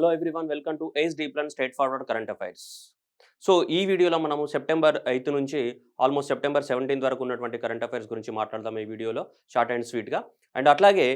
Hello everyone, welcome to Ace Deep Learn Straightforward Current Affairs. So ఈ వీడియోలో మనము September 8 నుంచి ఆల్మోస్ట్ సెప్టెంబర్ 17 వరకు ఉన్నటువంటి కరెంట్ అఫైర్స్ గురించి మాట్లాడదాం ఈ వీడియోలో షార్ట్ అండ్ స్వీట్గా. అండ్ అట్లాగే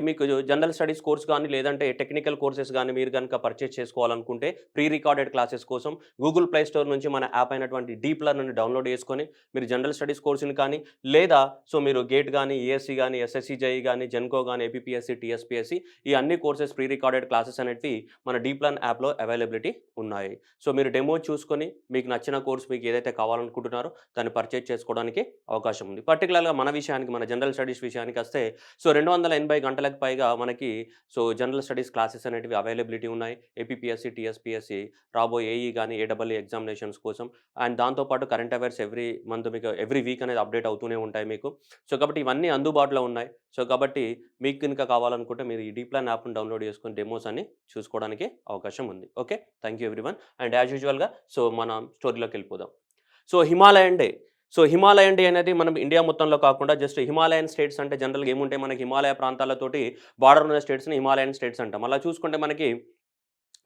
మీకు జనరల్ స్టడీస్ కోర్స్ కానీ లేదంటే టెక్నికల్ కోర్సెస్ కానీ మీరు కనుక పర్చేస్ చేసుకోవాలనుకుంటే ప్రీ రికార్డెడ్ క్లాసెస్ కోసం గూగుల్ ప్లే స్టోర్ నుంచి మన యాప్ అయినటువంటి డీప్ లెర్న్ డౌన్లోడ్ చేసుకొని మీరు జనరల్ స్టడీస్ కోర్సుని కానీ లేదా మీరు గేట్ కానీ ఈఎస్సీ కానీ ఎస్ఎస్సి జేఈ కానీ జెన్కో కానీ ఏపీఎస్సి టీఎస్పీఎస్సి ఈ అన్ని కోర్సెస్ ప్రీ రికార్డెడ్ క్లాసెస్ అనేవి మన డీప్ లెర్న్ యాప్లో అవైలబిలిటీ ఉన్నాయి. సో మీరు డెమో చూసుకొని మీకు నచ్చిన కోర్స్ మీకు ఏదైతే కావాలనుకుంటున్నారో దాన్ని పర్చేజ్ చేసుకోవడానికి అవకాశం ఉంది. పర్టికులర్గా మన విషయానికి మన జనరల్ స్టడీస్ విషయానికి వస్తే 280 గంటలకు పైగా మనకి జనరల్ స్టడీస్ క్లాసెస్ అనేటివి అవైలబిలిటీ ఉన్నాయి. ఏపీఎస్సి టీఎస్పీఎస్సి రాబోయే ఏఈ కానీ ఏడబ్ల్యూ ఎగ్జామినేషన్స్ కోసం. అండ్ దాంతోపాటు కరెంట్ అఫైర్స్ ఎవ్రీ మంత్ మీకు ఎవ్రీ వీక్ అనేది అప్డేట్ అవుతూనే ఉంటాయి మీకు. కాబట్టి ఇవన్నీ అందుబాటులో ఉన్నాయి. కాబట్టి మీకు కనుక కావాలనుకుంటే మీరు ఈ డీప్ లెర్న్ యాప్ని డౌన్లోడ్ చేసుకొని డెమోస్ అన్ని చూసుకోవడానికి అవకాశం ఉంది. Okay, thank you everyone. And as యూజువల్గా మన స్టోరీలోకి వెళ్ళిపోదాం. Himalayan day. హిమాలయన్ డే అనేది మనం ఇండియా మొత్తంలో కాకుండా జస్ట్ హిమాలయన్ స్టేట్స్ అంటే జనరల్గా ఏముంటాయి, మనకి హిమాలయ ప్రాంతాలతోటి బార్డర్ ఉన్న స్టేట్స్ని హిమాలయన్ స్టేట్స్ అంటాం. అలా చూసుకుంటే మనకి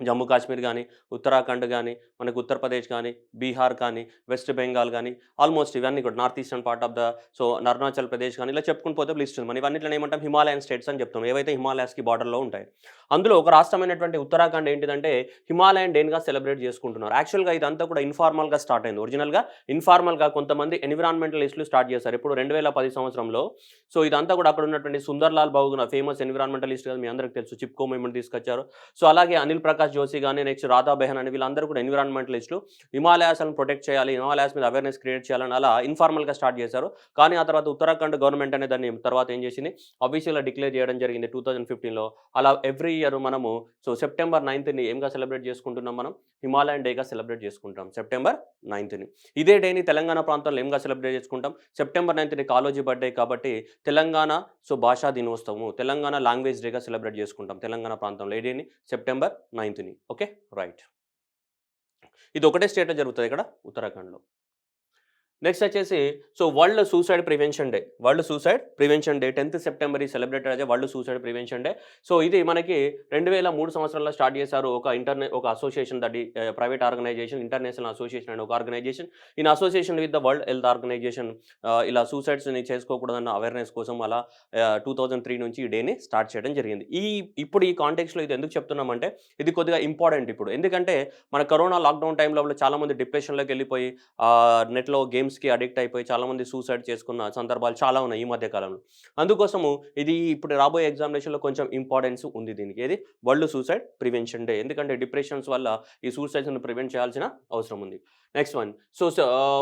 జమ్మూ కాశ్మీర్ కానీ ఉత్తరాఖండ్ కానీ మనకు ఉత్తరప్రదేశ్ కానీ బీహార్ కానీ వెస్ట్ బెంగాల్ కానీ ఆల్మోస్ట్ ఇవన్నీ కూడా north eastern part of the Arunachal Pradesh కానీ ఇలా చెప్పుకుని పోతే లిస్ట్ ఉంది. మనం ఇవన్నిట్లో ఏమంటాం హిమాలయన్ స్టేట్స్ అని చెప్తాం, ఏవైతే హిమాలయాస్కి బార్డర్లో ఉంటాయి. అందులో ఒక రాష్ట్రమైనటువంటి ఉత్తరాఖండ్ ఏంటిదంటే హిమాలయన్ డేగా సెలబ్రేట్ చేసుకుంటున్నారు. యాక్చువల్గా ఇదంతా కూడా ఇన్ఫార్మల్గా స్టార్ట్ అయింది. ఒరిజినల్గా ఇన్ఫార్మల్గా కొంతమంది ఎన్విరాన్మెంటలిస్టులు స్టార్ట్ చేశారు ఇప్పుడు 2010 సంవత్సరంలో. ఇదంతా కూడా అక్కడ ఉన్నటువంటి సుందర్లాల్ బహుగుణ ఫేమస్ ఎన్విరాన్మెంటలిస్ట్ కదా, మీ అందరికీ తెలుసు, చిప్కో మూవ్మెంట్ తీసుకొచ్చారు. అలాగే అనిల్ ప్రకాష్ జోషి కానీ నెక్స్ట్ రాధా బెహన్ అని వీళ్ళందరూ కూడా ఎన్విరాన్మెంటలిస్టులు హిమాలయాస్లను ప్రొటెక్ట్ చేయాలి, హిమాలయాస్ మీద అవేర్నెస్ క్రియేట్ చేయాలని అలా ఇన్ఫార్మల్గా స్టార్ట్ చేశారు. కానీ ఆ తర్వాత ఉత్తరాఖండ్ గవర్నమెంట్ అనే దాన్ని తర్వాత ఏం చేసింది, అఫీషియల్గా డిక్లేర్ చేయడం జరిగింది 2015లో. అలా ఎవ్రీ ఇయర్ మనము సెప్టెంబర్ 9ని ఏంగా సెలబ్రేట్ చేసుకుంటున్నాం, మనం హిమాలయన్ డేగా సెలబ్రేట్ చేసుకుంటాం సెప్టెంబర్ 9ని. ఇదే డేని తెలంగాణ ప్రాంతంలో ఏంగా సెలబ్రేట్ చేసుకుంటాం, సెప్టెంబర్ 9ని కాలోజీ బర్త్డే కాబట్టి తెలంగాణ భాషా దినోత్సవము, తెలంగాణ లాంగ్వేజ్ డేగా సెలబ్రేట్ చేసుకుంటాం తెలంగాణ ప్రాంతంలో. ఏ డేని, సెప్టెంబర్ 9ని. Okay, right. ఇది ఒకటే స్టేట్లో జరుగుతుంది ఇక్కడ ఉత్తరాఖండ్లో. నెక్స్ట్ వచ్చేసి world suicide prevention day. World suicide prevention day 10th September is celebrated అదే వరల్డ్ సూసైడ్ ప్రివెన్షన్ డే. ఇది మనకి 2003 సంవత్సరంలో స్టార్ట్ చేశారు ఒక association, that private organization, international association and ఒక organization. In association with the world health organization ఇలా సూసైడ్స్ని చేసుకోకూడదన్న awareness కోసం అలా 2003 నుంచి ఈ డేని స్టార్ట్ చేయడం జరిగింది. ఇప్పుడు ఈ కాంటెక్స్లో ఇది ఎందుకు చెప్తున్నామంటే ఇది కొద్దిగా ఇంపార్టెంట్ ఇప్పుడు. ఎందుకంటే మన కరోనా లాక్డౌన్ టైంలో చాలామంది డిప్రెషన్లోకి వెళ్ళిపోయి నెట్లో గేమ్స్కి అడిక్ట్ అయిపోయి చాలామంది సూసైడ్ చేసుకున్న సందర్భాలు చాలా ఉన్నాయి ఈ మధ్య కాలంలో. అందుకోసము ఇది ఇప్పుడు రాబోయే ఎగ్జామినేషన్లో కొంచెం ఇంపార్టెన్స్ ఉంది దీనికి. ఏది, వరల్డ్ సూసైడ్ ప్రివెన్షన్ డే. ఎందుకంటే డిప్రెషన్స్ వల్ల ఈ సూసైడ్స్ని ప్రివెంట్ చేయాల్సిన అవసరం ఉంది. Next one,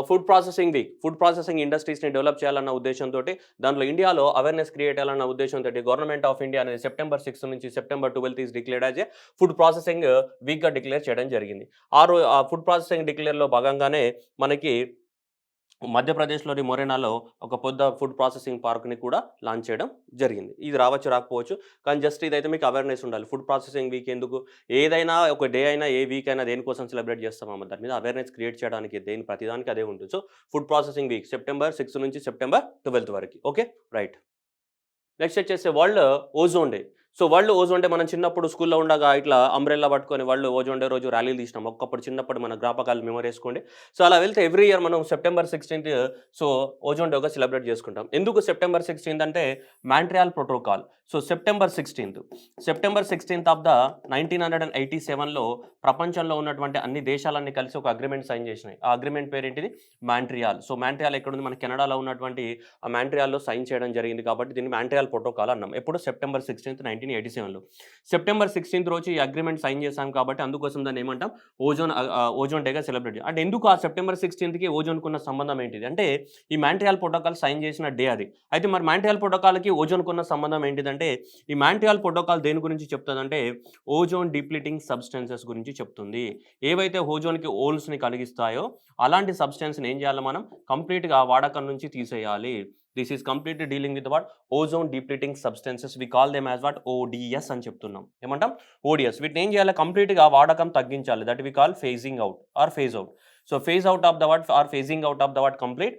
food processing week. Food processing ఇండస్ట్రీస్ని డెవలప్ చేయాలన్న ఉద్దేశంతో, దాంట్లో ఇండియాలో అవేర్నెస్ క్రియేట్ చేయాలన్న ఉద్దేశంతో గవర్నమెంట్ ఆఫ్ ఇండియా అనేది సెప్టెంబర్ 6 నుంచి September 12 is declared as a food processing వీక్గా డిక్లేర్ చేయడం జరిగింది. ఆ ఫుడ్ ప్రాసెసింగ్ డిక్లేర్లో భాగంగానే మనకి మధ్యప్రదేశ్లోని మొరేనాలో ఒక పెద్ద ఫుడ్ ప్రాసెసింగ్ పార్క్ని కూడా లాంచ్ చేయడం జరిగింది. ఇది రావచ్చు రాకపోవచ్చు, కానీ జస్ట్ ఇదైతే మీకు అవేర్నెస్ ఉండాలి. ఫుడ్ ప్రాసెసింగ్ వీక్ ఎందుకు, ఏదైనా ఒక డే అయినా ఏ వీక్ అయినా దేనికోసం సెలబ్రేట్ చేస్తామో దాని మీద అవేర్నెస్ క్రియేట్ చేయడానికి ప్రతిదానికి అదే ఉంటుంది. ఫుడ్ ప్రాసెసింగ్ వీక్ సెప్టెంబర్ 6 నుంచి సెప్టెంబర్ 12 వరకు. Okay, right. నెక్స్ట్ వచ్చేసి world ozone day. World ozone day మనం చిన్నప్పుడు స్కూల్లో ఉండగా ఇట్లా అంబ్రెల్లా పట్టుకొని వరల్డ్ ఓజోన్ డే రోజు ర్యాలీలు తీసినాం. చిన్నప్పుడు మన జ్ఞాపకాలు మెమరీ వేసుకోండి. అలా వెళ్తే ఎవ్రీ ఇయర్ మనం సెప్టెంబర్ 16th ఓజోన్ డేగా సెలబ్రేట్ చేసుకుంటాం. ఎందుకు సెప్టెంబర్ 16th అంటే Montreal protocol. September 16th of the 1987లో ప్రపంచంలో ఉన్నటువంటి అన్ని దేశాలన్నీ కలిసి ఒక అగ్రిమెంట్ సైన్ చేసినాయి. ఆ అగ్రిమెంట్ పేరు ఏంటిది, మాంట్రియాల్. మాంట్రియాల్ ఎక్కడుంది, మన కెనడాలో ఉన్నటువంటి ఆ మాంట్రియాల్లో సైన్ చేయడం జరిగింది కాబట్టి దీన్ని మాంట్రియాల్ ప్రోటోకాల్ అన్నాం. ఎప్పుడు, సెప్టెంబర్ 16th 1987లో. సెప్టెంబర్ 16th రోజు ఈ అగ్రిమెంట్ సైన్ చేశాం కాబట్టి అందుకోసం దాన్ని ఏమంటాం, ఓజోన్ డేగా సెలబ్రేట్ చేయాలి. అంటే ఎందుకు ఆ సెప్టెంబర్ 16కి ఓజోన్కున్న సంబంధం ఏంటిది అంటే ఈ మాంట్రియాల్ ప్రోటోకాల్ సైన్ చేసిన డే అది. అయితే మరి మాంట్రియాల్ ప్రోటోకాల్కి ఓజోన్కున్న సంబంధం ఏంటిదంటే ఈ మాంట్రియాల్ ప్రోటోకాల్ దేని గురించి చెప్తుందంటే ఓజోన్ డిప్లీటింగ్ సబ్స్టెన్సెస్ గురించి చెప్తుంది. ఏవైతే ఓజోన్కి హోల్స్ని కలిగిస్తాయో అలాంటి సబ్స్టెన్స్ని ఏం చేయాలి, మనం కంప్లీట్గా వాడకం నుంచి తీసేయాలి. This is completely dealing with what, ozone depleting substances. We call them as what, ODS అని చెప్తున్నాం. ఏమంటాం, ఓడిఎస్. వీటిని ఏం చేయాలి, కంప్లీట్గా వాడకం తగ్గించాలి. That we call phasing out or phase out. Phase out of the what or phasing out of the what complete.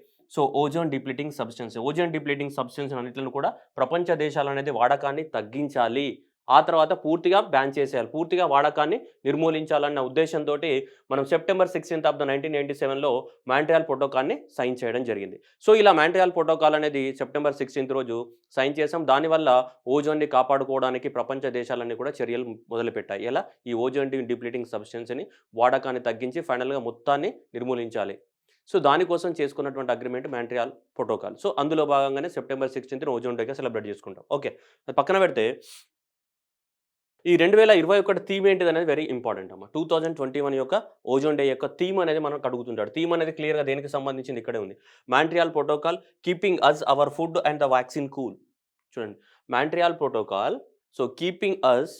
Ozone depleting substance. Ozone depleting substance అన్నింటిని కూడా ప్రపంచ దేశాలు అనేది వాడకాన్ని తగ్గించాలి ఆ తర్వాత పూర్తిగా బ్యాన్ చేసేయాలి, పూర్తిగా వాడకాన్ని నిర్మూలించాలన్న ఉద్దేశంతోటి మనం సెప్టెంబర్ 16th ఆఫ్ ద 1997లో మాంట్రియాల్ ప్రోటోకాల్ని సైన్ చేయడం జరిగింది. సో ఇలా మాంట్రియాల్ ప్రోటోకాల్ అనేది సెప్టెంబర్ 16th రోజు సైన్ చేసాం. దానివల్ల ఓజోన్ని కాపాడుకోవడానికి ప్రపంచ దేశాలన్నీ కూడా చర్యలు మొదలుపెట్టాయి. ఎలా? ఈ ఓజోన్ డిప్లీటింగ్ సబ్స్టెన్స్‌ని వాడకాన్ని తగ్గించి ఫైనల్‌గా మొత్తాన్ని నిర్మూలించాలి. సో దానికోసం చేసుకున్నటువంటి అగ్రిమెంట్ మాంట్రియాల్ ప్రోటోకాల్. సో అందులో భాగంగానే సెప్టెంబర్ 16th ఓజోన్ డేగా సెలబ్రేట్ చేసుకుంటాం. ఓకే. అది పక్కన పెడితే ఈ 2021 థీమ్ ఏంటిదనేది వెరీ ఇంపార్టెంట్ అమ్మ. 2021 యొక్క ఓజోన్ డే యొక్క థీమ్ అనేది మనకు అడుగుతుంటాడు. థీమ్ అనేది క్లియర్‌గా దేనికి సంబంధించింది ఇక్కడే ఉంది. Montreal protocol keeping us our food and the vaccine cool. చూడండి, Montreal protocol so keeping us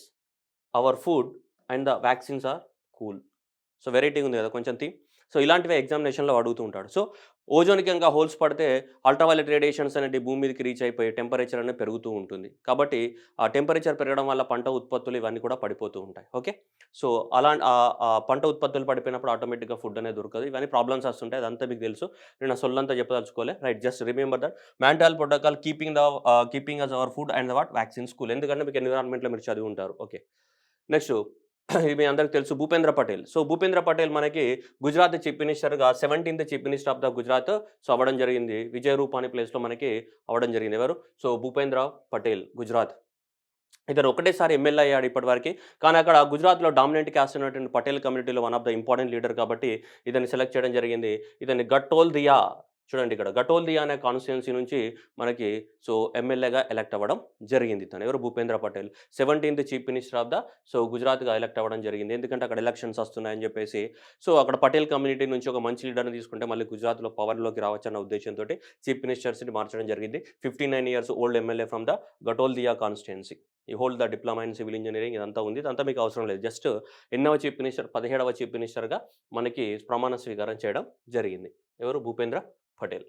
our food and the vaccines are cool. So వెరైటీగా ఉంది కదా కొంచెం థీమ్. సో ఇలాంటివి ఎగ్జామినేషన్‌లో అడుగుతూ ఉంటాడు. సో ఓజోన్‌కి కనుక హోల్స్ పడితే అల్ట్రావైలెట్ రేడియేషన్స్ అనేవి భూమి మీదకి రీచ్ అయిపోయి టెంపరేచర్ అనేది పెరుగుతూ ఉంటుంది. కాబట్టి ఆ టెంపరేచర్ పెరగడం వల్ల పంట ఉత్పత్తులు ఇవన్నీ కూడా పడిపోతూ ఉంటాయి. ఓకే. సో పంట ఉత్పత్తులు పడిపోయినప్పుడు ఆటోమేటిక్‌గా ఫుడ్ అనేది దొరకదు. ఇవన్నీ ప్రాబ్లమ్స్ వస్తుంటాయి. అదంతా మీకు తెలుసు. నేను ఆ సొల్లంతా చెప్పదలుచుకోలే. Right, just remember that Montreal protocol keeping us our food and vaccines cool. ఎందుకంటే మీకు ఎన్విరాన్మెంట్‌లో మీరు చదివి ఉంటారు. ఓకే. నెక్స్ట్ ఇది మీ అందరికి తెలుసు భూపేంద్ర పటేల్. సో భూపేంద్ర పటేల్ మనకి గుజరాత్ చీఫ్ మినిస్టర్‌గా 17th chief minister of the Gujarat so అవ్వడం జరిగింది. విజయ్ రూపానీ ప్లేస్‌లో మనకి అవ్వడం జరిగింది. ఎవరు? సో భూపేంద్ర పటేల్ గుజరాత్. ఇతను ఒకటేసారి ఎమ్మెల్యే అయ్యాడు ఇప్పటివరకు. కానీ అక్కడ గుజరాత్‌లో డామినెంట్ క్యాస్ట్ ఉన్నటువంటి పటేల్ కమ్యూనిటీలో one of the important leader కాబట్టి ఇతన్ని సెలెక్ట్ చేయడం జరిగింది. ఇతన్ని గట్టోల్ దియా, చూడండి ఇక్కడ గట్టోల్ దియా అనే కాన్స్టిట్యుయెన్సీ నుంచి మనకి సో ఎమ్మెల్యేగా ఎలక్ట్ అవ్వడం జరిగింది. ఇతను ఎవరు? Bhupendra Patel. 17th chief minister of the so గుజరాత్‌గా ఎలక్ట్ అవ్వడం జరిగింది. ఎందుకంటే అక్కడ ఎలక్షన్స్ వస్తున్నాయని చెప్పేసి సో అక్కడ పటేల్ కమ్యూనిటీ నుంచి ఒక మంచి లీడర్‌ని తీసుకుంటే మళ్ళీ గుజరాత్‌లో పవర్‌లోకి రావచ్చన్న ఉద్దేశంతోటి చీఫ్ మినిస్టర్స్‌ని మార్చడం జరిగింది. 59 years old MLA from the Ghatlodia constituency. ఈ hold the diploma in civil engineering ఇదంతా ఉంది. ఇదంతా మీకు అవసరం లేదు. జస్ట్ ఎన్నవ చీఫ్ మినిస్టర్ 17వ చీఫ్ మినిస్టర్‌గా మనకి ప్రమాణ స్వీకారం చేయడం జరిగింది. ఎవరు? Bhupendra Patel.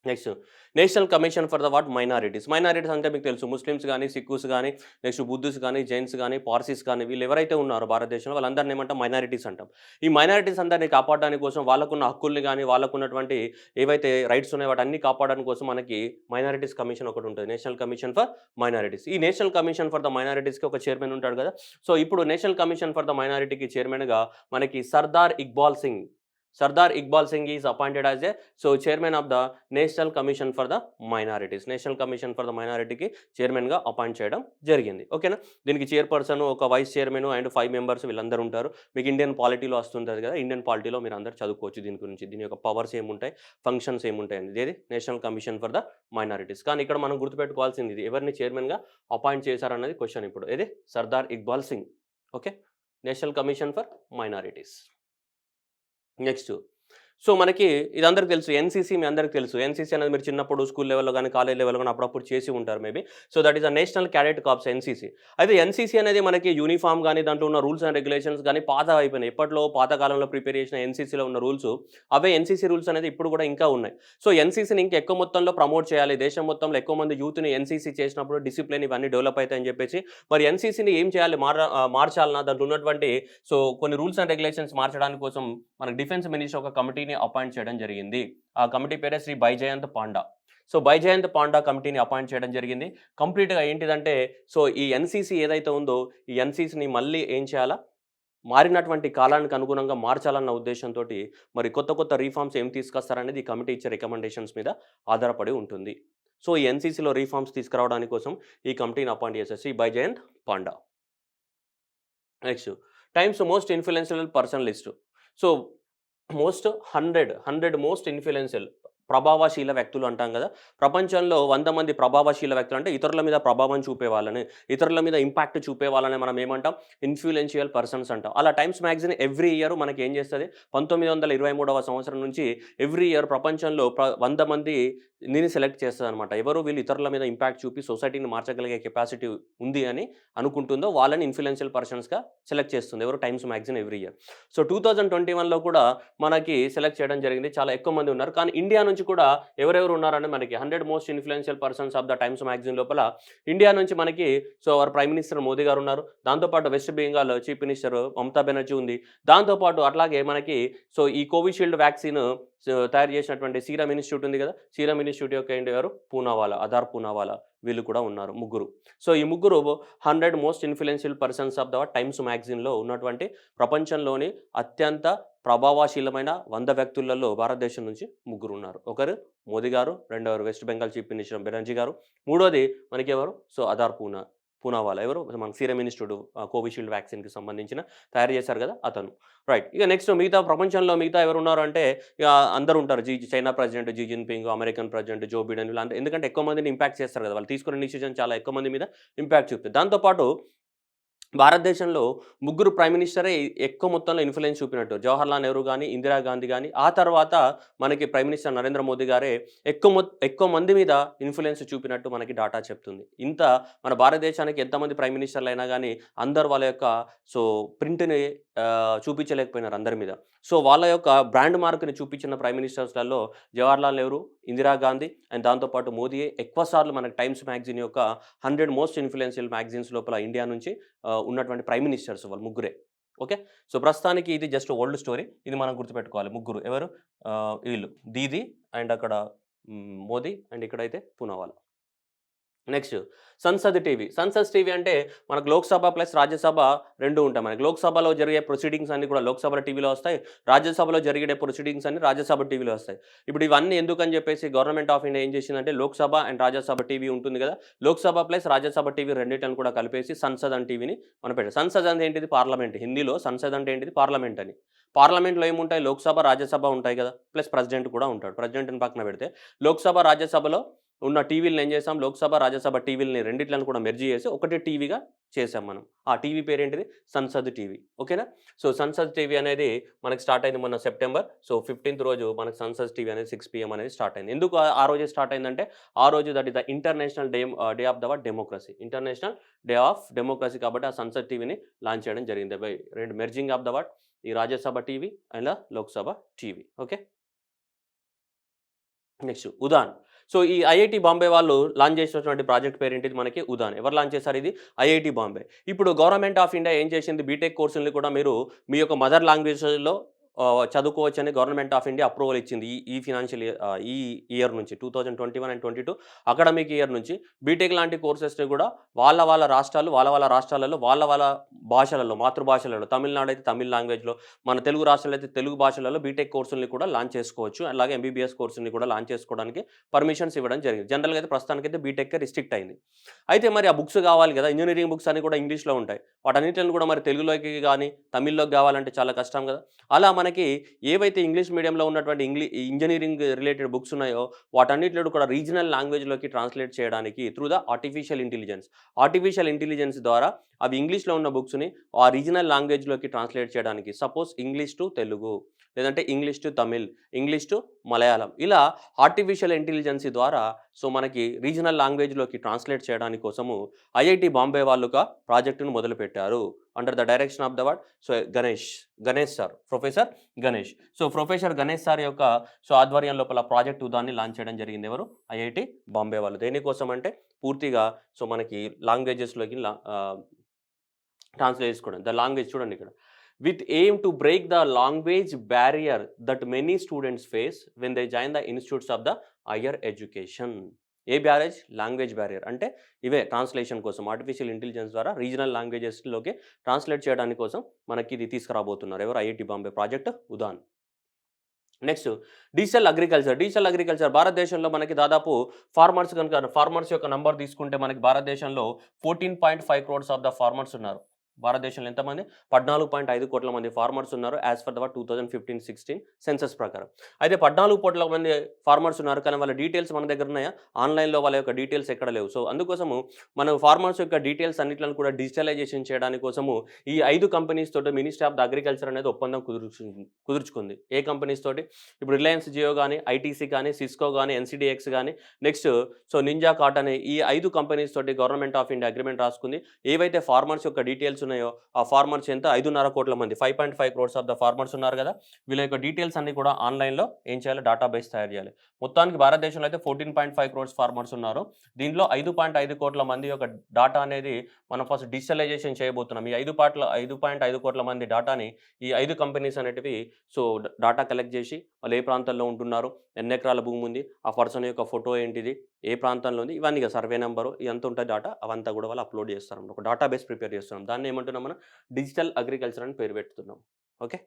Next national commission for the minorities. Minorities అంటే మీకు తెలుసు ముస్లిమ్స్ కానీ, సిక్కుస్ కానీ, నెక్స్ట్ బుద్ధిస్ కానీ, జైన్స్ కానీ, పార్సీస్ కానీ వీళ్ళు ఎవరైతే ఉన్నారో భారతదేశంలో వాళ్ళందరినీ ఏమంటాం? మైనారిటీస్ అంటాం. ఈ మైనారిటీస్ అందరినీ కాపాడడానికి కోసం వాళ్ళకున్న హక్కుల్ని కానీ, వాళ్ళకున్నటువంటి ఏవైతే రైట్స్ ఉన్నాయో వాటన్ని కాపాడడానికి కోసం మనకి మైనారిటీస్ కమిషన్ ఒకటి ఉంటుంది. National commission for minorities. ఈ నేషనల్ కమిషన్ ఫర్ ద మైనారిటీస్‌కి ఒక చైర్మన్ ఉంటాడు కదా. సో ఇప్పుడు నేషనల్ కమిషన్ ఫర్ ద మైనారిటీకి చైర్మన్‌గా మనకి Sardar Iqbal Singh is appointed as chairman of the national commission for the minorities. National commission for the మైనారిటీకి చైర్మన్‌గా అపాయింట్ చేయడం జరిగింది. ఓకేనా. దీనికి చైర్పర్సన్, ఒక వైస్ చైర్మన్ అండ్ 5 మెంబర్స్ వీళ్ళందరూ ఉంటారు. మీకు ఇండియన్ పాలిటీలో వస్తుంటుంది కదా, ఇండియన్ పాలిటీలో మీరు అందరూ చదువుకోవచ్చు దీని గురించి. దీని యొక్క పవర్స్ ఏముంటాయి, ఫంక్షన్స్ ఏముంటాయి అనేది. ఏది? National commission for the minorities. కానీ ఇక్కడ మనం గుర్తుపెట్టుకోవాల్సింది ఇది ఎవరిని చైర్మన్‌గా అపాయింట్ చేశారన్నది క్వశ్చన్ ఇప్పుడు. ఏది? Sardar Iqbal Singh. Okay. National commission for minorities. Next so మనకి ఇది అందరికి తెలుసు ఎన్సీసీ. మీ అందరికి తెలుసు ఎన్సీసీ అనేది మీరు చిన్నప్పుడు స్కూల్ లెవెల్లో కానీ, కాలేజ్ లెవెల్లో కానీ అప్పుడప్పుడు చేసి ఉంటారు maybe. So that is the national cadet corps NCC. అయితే ఎన్సీసీ అనేది మనకి యూనిఫామ్ కానీ, దాంట్లో ఉన్న రూల్స్ అండ్ రెగ్యులేషన్స్ కానీ పాత అయిపోయినాయి. ఎప్పట్లో పాత కాలంలో ప్రిపేర్ చేసిన ఎన్సీసీలో ఉన్న రూల్స్ అవే ఎన్సీసీ రూల్స్ అనేది ఇప్పుడు కూడా ఇంకా ఉన్నాయి. సో ఎన్సీసీని ఇంకా ఎక్కువ మొత్తంలో ప్రమోట్ చేయాలి, దేశం మొత్తంలో ఎక్కువ మంది యూత్ని ఎన్సీసీ చేసినప్పుడు డిసిప్లిన్ ఇవన్నీ డెవలప్ అవుతాయని చెప్పేసి మరి ఎన్సీసీని ఏం చేయాలి, మార్చాలన్నా దాంట్లో ఉన్నటువంటి సో కొన్ని రూల్స్ అండ్ రెగ్యులేషన్స్ మార్చడానికి కోసం మనకి డిఫెన్స్ మినిస్టర్ ఒక కమిటీని అపాయింట్ చేయడం జరిగింది. ఆ కమిటీ పేరే శ్రీ బైజయంత్ పాండా. సో బైజయంత్ పాండా కమిటీని అపాయింట్ చేయడం జరిగింది. కంప్లీట్‌గా ఏంటిదంటే సో ఈ ఎన్సీసీ ఏదైతే ఉందో ఈ ఎన్సీసీని మళ్ళీ ఏం చేయాలా, మారినటువంటి కాలానికి అనుగుణంగా మార్చాలన్న ఉద్దేశంతోటి మరి కొత్త రీఫార్మ్స్ ఏం తీసుకొస్తారనేది ఈ కమిటీ ఇచ్చే రికమెండేషన్స్ మీద ఆధారపడి ఉంటుంది. సో ఈ ఎన్సీసీలో రీఫార్మ్స్ తీసుకురావడానికి కోసం ఈ కమిటీని అపాయింట్ చేశారు Shri Baijayant Panda. Next Times most influential person list. So 100 most influential ప్రభావశీల వ్యక్తులు అంటాం కదా. ప్రపంచంలో 100 మంది ప్రభావశీల వ్యక్తులు అంటే ఇతరుల మీద ప్రభావం చూపే వాళ్ళని, ఇతరుల మీద ఇంపాక్ట్ చూపే వాళ్ళని మనం ఏమంటాం? ఇన్ఫ్లుయెన్షియల్ పర్సన్స్ అంటాం. అలా టైమ్స్ మ్యాగజైన్ ఎవ్రీ ఇయర్ మనకి ఏం చేస్తుంది? 1923వ సంవత్సరం నుంచి ఎవ్రీ ఇయర్ ప్రపంచంలో 100 మందిని సెలెక్ట్ చేస్తుంది అనమాట. ఎవరు వీళ్ళు ఇతరుల మీద ఇంపాక్ట్ చూపి సొసైటీని మార్చగలిగే కెపాసిటీ ఉంది అని అనుకుంటుందో వాళ్ళని ఇన్ఫ్లుయెన్షియల్ పర్సన్స్గా సెలెక్ట్ చేస్తుంది ఎవరు? Times magazine every year. So 2021లో కూడా మనకి సెలెక్ట్ చేయడం జరిగింది. చాలా ఎక్కువ మంది ఉన్నారు. కానీ ఇండియా నుంచి నుంచి కూడా ఎవరెవరు ఉన్నారంటే మనకి 100 most influential persons of the times magazine లోపల ఇండియా నుంచి మనకి so our prime minister Modi గారు ఉన్నారు. దాంతోపాటు west Bengal chief minister Mamata Banerjee ఉంది. దాంతోపాటు అట్లాగే మనకి సో ఈ కోవిషీల్డ్ వ్యాక్సిన్ తయారు చేసినటువంటి సీరమ్ ఇన్‌స్టిట్యూట్ ఉంది కదా! సీరమ్ ఇన్‌స్టిట్యూట్ యొక్క ఏంటి ఎవరు పూనావాలా, అదార్ పూనావాలా వీళ్ళు కూడా ఉన్నారు ముగ్గురు. సో ఈ ముగ్గురు 100 most influential persons of the Times మ్యాగజైన్‌లో ఉన్నటువంటి ప్రపంచంలోని అత్యంత ప్రభావశీలమైన 100 వ్యక్తులలో భారతదేశం నుంచి ముగ్గురు ఉన్నారు. ఒకరు మోదీ గారు, రెండోవారు వెస్ట్ బెంగాల్ చీఫ్ మినిస్టర్ బెనర్జీ గారు, మూడోది మనకి ఎవరు సో అదార్ పూనావాలా ఎవరు మన సీరమ్ ఇన్‌స్టిట్యూట్ కోవిషీల్డ్ వ్యాక్సిన్‌కి సంబంధించిన తయారు చేశారు కదా! అతను. రైట్. ఇక నెక్స్ట్ మిగతా ప్రపంచంలో మిగతా ఎవరున్నారు అంటే ఇక అందరూ ఉంటారు. China president Xi Jinping, American president Joe Biden వీళ్ళందరూ ఎందుకంటే ఎక్కువ మందిని ఇంపాక్ట్ చేస్తారు కదా! వాళ్ళు తీసుకున్న డిసిషన్ చాలా ఎక్కువ మంది మీద ఇంపాక్ట్ చూపుతుంది. దాంతో పాటు భారతదేశంలో ముగ్గురు ప్రైమ్ మినిస్టరే ఎక్కువ మొత్తంలో ఇన్‌ఫ్లుయెన్స్ చూపినట్టు. జవహర్‌లాల్ నెహ్రూ గాని, ఇందిరా గాంధీ గాని, ఆ తర్వాత మనకి ప్రైమ్ మినిస్టర్ నరేంద్ర మోదీ గారే ఎక్కువ మంది మీద ఇన్‌ఫ్లుయెన్స్ చూపినట్టు మనకి డాటా చెప్తుంది. ఇంత మన భారతదేశానికి ఎంతమంది ప్రైమ్ మినిస్టర్‌లైనా గాని అందరూ వాళ్ళ యొక్క సో ప్రింట్‌ని చూపించలేకపోయినారు అందరి మీద. సో వాళ్ళ యొక్క బ్రాండ్ మార్క్‌ని చూపించిన ప్రైమ్ మినిస్టర్స్‌లలో జవహర్‌లాల్ నెహ్రూ, ఇందిరా గాంధీ అండ్ దాంతో పాటు మోదీయే ఎక్కువ సార్లు మనకు టైమ్స్ మ్యాగజైన్ యొక్క 100 మోస్ట్ ఇన్‌ఫ్లుయెన్షియల్ మ్యాగజైన్స్ లోపల ఇండియా నుంచి ఉన్నటువంటి ప్రైమ్ మినిస్టర్స్ వాళ్ళు ముగ్గురే. ఓకే. సో ప్రస్తుతానికి ఇది జస్ట్ ఓల్డ్ స్టోరీ. ఇది మనం గుర్తుపెట్టుకోవాలి. ముగ్గురు ఎవరు వీళ్ళు దీదీ అండ్ అక్కడ మోదీ అండ్ ఇక్కడైతే Poonawalla. Next Sansad TV. Sansad TV అంటే మనకు లోక్‌సభ ప్లస్ రాజ్యసభ 2 ఉంటాయి. మనకి లోక్‌సభలో జరిగే ప్రొసీడింగ్స్ అన్నీ కూడా లోక్‌సభ టీవీలో వస్తాయి. రాజ్యసభలో జరిగే ప్రొసీడింగ్స్ అన్నీ రాజ్యసభ టీవీలో వస్తాయి. ఇప్పుడు ఇవన్నీ ఎందుకని చెప్పేసి గవర్నమెంట్ ఆఫ్ ఇండియా ఏం చేసిందంటే లోక్‌సభ అండ్ రాజ్యసభ టీవీ ఉంటుంది కదా! లోక్‌సభ ప్లస్ రాజ్యసభ టీవీ రెండిటిని కూడా కలిపేసి సంసద్ అని టీవీని మనం పెట్టాం. సంసద్ అంటే ఏంటిది? పార్లమెంట్. హిందీలో సంసద్ అంటే ఏంటిది? పార్లమెంట్ అని. పార్లమెంట్‌లో ఏముంటాయి? లోక్‌సభ, రాజ్యసభ ఉంటాయి కదా! ప్లస్ ప్రెసిడెంట్ కూడా ఉంటాడు. ప్రెసిడెంట్‌ని పక్కన పెడితే లోక్‌సభ, రాజ్యసభలో ఉన్న టీవీలని ఏం చేసాం లోక్‌సభ, రాజ్యసభ టీవీలని రెండిట్లను కూడా మెర్జ్ చేసి ఒకటే టీవీగా చేసాం మనం. ఆ టీవీ పేరేంటిది? సంసద్ టీవీ. ఓకేనా? సో సంసద్ టీవీ అనేది మనకి స్టార్ట్ అయింది మొన్న సెప్టెంబర్. సో 15th రోజు మనకు సంసద్ టీవీ అనేది 6 PM అనేది స్టార్ట్ అయింది. ఎందుకు ఆ రోజే స్టార్ట్ అయిందంటే ఆ రోజు that is the international day of the democracy. International day of democracy కాబట్టి ఆ సంసద్ టీవీని లాంచ్ చేయడం జరిగింది. రెండు మెర్జింగ్ ఆఫ్ ద ఈ Rajya Sabha TV and Lok Sabha TV. Okay. Next Udaan. So ఈ ఐఐటీ బాంబే వాళ్ళు లాంచ్ చేసినటువంటి ప్రాజెక్ట్ పేరేంటిది మనకి ఉదాన్. ఎవరు లాంచ్ చేశారు ఇది? ఐఐటీ బాంబే. ఇప్పుడు గవర్నమెంట్ ఆఫ్ ఇండియా ఏం చేసింది బీటెక్ కోర్సుల్ని కూడా మీరు మీ యొక్క మదర్ లాంగ్వేజ్‌లో చదువుకోవచ్చని గవర్నమెంట్ ఆఫ్ ఇండియా అప్రూవల్ ఇచ్చింది. ఈ ఫినాన్షియల్ ఈ ఇయర్ నుంచి 2021 అండ్ 22 అకాడమిక్ ఇయర్ నుంచి బీటెక్ లాంటి కోర్సెస్‌ని కూడా వాళ్ళ రాష్ట్రాలలో వాళ్ళ భాషలలో మాతృభాషలలో తమిళనాడు అయితే తమిళ్ లాంగ్వేజ్‌లో మన తెలుగు రాష్ట్రాలు అయితే తెలుగు భాషలలో బీటెక్ కోర్సుల్ని కూడా లాంచ్ చేసుకోవచ్చు. అలాగే ఎంబీబీఎస్ కోర్సుల్ని కూడా లాంచ్ చేసుకోవడానికి పర్మిషన్స్ ఇవ్వడం జరిగింది. జనరల్‌గా అయితే ప్రస్తుతానికైతే బీటెక్‌కే రిస్ట్రిక్ట్ అయింది. అయితే మరి ఆ బుక్స్ కావాలి కదా! ఇంజినీరింగ్ బుక్స్ అన్నీ కూడా ఇంగ్లీష్‌లో ఉంటాయి. వాటన్నిటిని కూడా మరి తెలుగులోకి గాని తమిళ్‌లోకి కావాలంటే చాలా కష్టం కదా! అలా మనకి ఏవైతే ఇంగ్లీష్ మీడియంలో ఉన్నటువంటి ఇంజినీరింగ్ రిలేటెడ్ బుక్స్ ఉన్నాయో వాటన్నిటిలో కూడా రీజనల్ లాంగ్వేజ్‌లోకి ట్రాన్స్‌లేట్ చేయడానికి through the artificial intelligence. Artificial intelligence ద్వారా అవి ఇంగ్లీష్‌లో ఉన్న బుక్స్‌ని ఆ రీజనల్ లాంగ్వేజ్‌లోకి ట్రాన్స్‌లేట్ చేయడానికి సపోజ్ ఇంగ్లీష్ టు తెలుగు లేదంటే English to Tamil, English to Malayalam ఇలా ఆర్టిఫిషియల్ ఇంటెలిజెన్స్ ద్వారా సో మనకి రీజనల్ లాంగ్వేజ్‌లోకి ట్రాన్స్‌లేట్ చేయడానికి కోసము ఐఐటీ బాంబే వాళ్ళు ఒక ప్రాజెక్ట్‌ను మొదలుపెట్టారు. Under the direction of the so Ganesh sir, professor Ganesh. So professor Ganesh sir యొక్క సో ఆధ్వర్యం లోపల ప్రాజెక్ట్ ఉదాన్ని లాంచ్ చేయడం జరిగింది. ఎవరు? ఐఐటీ బాంబే వాళ్ళు. దేనికోసం అంటే పూర్తిగా సో మనకి లాంగ్వేజెస్‌లోకి ట్రాన్స్‌లేట్ చేసుకోవడం. ద లాంగ్వేజ్ చూడండి ఇక్కడ. With aim to break the language barrier that many students face when they join the institutes of the higher education. ఏ బ్యారేజ్? Language barrier. అంటే ఇవే ట్రాన్స్లేషన్ కోసం ఆర్టిఫిషియల్ ఇంటెలిజెన్స్ ద్వారా రీజనల్ లాంగ్వేజెస్‌లోకి ట్రాన్స్లేట్ చేయడానికి కోసం మనకి ఇది తీసుకురాబోతున్నారు. ఎవరు? IIT Bombay project Udaan. Next digital agriculture భారతదేశంలో మనకి దాదాపు ఫార్మర్స్ యొక్క నంబర్ తీసుకుంటే మనకి భారతదేశంలో 14.5 crores ఆఫ్ ద ఫార్మర్స్ ఉన్నారు. భారతదేశంలో ఎంతమంది? 14.5 కోట్ల మంది ఫార్మర్స్ ఉన్నారు యాజ్ ఫర్ ద 2015-16 సెన్సస్ ప్రకారం. అయితే 14 కోట్ల మంది ఫార్మర్స్ ఉన్నారు. కానీ వాళ్ళ డీటెయిల్స్ మన దగ్గర ఉన్నాయా? ఆన్‌లైన్‌లో వాళ్ళ యొక్క డీటెయిల్స్ ఎక్కడ లేవు. సో అందుకోసము మనం ఫార్మర్స్ యొక్క డీటెయిల్స్ అన్నిట్లను కూడా డిజిటలైజేషన్ చేయడానికి కోసము ఈ 5 కంపెనీస్ తోటి మినిస్ట్రీ ఆఫ్ ద అగ్రికల్చర్ అనేది ఒప్పందం కుదుర్చుకుంది. ఏ కంపెనీస్ తోటి? ఇప్పుడు రిలయన్స్ జియో గానీ, ఐటీసీ కానీ, సిస్కో గానీ, ఎన్‌సీడీఎక్స్ గానీ, నెక్స్ట్ సో నింజా కాటన్ ఈ 5 కంపెనీస్ తోటి గవర్నమెంట్ ఆఫ్ ఇండియా అగ్రీమెంట్ రాసుకుంది. ఏవైతే ఫార్మర్స్ యొక్క డీటెయిల్స్ ఉన్నాయో ఆ ఫార్మర్స్ ఎంత 5.5 కోట్ల మంది 5.5 క్రోర్స్ ఆఫ్ ద ఫార్మర్స్ ఉన్నారు కదా, వీళ్ళ యొక్క డీటెయిల్స్ అన్ని కూడా ఆన్లైన్లో ఏం చేయాలి, డేటాబేస్ తయారు చేయాలి. మొత్తానికి భారతదేశంలో అయితే 14.5 క్రోర్స్ ఫార్మర్స్ ఉన్నారు. దీంట్లో 5.5 కోట్ల మంది యొక్క డాటా అనేది మనం ఫస్ట్ డిజిటలైజేషన్ చేయబోతున్నాం. ఈ 5.5 కోట్ల మంది డాటాని ఈ 5 కంపెనీస్ అనేటివి సో డాటా కలెక్ట్ చేసి వాళ్ళు ఏ ప్రాంతంలో ఉంటున్నారు, ఎన్ని ఎకరాల భూమి ఉంది, ఆ పర్సన్ యొక్క ఫోటో ఏంటిది, ఏ ప్రాంతంలో ఉంది, ఇవన్నీ సర్వే నెంబరు ఎంత ఉంటుంది డేటా అవంతా కూడా వాళ్ళు అప్లోడ్ చేస్తారు. ఒక డేటాబేస్ ప్రిపేర్ చేస్తున్నాం. దాన్ని ఏమంటున్నాం మనం, డిజిటల్ అగ్రికల్చర్ అని పేరు పెడుతున్నాం. ఓకే,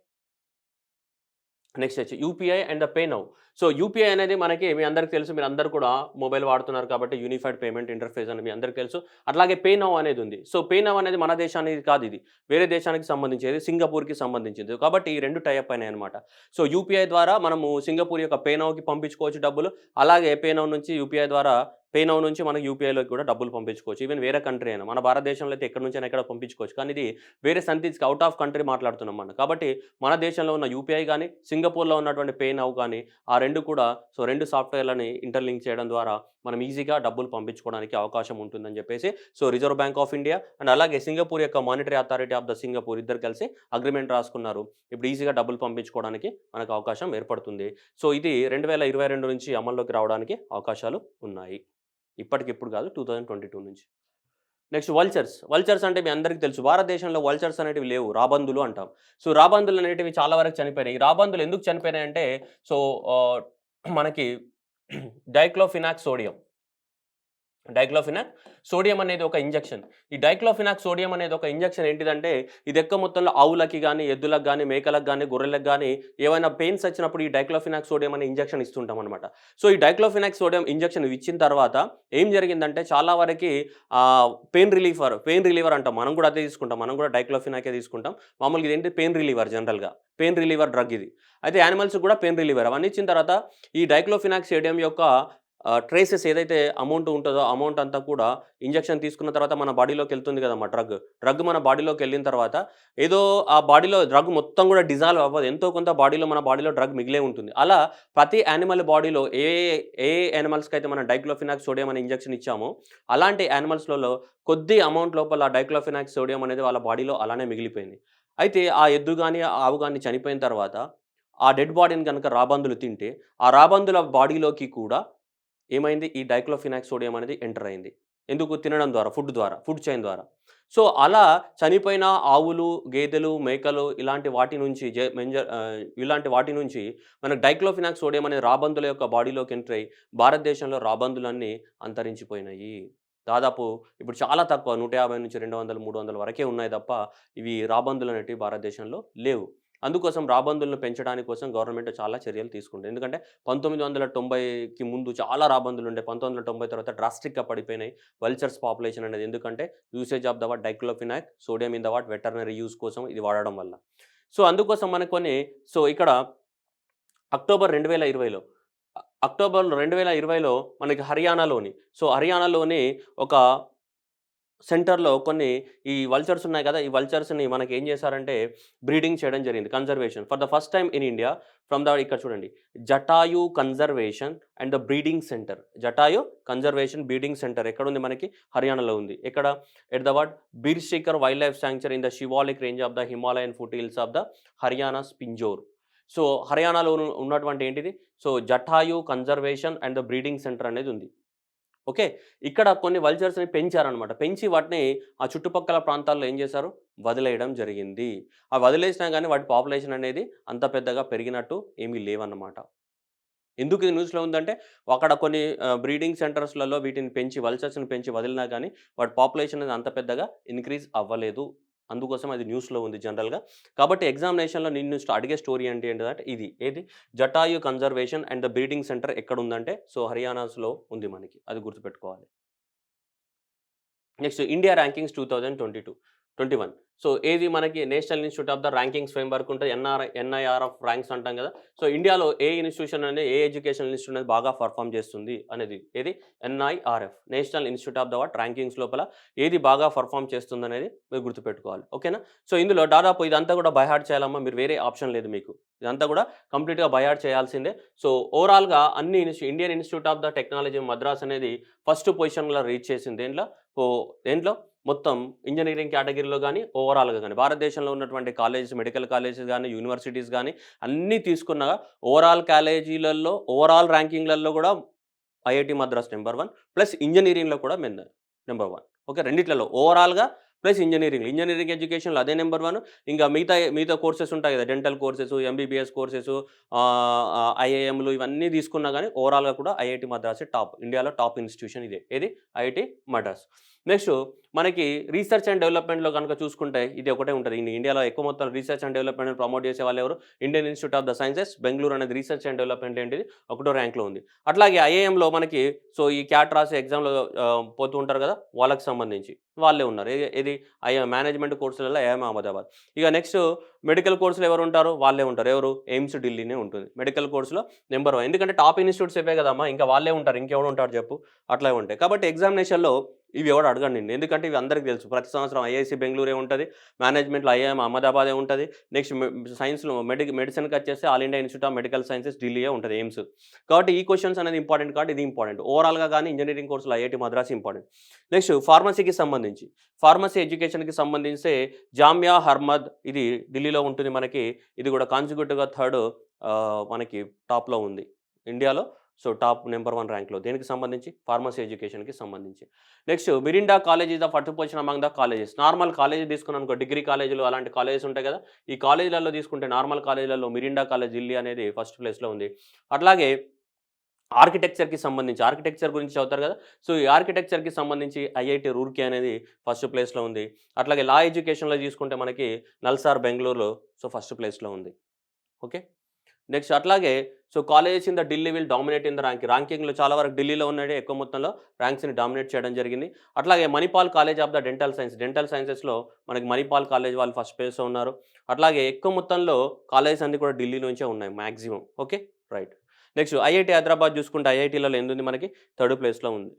నెక్స్ట్ వచ్చి UPI and the pay now. So UPI అనేది మనకి మీ అందరికీ తెలుసు, మీరు అందరూ కూడా మొబైల్ వాడుతున్నారు కాబట్టి యూనిఫైడ్ పేమెంట్ ఇంటర్ఫేస్ అని మీ అందరికీ తెలుసు. అట్లాగే పే నౌ అనేది ఉంది. సో పే నౌ అనేది మన దేశానికి కాదు, ఇది వేరే దేశానికి సంబంధించేది, సింగపూర్కి సంబంధించింది. కాబట్టి ఈ రెండు టైప్ అయినాయి అనమాట. సో యూపీఐ ద్వారా మనము సింగపూర్ యొక్క పే నౌకి పంపించుకోవచ్చు డబ్బులు, అలాగే పే నౌ నుంచి యూపీఐ ద్వారా పే నౌ నుంచి మనకు యూపీఐలోకి కూడా డబ్బులు పంపించుకోవచ్చు. ఈవెన్ వేరే కంట్రీ అయినా, మన భారతదేశంలో అయితే ఎక్కడి నుంచైనా ఎక్కడ పంపించుకోవచ్చు. కానీ ఇది వేరే సంథింగ్స్కి అవుట్ ఆఫ్ కంట్రీ మాట్లాడుతున్నాం మనం. కాబట్టి మన దేశంలో ఉన్న యూపీఐ కానీ సింగపూర్లో ఉన్నటువంటి పే నౌ కానీ ఆ రెండు కూడా సో రెండు సాఫ్ట్వేర్లని ఇంటర్లింక్ చేయడం ద్వారా మనం ఈజీగా డబ్బులు పంపించుకోవడానికి అవకాశం ఉంటుందని చెప్పేసి so reserve bank of India and అలాగే సింగపూర్ యొక్క monetary authority of the Singapore ఇద్దరు కలిసి అగ్రిమెంట్ రాసుకున్నారు. ఇప్పుడు ఈజీగా డబ్బులు పంపించుకోవడానికి మనకు అవకాశం ఏర్పడుతుంది. సో ఇది 2022 నుంచి అమల్లోకి రావడానికి అవకాశాలు ఉన్నాయి. ఇప్పటికిప్పుడు కాదు, 2022 నుంచి. నెక్స్ట్ వల్చర్స్ అంటే మీ అందరికీ తెలుసు, భారతదేశంలో వల్చర్స్ అనేటివి లేవు, రాబందులు అంటాం. సో రాబందులు అనేటివి చాలా వరకు చనిపోయినాయి. ఈ రాబందులు ఎందుకు చనిపోయినాయి అంటే సో మనకి డైక్లోఫినాక్ సోడియం అనేది ఒక ఇంజెక్షన్. ఈ డైక్లోఫినాక్ సోడియం అనేది ఒక ఇంజెక్షన్ ఏంటిదంటే ఇది ఎక్కువ మొత్తంలో ఆవులకి కానీ, ఎద్దులకు కానీ, మేకలకు కానీ, గొర్రెలకు కానీ ఏమైనా పెయిన్స్ వచ్చినప్పుడు ఈ డైక్లోఫినాక్ సోడియం అనే ఇంజెక్షన్ ఇస్తుంటాం అనమాట. సో ఈ డైక్లోఫినాక్ సోడియం ఇంజెక్షన్ ఇచ్చిన తర్వాత ఏం జరిగిందంటే చాలా వరకు పెయిన్ రిలీవర్ అంటాం, మనం కూడా అదే తీసుకుంటాం, మనం కూడా డైక్లోఫినాకే తీసుకుంటాం. మామూలుగా ఇదేంటి పెయిన్ రిలీవర్, జనరల్గా పెయిన్ రిలీవర్ డ్రగ్ ఇది. అయితే యానిమల్స్ కూడా పెయిన్ రిలీవర్. అవన్నీ ఇచ్చిన తర్వాత ఈ డైక్లోఫినాక్ సోడియం యొక్క ట్రేసెస్ ఏదైతే అమౌంట్ ఉంటుందో అమౌంట్ అంతా కూడా ఇంజెక్షన్ తీసుకున్న తర్వాత మన బాడీలోకి వెళ్తుంది కదమ్మా. డ్రగ్ మన బాడీలోకి వెళ్ళిన తర్వాత ఏదో ఆ బాడీలో డ్రగ్ మొత్తం కూడా డిజాల్వ్ అవ్వదు, ఎంతో కొంత మన బాడీలో డ్రగ్ మిగిలే ఉంటుంది. అలా ప్రతి యానిమల్ బాడీలో ఏ యానిమల్స్కి అయితే మనం డైక్లోఫినాక్ సోడియం అనే ఇంజెక్షన్ ఇచ్చామో అలాంటి యానిమల్స్లలో కొద్ది అమౌంట్ లోపల డైక్లోఫినాక్ సోడియం అనేది వాళ్ళ బాడీలో అలానే మిగిలిపోయింది. అయితే ఆ ఎద్దు కానీ ఆవు కానీ చనిపోయిన తర్వాత ఆ డెడ్ బాడీని కనుక రాబందులు తింటే ఆ రాబందుల బాడీలోకి కూడా ఏమైంది, ఈ డైక్లోఫినాక్ సోడియం అనేది ఎంటర్ అయింది. ఎందుకు, తినడం ద్వారా, ఫుడ్ చైన్ ద్వారా. సో అలా చనిపోయిన ఆవులు, గేదెలు, మేకలు ఇలాంటి వాటి నుంచి మనకు డైక్లోఫినాక్ సోడియం అనే రాబందుల యొక్క బాడీలోకి ఎంటర్ అయ్యి భారతదేశంలో రాబందులన్నీ అంతరించిపోయినాయి. దాదాపు ఇప్పుడు చాలా తక్కువ, 150 నుంచి 200, 300 వరకే ఉన్నాయి తప్ప ఇవి రాబందులు అనేటివి భారతదేశంలో లేవు. అందుకోసం రాబందులను పెంచడానికి కోసం గవర్నమెంట్ చాలా చర్యలు తీసుకుంటుంది. ఎందుకంటే 1990కి ముందు చాలా రాబందులు ఉండే, 1990 తర్వాత డ్రాస్టిక్గా పడిపోయినాయి వల్చర్స్ పాపులేషన్ అనేది. ఎందుకంటే usage of the what diclofenac sodium in the what veterinary use కోసం ఇది వాడడం వల్ల. సో అందుకోసం మనకు సో ఇక్కడ అక్టోబర్ 2020లో మనకి హర్యానాలోని ఒక సెంటర్లో కొన్ని ఈ వల్చర్స్ ఉన్నాయి కదా, ఈ వల్చర్స్ని మనకి ఏం చేశారంటే బ్రీడింగ్ చేయడం జరిగింది, conservation for the first time in India from the ఇక్కడ చూడండి Jatayu conservation and the breeding centre. Jatayu conservation breeding centre ఎక్కడ ఉంది, మనకి హర్యానాలో ఉంది. ఎక్కడ, at the what Bir Shikargah wildlife sanctuary in the Shivalik range of the Himalayan foothills of the Haryana Pinjore. So హర్యానాలో ఉన్నటువంటి ఏంటిది, so Jatayu conservation and the breeding centre అనేది ఉంది. ఓకే, ఇక్కడ కొన్ని వల్చర్స్ని పెంచారనమాట. పెంచి వాటిని ఆ చుట్టుపక్కల ప్రాంతాల్లో ఏం చేశారు, వదిలేయడం జరిగింది. ఆ వదిలేసినా కానీ వాటి పాపులేషన్ అనేది అంత పెద్దగా పెరిగినట్టు ఏమీ లేవన్నమాట. ఎందుకు ఇది న్యూస్లో ఉందంటే అక్కడ కొన్ని బ్రీడింగ్ సెంటర్స్లలో వీటిని వల్చర్స్ని పెంచి వదిలినా కానీ వాటి పాపులేషన్ అనేది అంత పెద్దగా ఇంక్రీజ్ అవ్వలేదు. అందుకోసం అది న్యూస్లో ఉంది జనరల్గా. కాబట్టి ఎగ్జామినేషన్లో నిన్ను అడిగే స్టోరీ ఏంటంటే ఏది Jatayu conservation and the breeding centre ఎక్కడ ఉందంటే సో హర్యానాస్లో ఉంది మనకి, అది గుర్తుపెట్టుకోవాలి. Next India rankings 2021. సో ఏది మనకి national institute of the rankings framework ఉంటుంది, NIRF ర్యాంక్స్ అంటాం కదా. సో ఇండియాలో ఏ ఇన్స్టిట్యూషన్ అనేది, ఏ ఎడ్యుకేషనల్ ఇన్స్టిట్యూట్ అనేది బాగా పర్ఫామ్ చేస్తుంది అనేది ఏది, NIRF national institute of the what rankings లోపల ఏది బాగా పర్ఫామ్ చేస్తుంది అనేది మీరు గుర్తుపెట్టుకోవాలి. ఓకేనా. సో ఇందులో దాదాపు ఇదంతా కూడా బైహార్ట్ చేయాలమ్మా, మీరు వేరే ఆప్షన్ లేదు మీకు, ఇదంతా కూడా కంప్లీట్గా బైహార్ట్ చేయాల్సిందే. సో ఓవరాల్గా అన్ని Indian institute of the technology Madras అనేది ఫస్ట్ పొజిషన్లో రీచ్ చేసింది. దేంట్లో మొత్తం ఇంజినీరింగ్ కేటగిరీలో గానీ, ఓవరాల్‌గా గానీ, భారతదేశంలో ఉన్నటువంటి కాలేజెస్, మెడికల్ కాలేజెస్ గానీ, యూనివర్సిటీస్ గానీ అన్నీ తీసుకున్నా ఓవరాల్ కాలేజీలలో, ఓవరాల్ ర్యాంకింగ్‌లలో గూడా ఐఐటీ మద్రాస్ నంబర్ 1 ప్లస్ ఇంజినీరింగ్‌లో కూడా నంబర్ 1. ఓకే. రెండిట్లలో ఓవరాల్‌గా ప్లస్ ఇంజినీరింగ్ ఎడ్యుకేషన్‌లో అదే నంబర్ 1. ఇంకా మిగతా కోర్సెస్ ఉంటాయి కదా! డెంటల్ కోర్సెస్, ఎంబీబీఎస్ కోర్సెస్, ఐఐఎంలు ఇవన్నీ తీసుకున్నా గానీ ఓవరాల్‌గా కూడా ఐఐటీ మద్రాసే టాప్. ఇండియాలో టాప్ ఇన్‌స్టిట్యూషన్ ఇదే. ఏది? ఐఐటీ మద్రాస్. నెక్స్ట్ మనకి రీసెర్చ్ అండ్ డెవలప్‌మెంట్‌లో గనుక చూసుకుంటే ఇది ఒకటే ఉంటది. ఇండియాలో ఎక్కువ మొత్తం రీసెర్చ్ అండ్ డెవలప్‌మెంట్‌ని ప్రమోట్ చేసేవాళ్ళు ఎవరు? Indian institute of the sciences Bengaluru అనేది రీసెర్చ్ అండ్ డెవలప్‌మెంట్ ఏంటిది? ఒకటో ర్యాంక్‌లో ఉంది. అట్లాగే ఐఐఎంలో మనకి సో, ఈ క్యాట్ రాసే ఎగ్జామ్‌లో పోతూ ఉంటారు గదా! వాళ్ళకి సంబంధించి వాళ్ళే ఉన్నారు. ఏది మేనేజ్మెంట్ కోర్సులలో ఐఐఎం అహ్మదాబాద్. ఇక నెక్స్ట్ మెడికల్ కోర్సులో ఎవరుంటారు? వాళ్ళే ఉంటారు. ఎవరు? ఎయిమ్స్ ఢిల్లీనే ఉంటుంది. మెడికల్ కోర్స్‌లో నంబర్ 1 ఎందుకంటే టాప్ ఇన్‌స్టిట్యూట్స్ ఇవే కదమ్మా! ఇంకా వాళ్ళే ఉంటారు. ఇంకెవడు ఉంటాడు చెప్పు? అట్లా ఉంటాయి. కాబట్టి ఎగ్జామినేషన్‌లో ఇవి ఎవడు అడగడు నిన్ను. ఎందుకంటే ఇవి అందరికి తెలుసు. ప్రతి సంవత్సరం ఐఐసీ బెంగుళూరే ఉంటది. మేనేజ్మెంట్‌లో ఐఐఎం అహ్మదాబాదే ఉంటది. నెక్స్ట్ సైన్స్‌లో మెడిసిన్‌కొచ్చేస్తే all India institute of medical sciences ఢిల్లీయే ఉంటది ఎయిమ్స్. కాబట్టి ఈ క్వెషన్స్ అనేది ఇంపార్టెంట్ కాబట్టి ఇది ఇంపార్టెంట్. ఓవరాల్‌గా గానీ ఇంజినీరింగ్ కోర్సులో ఐఐటీ మద్రాస్ ఇంపార్టెంట్. నెక్స్ట్ ఫార్మసీకి సంబంధించి. ఫార్మసీ ఎడ్యుకేషన్‌కి సంబంధించే జామియా హర్మద్ ఇది ఢిల్లీలో ఉంటుంది మనకి. ఇది కూడా కాన్సిక్యూటివ్‌గా థర్డ్ మనకి టాప్‌లో ఉంది. ఇండియాలో సో, టాప్ నంబర్ 1 ర్యాంక్‌లో. దేనికి సంబంధించి? ఫార్మసీ ఎడ్యుకేషన్‌కి సంబంధించి. Next Miranda college is the first position among the colleges. Normal college తీసుకున్నామనుకో డిగ్రీ కాలేజీలు అలాంటి కాలేజెస్ ఉంటాయి కదా! ఈ కాలేజీలలో తీసుకుంటే నార్మల్ కాలేజీలలో మిరిండా కాలేజ్ ఢిల్లీ అనేది ఫస్ట్ ప్లేస్‌లో ఉంది. అట్లాగే ఆర్కిటెక్చర్‌కి సంబంధించి ఆర్కిటెక్చర్ గురించి చదువుతారు కదా! సో, ఈ ఆర్కిటెక్చర్‌కి సంబంధించి ఐఐటీ రూర్కీ అనేది ఫస్ట్ ప్లేస్‌లో ఉంది. అట్లాగే లా ఎడ్యుకేషన్‌లో తీసుకుంటే మనకి నల్సార్ బెంగుళూరులో సో, ఫస్ట్ ప్లేస్‌లో ఉంది. ఓకే. నెక్స్ట్ అట్లాగే so, colleges in the Delhi will dominate in the ర్యాంకింగ్‌లో చాలా వరకు ఢిల్లీలో ఉన్నాడే ఎక్కువ మొత్తంలో ర్యాంక్స్‌ని డామినేట్ చేయడం జరిగింది. అట్లాగే Manipal college of the dental సైన్సెస్‌లో మనకి మణిపాల్ కాలేజ్ వాళ్ళు ఫస్ట్ ప్లేస్‌లో ఉన్నారు. అట్లాగే ఎక్కువ మొత్తంలో కాలేజెస్ అన్నీ కూడా ఢిల్లీ నుంచే ఉన్నాయి maximum. Okay. Right. Next IIT Hyderabad చూసుకుంటే ఐఐటీలలో ఎందుంది మనకి థర్డ్ ప్లేస్‌లో ఉంది.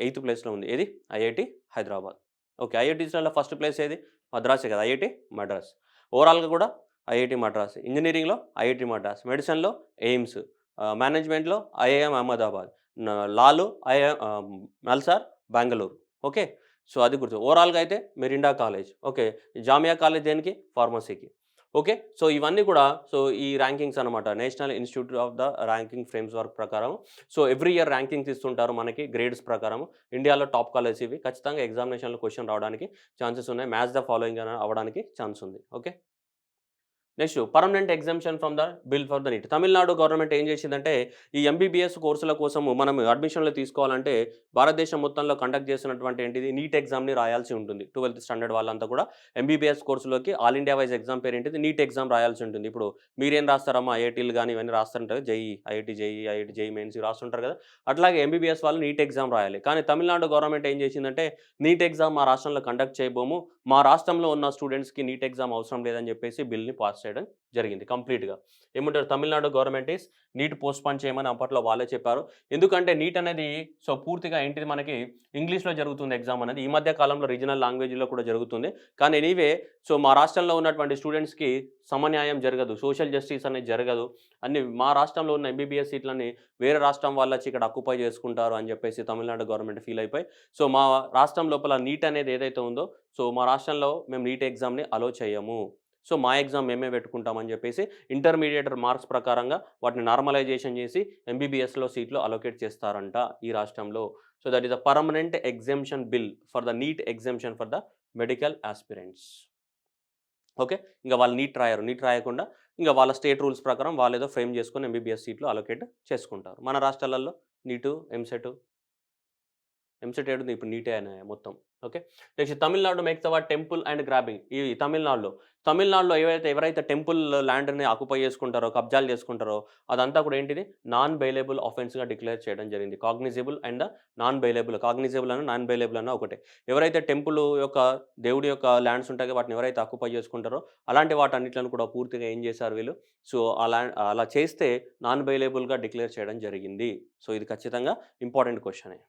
ఎయిత్ ప్లేస్‌లో ఉంది. ఏది? ఐఐటీ హైదరాబాద్. ఓకే. ఐఐటీస్‌లలో ఫస్ట్ ప్లేస్ ఏది? మద్రాసే కదా! ఐఐటీ మద్రాస్. ఓవరాల్‌గా కూడా ఐఐటీ మద్రాస్. ఇంజినీరింగ్‌లో ఐఐటీ మద్రాస్. మెడిసిన్‌లో ఎయిమ్స్. మేనేజ్మెంట్‌లో ఐఐఎం అహ్మదాబాద్. లాలో నల్సార్ బెంగళూరు. ఓకే. సో, అది గుర్తు. ఓవరాల్‌గా అయితే Mirinda college. Okay. Jamia college దేనికి? ఫార్మసీకి. ఓకే. సో, ఇవన్నీ కూడా సో, ఈ ర్యాంకింగ్స్ అనమాట. National institute of the ranking framework ప్రకారం. సో, ఎవ్రీ ఇయర్ ర్యాంకింగ్స్ ఇస్తుంటారు మనకి గ్రేడ్స్ ప్రకారం. ఇండియాలో టాప్ కాలేజెస్ ఇవి. ఖచ్చితంగా ఎగ్జామినేషన్‌లో క్వెషన్ రావడానికి ఛాన్సెస్ ఉన్నాయి. మ్యాచ్ ద ఫాలోయింగ్ అని అవ్వడానికి ఛాన్స్ ఉంది. Okay. Next permanent exemption from the bill for the NEET. Tamil Nadu government ఏం చేసిందంటే, ఈ ఎంబీబీఎస్ కోర్సుల కోసము మనం అడ్మిషన్‌లు తీసుకోవాలంటే, భారతదేశం మొత్తంలో కండక్ట్ చేస్తున్నటువంటి ఏంటిది నీట్ ఎగ్జామ్‌ని రాయాల్సి ఉంటుంది. 12థ్ స్టాండర్డ్ వాళ్ళంతా కూడా ఎంబీబీఎస్ కోర్సులోకి ఆల్ ఇండియా వైస్ ఎగ్జామ్ పేరేంటిది నీట్ ఎగ్జామ్ రాయాల్సి ఉంటుంది. ఇప్పుడు మీరేం రాస్తారమ్మా ఐఐటీలు గాని ఇవన్నీ రాస్తుంటారు. జేఈఈ, ఐఐటీ జేఈఈ మెయిన్స్ రాస్తుంటారు కదా! అట్లాగే ఎంబీబీఎస్ వాళ్ళు నీట్ ఎగ్జామ్ రాయాలి. కానీ తమిళనాడు గవర్నమెంట్ ఏం చేసిందంటే, నీట్ ఎగ్జామ్ మా రాష్ట్రంలో కండక్ట్ చేయబోము. మా రాష్ట్రంలో ఉన్న స్టూడెంట్స్‌కి నీట్ ఎగ్జామ్ అవసరం లేదని చెప్పేసి బిల్‌ని పాస్ చేయడం జరిగింది కంప్లీట్‌గా. ఏమంటారు Tamil Nadu government is NEET postpone చేయమని అప్పట్లో వాళ్ళే చెప్పారు. ఎందుకంటే నీట్ అనేది సో, పూర్తిగా ఏంటిది మనకి ఇంగ్లీష్‌లో జరుగుతుంది ఎగ్జామ్ అనేది. ఈ మధ్య కాలంలో రీజనల్ లాంగ్వేజ్‌లో కూడా జరుగుతుంది. కానీ ఎనీవే సో, మా రాష్ట్రంలో ఉన్నటువంటి స్టూడెంట్స్‌కి సమన్యాయం జరగదు. సోషల్ జస్టిస్ అనేది జరగదు. మా రాష్ట్రంలో ఉన్న ఎంబీబీఎస్ సీట్లని వేరే రాష్ట్రం వాళ్ళొచ్చి ఇక్కడ ఆక్యుపై చేసుకుంటారు అని చెప్పేసి తమిళనాడు గవర్నమెంట్ ఫీల్ అయిపోయి, సో, మా రాష్ట్రం లోపల నీట్ అనేది ఏదైతే ఉందో, సో, మా రాష్ట్రంలో మేము నీట్ ఎగ్జామ్‌ని అలో చేయము. సో, మా ఎగ్జామ్ మేమే పెట్టుకుంటామని చెప్పేసి ఇంటర్మీడియేట్ మార్క్స్ ప్రకారంగా వాటిని నార్మలైజేషన్ చేసి ఎంబీబీఎస్‌లో సీట్లు అలొకేట్ చేస్తారంట ఈ రాష్ట్రంలో. So, that is the permanent exemption bill for the NEET exemption for the medical aspirants. Okay. ఇంక వాళ్ళు నీట్ రాయరు. నీట్ రాయకుండా ఇంక వాళ్ళ స్టేట్ రూల్స్ ప్రకారం వాళ్ళేదో ఫ్రేమ్ చేసుకొని ఎంబీబీఎస్ సీట్లు అలొకేట్ చేసుకుంటారు. మన రాష్ట్రాలలో నీటు, ఎంసెట్ ఏడుంది ఇప్పుడు నీటే అయినాయి మొత్తం. Okay. Next Tamil Nadu makes the word temple and grabbing. ఈ తమిళనాడులో ఎవరైతే టెంపుల్ ల్యాండ్‌ని ఆక్యుపై చేసుకుంటారో, కబ్జాలు చేసుకుంటారో అదంతా కూడా ఏంటిది నాన్ బెయిలబుల్ ఆఫెన్స్‌గా డిక్లేర్ చేయడం జరిగింది. Cognisable and non bailable. Cognisable అన్నా, నాన్ బెయిలబుల్ అన్నా ఒకటే. ఎవరైతే టెంపుల్ యొక్క దేవుడి యొక్క ల్యాండ్స్ ఉంటాయో వాటిని ఎవరైతే ఆక్యుపై చేసుకుంటారో అలాంటి వాటన్నిట్లను కూడా పూర్తిగా ఏం చేశారు వీళ్ళు సో, అలా చేస్తే నాన్ బెయిలబుల్‌గా డిక్లేర్ చేయడం జరిగింది. సో, ఇది ఖచ్చితంగా ఇంపార్టెంట్ క్వెషనే.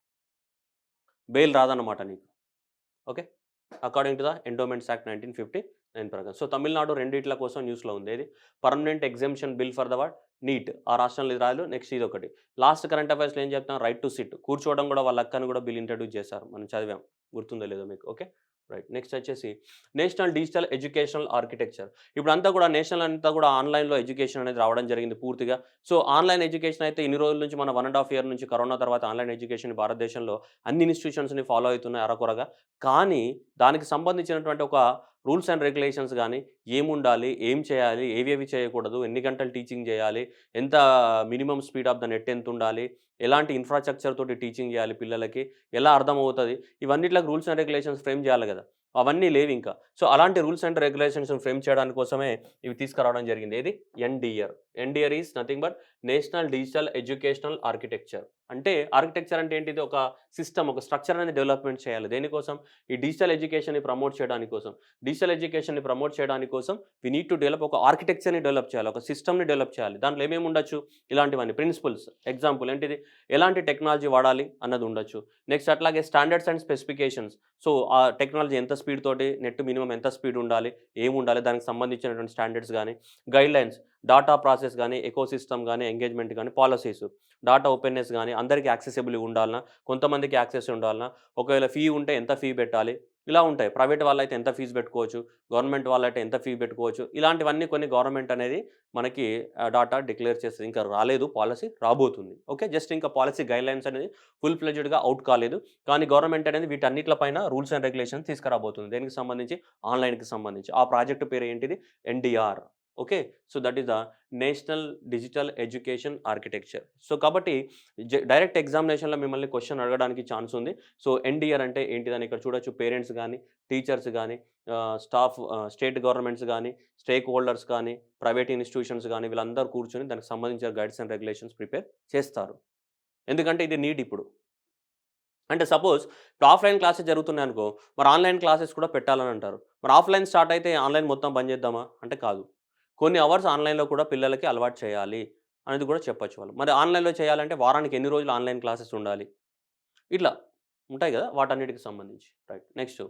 బెయిల్ రాదన్నమాట నీకు. Okay. According to the endowments act 1959 ప్రకారం. సో, తమిళనాడు రెండిట్ల కోసం న్యూస్‌లో ఉంది. ఏది? Permanent exemption bill for the what? NEET. ఆ రాష్ట్రంలో ఇది రాయలు. నెక్స్ట్ ఇదొకటి. లాస్ట్ కరెంట్ అఫైర్స్‌లో ఏం చెప్తాం? Right to sit. కూర్చోవడం కూడా వాళ్ళ అక్కని కూడా బిల్ ఇంట్రొడ్యూస్ చేశారు. మనం చదివాం. గుర్తుందో లేదో మీకు. ఓకే. రైట్. నెక్స్ట్ వచ్చేసి నేషనల్ డిజిటల్ ఎడ్యుకేషనల్ ఆర్కిటెక్చర్. ఇప్పుడంతా కూడా నేషనల్ అంతా కూడా ఆన్‌లైన్‌లో ఎడ్యుకేషన్ అనేది రావడం జరిగింది పూర్తిగా. సో, ఆన్‌లైన్ ఎడ్యుకేషన్ అయితే ఇన్ని రోజుల నుంచి మన 1 ½ ఇయర్ నుంచి కరోనా తర్వాత ఆన్‌లైన్ ఎడ్యుకేషన్ భారతదేశంలో అన్ని ఇన్‌స్టిట్యూషన్స్‌ని ఫాలో అవుతున్నాయి అరకొరగా. కానీ దానికి సంబంధించినటువంటి ఒక రూల్స్ అండ్ రెగ్యులేషన్స్ గాని, ఏముండాలి? ఏం చేయాలి? ఏవేవి చేయకూడదు? ఎన్ని గంటలు టీచింగ్ చేయాలి? ఎంత minimum speed of the net ఎంతుండాలి? ఎలాంటి ఇన్‌ఫ్రాస్ట్రక్చర్ తోటి టీచింగ్ చేయాలి పిల్లలకి? ఎలా అర్థమవుతది? ఇవన్నిట్లకి రూల్స్ అండ్ రెగ్యులేషన్స్ ఫ్రేమ్ చేయాలి గదా! అవన్నీ లేవింకా. సో, అలాంటి రూల్స్ అండ్ రెగ్యులేషన్స్‌ని ఫ్రేమ్ చేయడానికి కోసమే ఇవి తీసుకురావడం జరిగింది. ఏది? NDR. NDR is nothing but national digital educational architecture. అంటే ఆర్కిటెక్చర్ అంటే ఏంటిది? ఒక సిస్టమ్, ఒక స్ట్రక్చర్ అనేది డెవలప్‌మెంట్ చేయాలి. దేనికోసం? ఈ డిజిటల్ ఎడ్యుకేషన్‌ని ప్రమోట్ చేయడానికి కోసం. డిజిటల్ ఎడ్యుకేషన్‌ని ప్రమోట్ చేయడానికి కోసం వి నీడ్ టు డెవలప్ ఒక ఆర్కిటెక్చర్‌ని డెవలప్ చేయాలి. ఒక సిస్టమ్‌ని డెవలప్ చేయాలి. దాంట్లో ఏమేమి ఉండొచ్చు? ఇలాంటివన్నీ ప్రిన్సిపల్స్. ఎగ్జాంపుల్ ఏంటిది? ఎలాంటి టెక్నాలజీ వాడాలి అన్నది ఉండొచ్చు. నెక్స్ట్ అట్లాగే స్టాండర్డ్స్ అండ్ స్పెసిఫికేషన్స్. సో, ఆ టెక్నాలజీ ఎంత స్పీడ్ తోటి నెట్ మినిమమ్ ఎంత స్పీడ్ ఉండాలి? ఏముండాలి? దానికి సంబంధించినటువంటి స్టాండర్డ్స్ గాని, గైడ్‌లైన్స్, డాటా ప్రాసెస్ గాని, ఎకోసిస్టమ్ గాని, ఎంగేజ్‌మెంట్ గాని, పాలిసీస్, డాటా ఓపెన్‌నెస్ గాని, అందరికి యాక్సెసిబుల్‌గా ఉండాలనా? కొంతమందికి యాక్సెస్ ఉండాలనా? ఒకవేళ ఫీ ఉంటే ఎంత ఫీ పెట్టాలి? ఇలా ఉంటాయి. ప్రైవేట్ వాళ్ళైతే ఎంత ఫీజ్ పెట్టుకోవచ్చు? గవర్నమెంట్ వాళ్ళైతే ఎంత ఫీ పెట్టుకోవచ్చు? ఇలాంటివన్నీ కొన్ని గవర్నమెంట్ అనేది మనకి డాటా డిక్లేర్ చేస్తది. ఇంకా రాలేదు పాలిసీ, రాబోతుంది. ఓకే. జస్ట్ ఇంకా పాలిసీ గైడ్‌లైన్స్ అనేది ఫుల్ ఫ్లెడ్జ్డ్‌గా ఔట్ కాలేదు. కానీ గవర్నమెంట్ అనేది వీటన్నిట్ల పైన రూల్స్ అండ్ రెగ్యులేషన్స్ తీసుకురాబోతుంది. దేనికి సంబంధించి? ఆన్‌లైన్‌కి సంబంధించి. ఆ ప్రాజెక్ట్ పేరు ఏంటిది? NDR. Okay. So, that is the national digital education architecture. So, కాబట్టి డైరెక్ట్ ఎగ్జామినేషన్‌లో మిమ్మల్ని క్వెషన్ అడగడానికి ఛాన్స్ ఉంది. సో, ఎన్‌డిఆర్ అంటే ఏంటిదని ఇక్కడ చూడొచ్చు. పేరెంట్స్ గాని, టీచర్స్ గాని, స్టాఫ్, స్టేట్ గవర్నమెంట్స్ గాని, స్టేక్ హోల్డర్స్ కానీ, ప్రైవేట్ ఇన్‌స్టిట్యూషన్స్ గాని వీళ్ళందరూ కూర్చొని దానికి సంబంధించిన గైడ్స్ అండ్ రెగ్యులేషన్స్ ప్రిపేర్ చేస్తారు. ఎందుకంటే ఇది నీడ్ ఇప్పుడు. అంటే సపోజ్ ఇప్పుడు ఆఫ్‌లైన్ క్లాసెస్ జరుగుతున్నాయనుకో, మరి ఆన్‌లైన్ క్లాసెస్ కూడా పెట్టాలని అంటారు. మరి ఆఫ్‌లైన్ స్టార్ట్ అయితే ఆన్‌లైన్ మొత్తం బంద్ చేద్దామా? అంటే కాదు. కొన్ని అవర్స్ ఆన్‌లైన్‌లో కూడా పిల్లలకి అలవాటు చేయాలి అనేది కూడా చెప్పొచ్చు వాళ్ళు. మరి ఆన్‌లైన్‌లో చేయాలంటే వారానికి ఎన్ని రోజులు ఆన్‌లైన్ క్లాసెస్ ఉండాలి? ఇట్లా ఉంటాయి గదా! వాటన్నిటికి సంబంధించి. Right. Next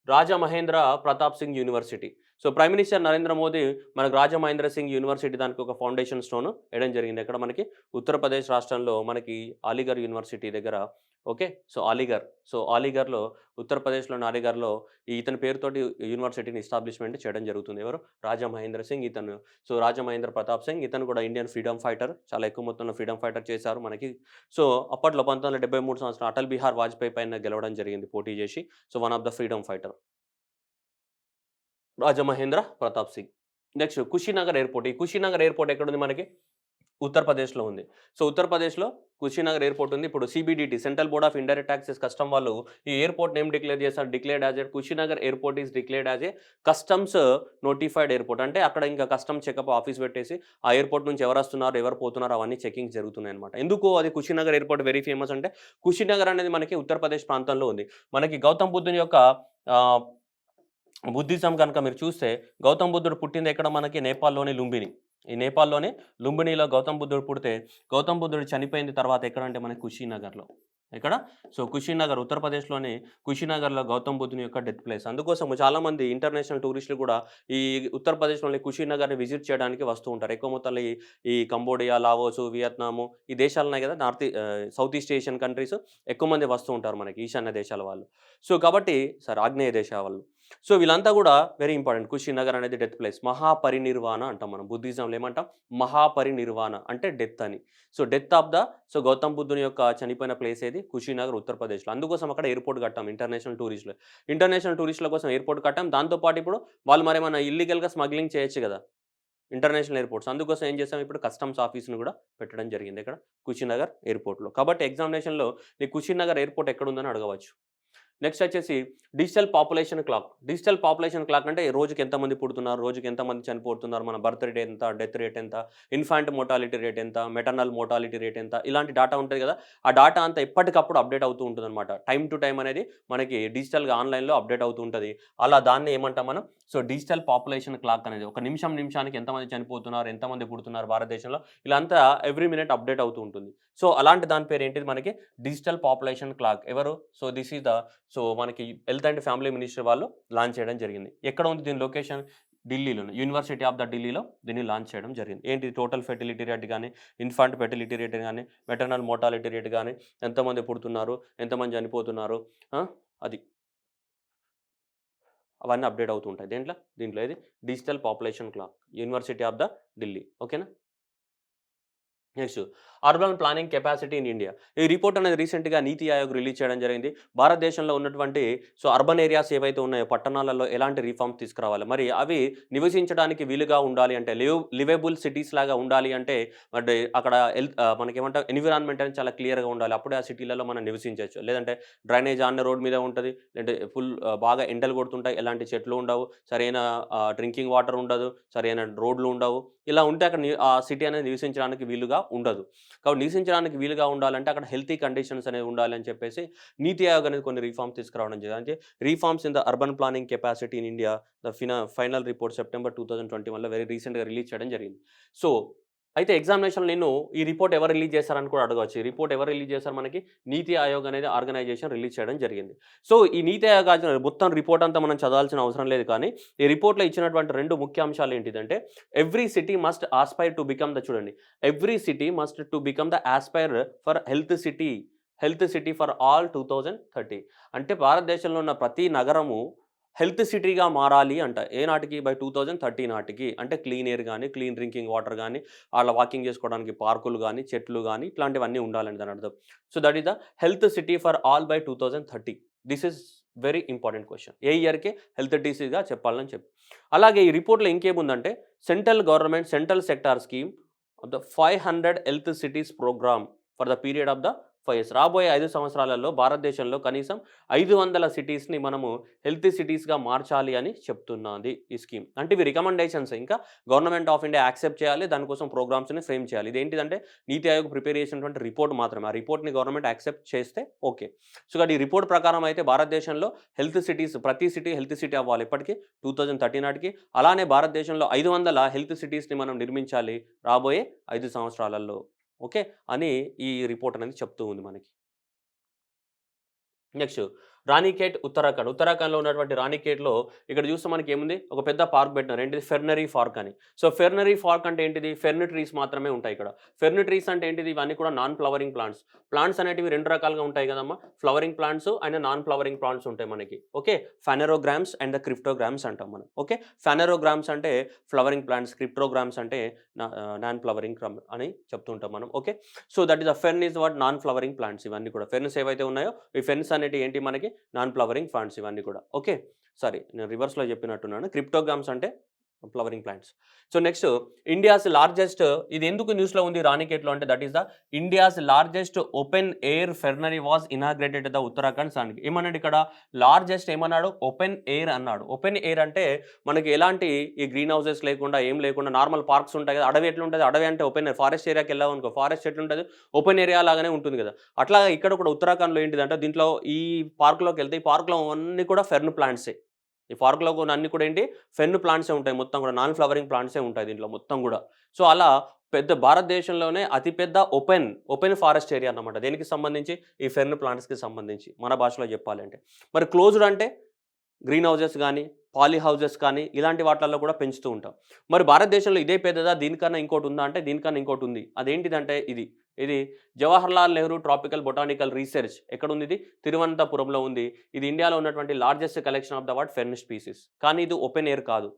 Raja Mahendra Pratap Singh university. So, prime minister Narendra Modi మనకు రాజా మహేంద్ర సింగ్ యూనివర్సిటీ దానికి ఒక ఫౌండేషన్ స్టోన్ ఎయడం జరిగింది. ఎక్కడ మనకి ఉత్తరప్రదేశ్ రాష్ట్రంలో మనకి అలీగర్ యూనివర్సిటీ దగ్గర. ఓకే. సో, అలీగర్. సో, అలీగర్‌లో ఉత్తరప్రదేశ్‌లోని అలీగర్‌లో ఇతని పేరుతోటి యూనివర్సిటీని ఎస్టాబ్లిష్‌మెంట్ చేయడం జరుగుతుంది. ఎవరు? రాజా మహేంద్ర సింగ్ ఇతను. సో, రాజా మహేంద్ర ప్రతాప్ సింగ్ ఇతను కూడా ఇండియన్ ఫ్రీడమ్ ఫైటర్. చాలా ఎక్కువ మొత్తంలో ఫ్రీడమ్ ఫైటర్ చేశారు మనకి. సో, అప్పట్లో 1973 సంవత్సరం అటల్ బిహార్ వాజ్పేయి పైన గెలవడం జరిగింది పోటీ చేసి. So, one of the freedom fighter. Rajamahendra Pratap Singh. Next Kushinagar airport. ఈ కుషినగర్ ఎయిర్‌పోర్ట్ ఎక్కడుంది మనకి? ఉత్తరప్రదేశ్‌లో ఉంది. సో, ఉత్తరప్రదేశ్‌లో కుషినగర్ ఎయిర్‌పోర్ట్ ఉంది. ఇప్పుడు CBDT central board of indirect taxes custom వాళ్ళు ఈ ఎయిర్‌పోర్ట్‌ని ఏం డిక్లేర్ చేశారు? Declared as a Kushinagar airport is declared as a customs notified airport. అంటే అక్కడ ఇంకా కస్టమ్ చెకప్ ఆఫీస్ పెట్టేసి ఆ ఎయిర్‌పోర్ట్ నుంచి ఎవరొస్తున్నారు, ఎవరు పోతున్నారు అవన్నీ చెకింగ్స్ జరుగుతున్నాయన్నమాట. ఎందుకు అది కుషినగర్ ఎయిర్‌పోర్ట్ వెరీ ఫేమస్ అంటే కుషినగర్ అనేది మనకి ఉత్తరప్రదేశ్ ప్రాంతంలో ఉంది. మనకి గౌతమ్ బుద్ధుని యొక్క ఆహ్ బుద్ధిజం గనుక మీరు చూస్తే, గౌతమ్ బుద్ధుడు పుట్టింది ఎక్కడ మనకి నేపాల్‌లోని లుంబిని. ఈ నేపాల్‌లోని లుంబినిలో గౌతమ్ బుద్ధుడు పుడితే, గౌతమ్ బుద్ధుడు చనిపోయింది తర్వాత ఎక్కడంటే మనకి కుషినగర్‌లో. ఎక్కడ? సో, కుషినగర్ ఉత్తరప్రదేశ్‌లోని కుషినగర్‌లో గౌతమ్ బుద్ధుని యొక్క డెత్ ప్లేస్. అందుకోసము చాలామంది ఇంటర్నేషనల్ టూరిస్టులు కూడా ఈ ఉత్తరప్రదేశ్‌లోని కుషినగర్‌ని విజిట్ చేయడానికి వస్తూ ఉంటారు. ఎక్కువ మొత్తంలో ఈ కంబోడియా, లావోసు, వియత్నాము ఈ దేశాలున్నాయి గదా! సౌత్ ఈస్ట్ ఏషియన్ కంట్రీస్ ఎక్కువ మంది వస్తూ ఉంటారు మనకి ఈశాన్య దేశాల వాళ్ళు. సో, కాబట్టి ఆగ్నేయ దేశాల వాళ్ళు. సో, వీళ్ళంతా గూడా వెరీ ఇంపార్టెంట్. కుషినగర్ అనేది డెత్ ప్లేస్. మహాపరినిర్వాణ అంటాం మనం. బుద్ధిజంలో ఏమంటాం? మహాపరినిర్వాణ అంటే డెత్ అని. So, death of the so, Gautam బుద్ధుని యొక్క చనిపోయిన ప్లేస్ ఏది? కుషినగర్ ఉత్తరప్రదేశ్‌లో. అందుకోసం అక్కడ ఎయిర్‌పోర్ట్ కట్టాం ఇంటర్నేషనల్ టూరిస్టులు. ఇంటర్నేషనల్ టూరిస్టుల కోసం ఎయిర్‌పోర్ట్ కట్టాం. దాంతో పాటు ఇప్పుడు వాళ్ళు మరేమన్నా ఇల్లీగల్‌గా స్మగ్లింగ్ చేయొచ్చు గదా! International airports. అందుకోసం ఏం చేసాం ఇప్పుడు కస్టమ్స్ ఆఫీస్‌ని గూడా పెట్టడం జరిగింది. ఎక్కడ? కుషినగర్ ఎయిర్‌పోర్ట్‌లో. కాబట్టి ఎగ్జామినేషన్‌లో ఈ కుషినగర్ ఎయిర్‌పోర్ట్ ఎక్కడుందని అడగవచ్చు. నెక్స్ట్ వచ్చేసి digital population clock. Digital population clock అంటే రోజుకి ఎంతమంది పుడుతున్నారు, రోజుకి ఎంతమంది చనిపోతున్నారు, మన బర్త్ రేట్ ఎంత, డెత్ రేట్ ఎంత, ఇన్ఫాంట్ మోర్టాలిటీ రేట్ ఎంత, మెటర్నల్ మోర్టాలిటీ రేట్ ఎంత, ఇలాంటి డాటా ఉంటది కదా! ఆ డాటా అంతా ఎప్పటికప్పుడు అప్డేట్ అవుతూ ఉంటుందన్నమాట. టైమ్ టు టైమ్ అనేది మనకి డిజిటల్‌గా ఆన్‌లైన్‌లో అప్డేట్ అవుతూ ఉంటది. అలా దాన్ని ఏమంటాం మనం? సో, డిజిటల్ పాపులేషన్ క్లాక్ అనేది. ఒక నిమిషం నిమిషానికి ఎంతమంది చనిపోతున్నారు, ఎంతమంది పుడుతున్నారు భారతదేశంలో ఇలా అంతా ఎవ్రీ మినిట్ అప్డేట్ అవుతూ ఉంటుంది. సో, అలాంటి దాని పేరు ఏంటిది మనకి డిజిటల్ పాపులేషన్ క్లాక్. ఎవరు? So, this is the so, మనకి హెల్త్ అండ్ ఫ్యామిలీ మినిస్ట్రీ వాళ్ళు లాంచ్ చేయడం జరిగింది. ఎక్కడ ఉంది దీని లొకేషన్? ఢిల్లీలోనే. యూనివర్సిటీ ఆఫ్ ద ఢిల్లీలో దీన్ని లాంచ్ చేయడం జరిగింది. ఏంటి టోటల్ ఫెర్టిలిటీ రేట్ గాని, ఇన్ఫాంట్ ఫెర్టిలిటీ రేట్ గాని, మెటర్నల్ మోర్టాలిటీ రేట్ గాని, ఎంతమంది పుడుతున్నారు, ఎంతమంది చనిపోతున్నారు, ఆ! అది. అవన్నీ అప్డేట్ అవుతూ ఉంటాయి. దీంట్లో ఇది digital population clock university of the Delhi. ఓకేనా? Next urban planning capacity in India. ఈ రిపోర్ట్ అనేది రీసెంట్‌గా నీతి ఆయోగ్ రిలీజ్ చేయడం జరిగింది. భారతదేశంలో ఉన్నటువంటి అర్బన్ ఏరియాస్ ఏవైతే ఉన్నాయో పట్టణాలలో ఎలాంటి రిఫార్మ్స్ తీసుకురావాలి, మరి అవి నివసించడానికి వీలుగా ఉండాలి అంటే లివబుల్ సిటీస్ లాగా ఉండాలి అంటే మరి అక్కడ మనకేమంటారు ఎన్విరాన్మెంట్ అనేది చాలా క్లియర్‌గా ఉండాలి. అప్పుడే ఆ సిటీలలో మనం నివసించొచ్చు. లేదంటే డ్రైనేజ్ ఆన్ రోడ్ మీద ఉంటది. లేదంటే బాగా ఎండలు కొడుతుంటాయి. ఎలాంటి చెట్లు ఉండవు. సరైన డ్రింకింగ్ వాటర్ ఉండదు. సరైన రోడ్లు ఉండవు. ఇలా ఉంటే అక్కడ ఆ సిటీ అనేది నివసించడానికి వీలుగా ఉండదు. కాబట్టి నివసించడానికి వీలుగా ఉండాలంటే అక్కడ హెల్తీ కండిషన్స్ అనేవి ఉండాలి అని చెప్పేసి నీతి ఆయోగ్ అనేది కొన్ని రిఫార్మ్స్ తీసుకురావడం జరిగింది. అంటే reforms in the urban planning capacity in India the final report September 2021లో వెరీ రీసెంట్‌గా రిలీజ్ చేయడం జరిగింది. సో అయితే ఎగ్జామినేషన్‌లో నిన్ను ఈ రిపోర్ట్ ఎవరు రిలీజ్ చేశారని కూడా అడగవచ్చు. ఈ రిపోర్ట్ ఎవరు రిలీజ్ చేశారు మనకి? నీతి ఆయోగ్ అనేది ఆర్గనైజేషన్ రిలీజ్ చేయడం జరిగింది. సో ఈ నీతి ఆయోగ్ మొత్తం రిపోర్ట్ అంతా మనం చదవాల్సిన అవసరం లేదు కానీ ఈ రిపోర్ట్‌లో ఇచ్చినటువంటి 2 ముఖ్య అంశాలు ఏంటిదంటే every city must aspire to become the చూడండి. Every city must to become the aspire for health city for all 2030. అంటే భారతదేశంలో ఉన్న ప్రతి నగరము హెల్త్ సిటీగా మారాలి అంట. ఏ నాటికి? బై 2030 నాటికి. అంటే క్లీన్ ఎయిర్ గానీ, క్లీన్ డ్రింకింగ్ వాటర్ గానీ, అలా వాకింగ్ చేసుకోవడానికి పార్కులు గానీ, చెట్లు గానీ ఇట్లాంటివన్నీ ఉండాలని దాని అర్థం. So that is the health city for all by 2030. This is very important question. ఏ ఇయర్‌కి హెల్త్ డిసీజ్‌గా చెప్పాలని చెప్పి. అలాగే ఈ రిపోర్ట్‌లో ఇంకేముందంటే central sector scheme of the 500 health cities programme for the period of the 5 years. రాబోయే 5 సంవత్సరాలలో భారతదేశంలో కనీసం 500 సిటీస్‌ని మనము హెల్తీ సిటీస్‌గా మార్చాలి అని చెప్తున్నది ఈ స్కీమ్. అంటే ఇవి రికమెండేషన్స్ ఇంకా గవర్నమెంట్ ఆఫ్ ఇండియా యాక్సెప్ట్ చేయాలి. దానికోసం ప్రోగ్రామ్స్‌ని ఫ్రేమ్ చేయాలి. ఇదేంటిదంటే నీతి ఆయోగ్ ప్రిపేర్ చేసినటువంటి రిపోర్ట్ మాత్రమే. ఆ రిపోర్ట్‌ని గవర్నమెంట్ యాక్సెప్ట్ చేస్తే ఓకే. సో ఈ రిపోర్ట్ ప్రకారం అయితే భారతదేశంలో హెల్త్ సిటీస్ ప్రతి సిటీ హెల్త్ సిటీ అవ్వాలి ఎప్పటికి 2030 నాటికి. అలానే భారతదేశంలో 500 హెల్త్ సిటీస్‌ని మనం నిర్మించాలి రాబోయే 5 సంవత్సరాలలో. ఓకే. అని ఈ రిపోర్ట్ అనేది చెప్తూ ఉంది మనకి. నెక్స్ట్ రాణిఖేట్ ఉత్తరాఖండ్. ఉత్తరాఖండ్‌లో ఉన్నటువంటి రాణిఖేట్‌లో ఇక్కడ చూస్తే మనకేముంది? ఒక పెద్ద పార్క్ పెట్టినారు. ఏంటిది? ఫెర్నరీ పార్క్ అని. సో ఫెర్నరీ పార్క్ అంటే ఏంటిది? ఫెర్న్ ట్రీస్ మాత్రమే ఉంటాయి ఇక్కడ. ఫెర్న్ ట్రీస్ అంటే ఏంటిది? ఇవన్నీ కూడా నాన్ ఫ్లవరింగ్ ప్లాంట్స్. ప్లాంట్స్ అనేటివి 2 రకాలుగా ఉంటాయి కదమ్మా! Flowering plants and non flowering plants ఉంటాయి మనకి. ఓకే. ఫానెరోగ్రామ్స్ అండ్ ద క్రిప్టోగ్రామ్స్ అంటాం మనం. ఓకే. ఫానెరోగ్రామ్స్ అంటే ఫ్లవరింగ్ ప్లాంట్స్, క్రిప్టోగ్రామ్స్ అంటే నాన్ ఫ్లవరింగ్ అని చెప్తుంటాం మనం. Okay. So that is the fern is what non flowering plants ఇవన్నీ కూడా. ఫెర్న్స్ ఏవైతే ఉన్నాయో ఈ ఫెర్న్స్ అనేటివి ఏంటి మనకి? నాన్ ఫ్లవరింగ్ ప్లాంట్స్ ఇవన్నీ కూడా. ఓకే. సారీ నేను రివర్స్‌లో చెప్పినట్టున్నాను. క్రిప్టోగ్రామ్స్ అంటే flowering plants. So next India's largest ఇది ఎందుకు న్యూస్‌లో ఉంది రాణిఖేట్‌లో అంటే that is the India's largest open air fernery was inaugurated the Uttarakhand సానికి. ఏమన్నాడు ఇక్కడ? లార్జెస్ట్ ఏమన్నాడు? ఓపెన్ ఎయిర్ అన్నాడు. ఓపెన్ ఎయిర్ అంటే మనకి ఎలాంటి ఈ గ్రీన్ హౌసెస్ లేకుండా ఏం లేకుండా నార్మల్ పార్క్స్ ఉంటాయి కదా! అడవి ఎట్లుంటది? అడవి అంటే ఓపెన్ ఎయిర్. ఫారెస్ట్ ఏరియాకి వెళ్ళామనుకో ఫారెస్ట్ ఎట్లుంటది? ఓపెన్ ఏరియా లాగానే ఉంటుంది కదా! అట్లాగా ఇక్కడ కూడా ఉత్తరాఖండ్‌లో ఏంటిదంటే దీంట్లో ఈ పార్క్‌లోకెళ్తే ఈ పార్క్‌లో అన్నీ కూడా ఫెర్న్ ప్లాంట్సే. ఈ పార్క్‌లో ఉన్న అన్నీ కూడా ఏంటి? ఫెర్న్ ప్లాంట్సే ఉంటాయి మొత్తం కూడా. నాన్ ఫ్లవరింగ్ ప్లాంట్సే ఉంటాయి దీంట్లో మొత్తం గూడా. సో అలా పెద్ద భారతదేశంలోనే అతిపెద్ద ఓపెన్ ఫారెస్ట్ ఏరియా అన్నమాట. దేనికి సంబంధించి? ఈ ఫెర్న్ ప్లాంట్స్‌కి సంబంధించి. మన భాషలో చెప్పాలంటే. మరి క్లోజ్డ్ అంటే గ్రీన్ హౌసెస్ గానీ, పాలీ హౌసెస్ కానీ ఇలాంటి వాటిల్లో కూడా పెంచుతూ ఉంటాం. మరి భారతదేశంలో ఇదే పెద్దదా? దీనికన్నా ఇంకోటుందా అంటే దీనికన్నా ఇంకోటుంది. అదేంటిదంటే ఇది Jawaharlal Nehru tropical botanical research ఎక్కడుంది ఇది? తిరువనంతపురంలో ఉంది. ఇది ఇండియాలో ఉన్నటువంటి largest collection of the fern species. కానీ ఇది ఓపెన్ ఎయిర్ కాదు.